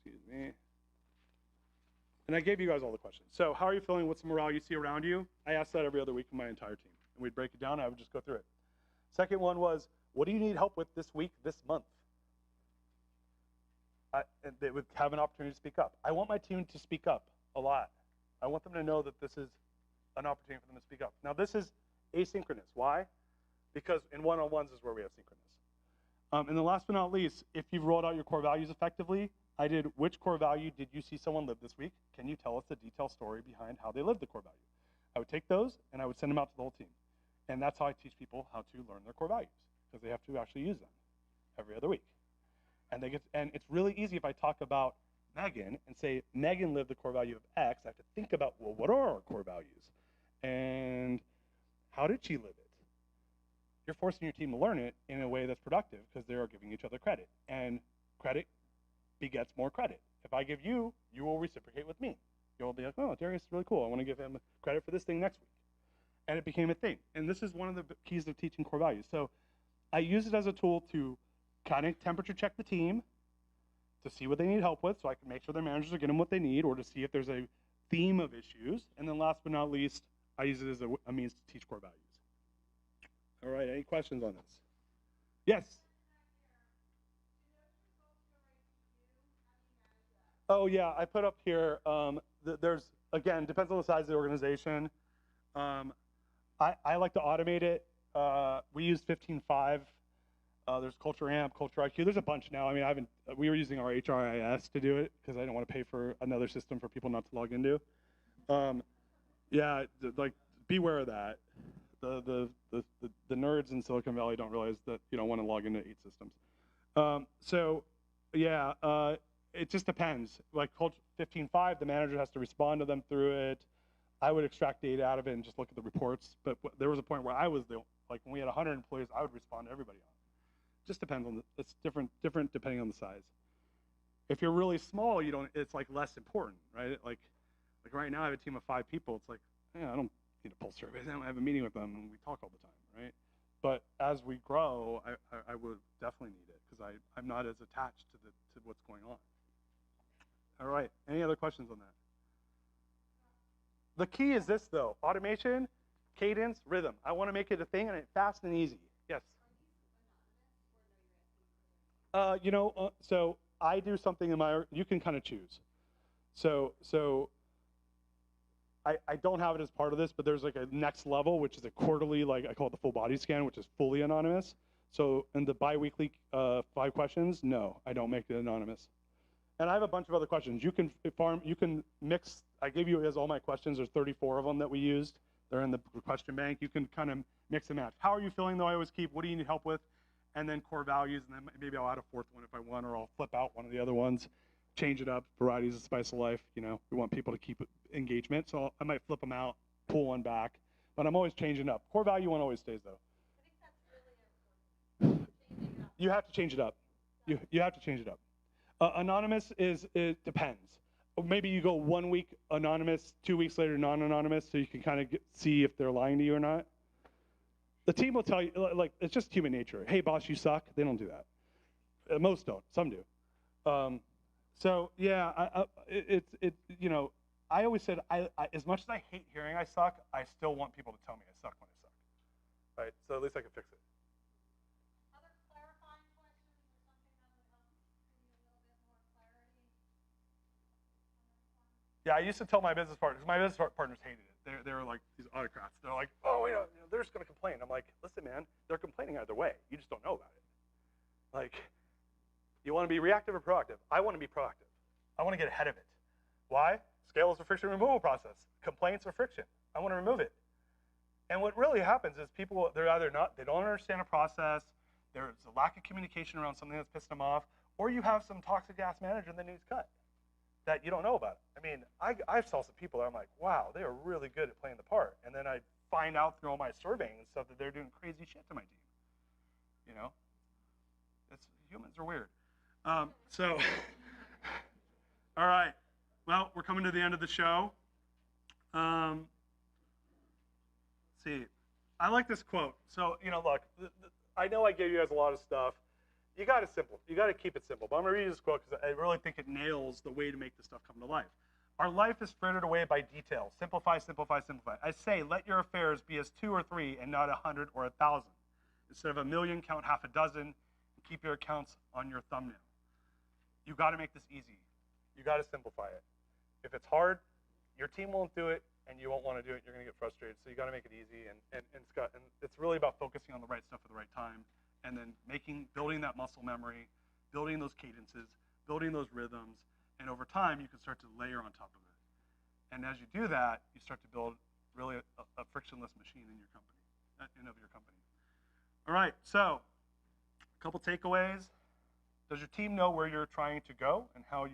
Speaker 2: Excuse me. And I gave you guys all the questions. So how are you feeling? What's the morale you see around you? I asked that every other week with my entire team. And we'd break it down. I would just go through it. Second one was, what do you need help with this week, this month? And they would have an opportunity to speak up. I want my team to speak up a lot. I want them to know that this is an opportunity for them to speak up. Now, this is asynchronous. Why? Because in one-on-ones is where we have synchronous. And the last but not least, if you've rolled out your core values effectively, I did, which core value did you see someone live this week? Can you tell us the detailed story behind how they lived the core value? I would take those and I would send them out to the whole team. And that's how I teach people how to learn their core values, because they have to actually use them every other week. And it's really easy if I talk about Megan and say, Megan lived the core value of X. I have to think about, well, what are our core values? And how did she live it? You're forcing your team to learn it in a way that's productive because they are giving each other credit. And credit begets more credit. If I give you, you will reciprocate with me. You'll be like, oh, Darius is really cool. I want to give him credit for this thing next week. And it became a thing. And this is one of the keys of teaching core values. So I use it as a tool to kind of temperature check the team to see what they need help with so I can make sure their managers are getting what they need, or to see if there's a theme of issues. And then last but not least, I use it as a means to teach core values. All right, any questions on this? Yes? Oh yeah, I put up here, there's, again, depends on the size of the organization. I like to automate it. We use 15.5. There's Culture Amp, Culture IQ. There's a bunch now. I mean, we were using our HRIS to do it because I didn't want to pay for another system for people not to log into. Yeah, like, beware of that. The nerds in Silicon Valley don't realize that you don't want to log into 8 systems. So, yeah, it just depends. Like Culture 15.5, the manager has to respond to them through it. I would extract data out of it and just look at the reports. But there was a point where I was like when we had 100 employees, I would respond to everybody on it. Just depends on it's different depending on the size. If you're really small, it's like less important, right? Like right now I have a team of 5 people. It's like, yeah, I don't need a pulse survey. I don't have a meeting with them and we talk all the time, right? But as we grow, I would definitely need it because I'm not as attached to what's going on. All right, any other questions on that? The key is this though, automation, cadence, rhythm. I want to make it a thing and it's fast and easy. Yes? So I do something in you can kind of choose. So I don't have it as part of this, but there's like a next level, which is a quarterly, like I call it the full body scan, which is fully anonymous. So in the bi-weekly 5 questions, no, I don't make it anonymous. And I have a bunch of other questions. You can mix, I gave you guys all my questions. There's 34 of them that we used. They're in the question bank. You can kind of mix and match. How are you feeling though? I always keep, what do you need help with? And then core values, and then maybe I'll add a 4th one if I want, or I'll flip out one of the other ones, change it up. Variety is the spice of life. We want people to keep engagement, so I might flip them out, pull one back, but I'm always changing up. Core value one always stays though. I think that's really important. You have to change it up. You have to change it up. Anonymous it depends. Maybe you go 1 week anonymous, 2 weeks later non-anonymous, so you can kind of see if they're lying to you or not. The team will tell you, like, it's just human nature. Hey, boss, you suck. They don't do that. Most don't. Some do. So yeah, I always said, as much as I hate hearing I suck, I still want people to tell me I suck when I suck. Right? So at least I can fix it.
Speaker 7: Other clarifying questions or something that would help give you a little bit more clarity on that one?
Speaker 2: Yeah, I used to tell my business partners. My business partners hated it. They were like these autocrats. They're like, oh, they're just going to complain. I'm like, listen, man, they're complaining either way. You just don't know about it. Like, you want to be reactive or proactive? I want to be proactive. I want to get ahead of it. Why? Scale is a friction removal process. Complaints are friction. I want to remove it. And what really happens is people, they don't understand a process, there's a lack of communication around something that's pissed them off, or you have some toxic ass manager that needs cut that you don't know about. I mean, I saw some people that I'm like, wow, they are really good at playing the part. And then I find out through all my surveying and stuff that they're doing crazy shit to my team. You know? Humans are weird. So, all right. Well, we're coming to the end of the show. Let's see. I like this quote. So, look, I know I gave you guys a lot of stuff. You got to keep it simple. But I'm going to read this quote because I really think it nails the way to make this stuff come to life. Our life is frittered away by details. Simplify, simplify, simplify. I say, let your affairs be as 2 or 3 and not 100 or 1,000. Instead of 1,000,000, count half a dozen and keep your accounts on your thumbnail. You got to make this easy. You got to simplify it. If it's hard, your team won't do it and you won't want to do it. You're going to get frustrated. So you got to make it easy. And it's really about focusing on the right stuff at the right time. And then building that muscle memory, building those cadences, building those rhythms, and over time you can start to layer on top of it. And as you do that, you start to build really a frictionless machine in your company, of your company. All right, so a couple takeaways. Does your team know where you're trying to go and how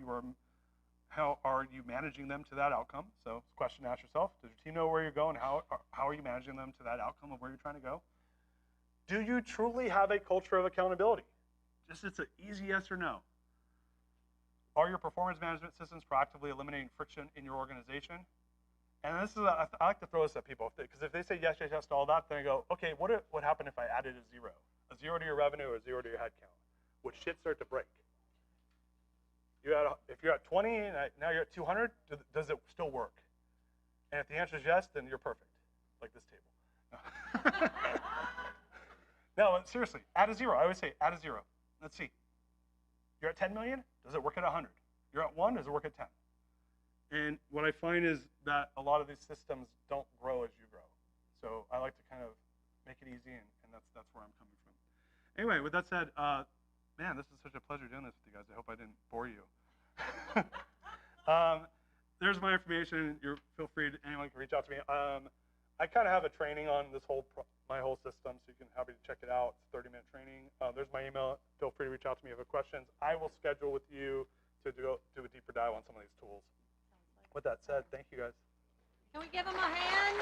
Speaker 2: are you managing them to that outcome? So it's a question to ask yourself. Does your team know where you're going? How are you managing them to that outcome of where you're trying to go? Do you truly have a culture of accountability? It's an easy yes or no. Are your performance management systems proactively eliminating friction in your organization? And this is, I like to throw this at people, because if they say yes, yes, yes to all that, then I go, okay, what would happen if I added a zero? A zero to your revenue or a zero to your headcount? Would shit start to break? If you're at 20 and now you're at 200, does it still work? And if the answer is yes, then you're perfect, like this table. No, seriously, add a zero. I always say add a zero. Let's see. You're at 10 million? Does it work at 100? You're at 1, does it work at 10? And what I find is that a lot of these systems don't grow as you grow. So I like to kind of make it easy, and that's where I'm coming from. Anyway, with that said, man, this is such a pleasure doing this with you guys. I hope I didn't bore you. There's my information. Feel free anyone can reach out to me. I kind of have a training on this my whole system, so you can happy to check it out. It's a 30-minute training. There's my email. Feel free to reach out to me if you have questions. I will schedule with you to do a deeper dive on some of these tools. With that said, thank you guys.
Speaker 7: Can we give them a hand?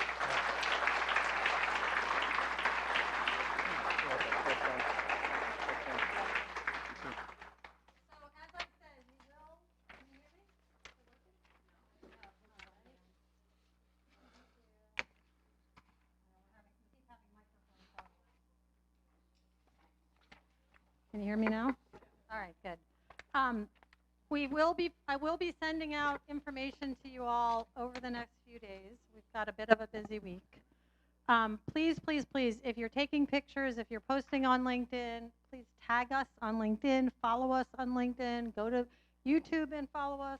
Speaker 4: Can you hear me now? All right, good. I will be sending out information to you all over the next few days. We've got a bit of a busy week. Please, please, please, if you're taking pictures, if you're posting on LinkedIn, please tag us on LinkedIn, follow us on LinkedIn, go to YouTube and follow us.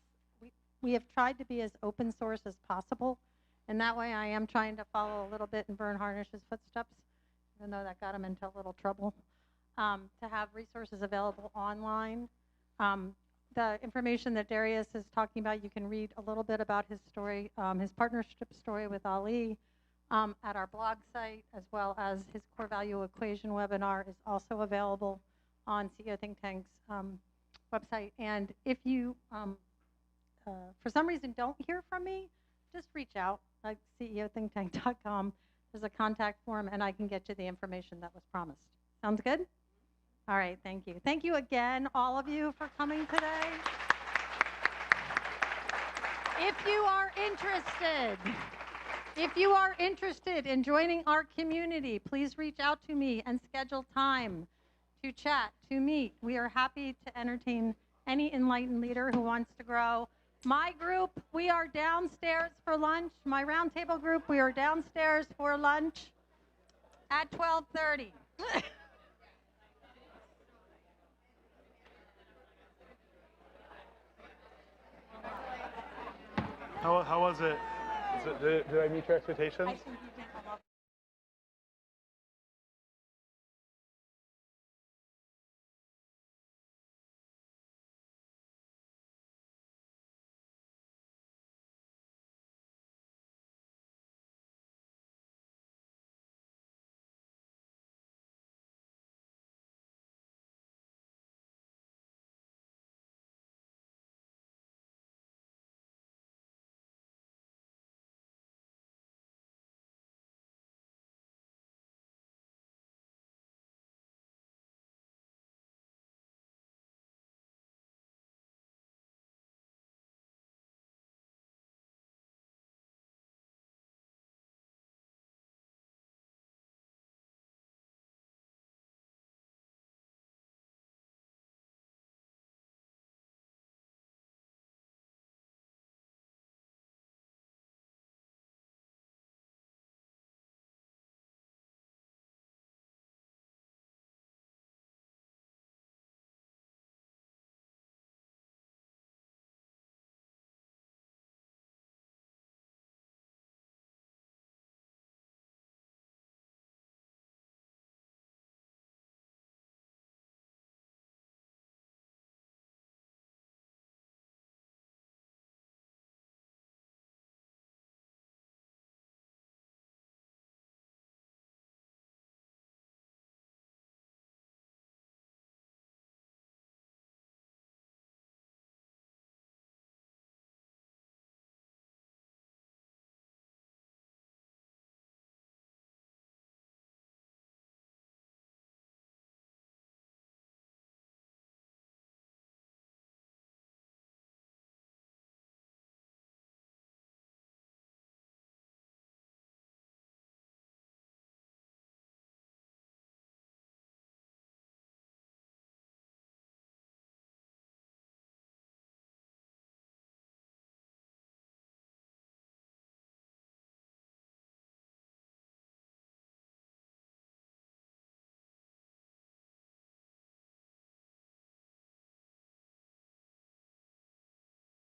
Speaker 4: We have tried to be as open source as possible, and that way I am trying to follow a little bit in Vern Harnish's footsteps, even though that got him into a little trouble. To have resources available online. The information that Darius is talking about, you can read a little bit about his story, his partnership story with Ali at our blog site, as well as his core value equation webinar is also available on CEO Think Tank's website. And if you, for some reason, don't hear from me, just reach out, like ceothinktank.com. There's a contact form, and I can get you the information that was promised. Sounds good? All right, thank you. Thank you again, all of you, for coming today. If you are interested in joining our community, please reach out to me and schedule time to chat, to meet. We are happy to entertain any enlightened leader who wants to grow. My group, we are downstairs for lunch. My roundtable group, we are downstairs for lunch at 12:30.
Speaker 2: How was it? Did I meet your expectations?
Speaker 7: I think you did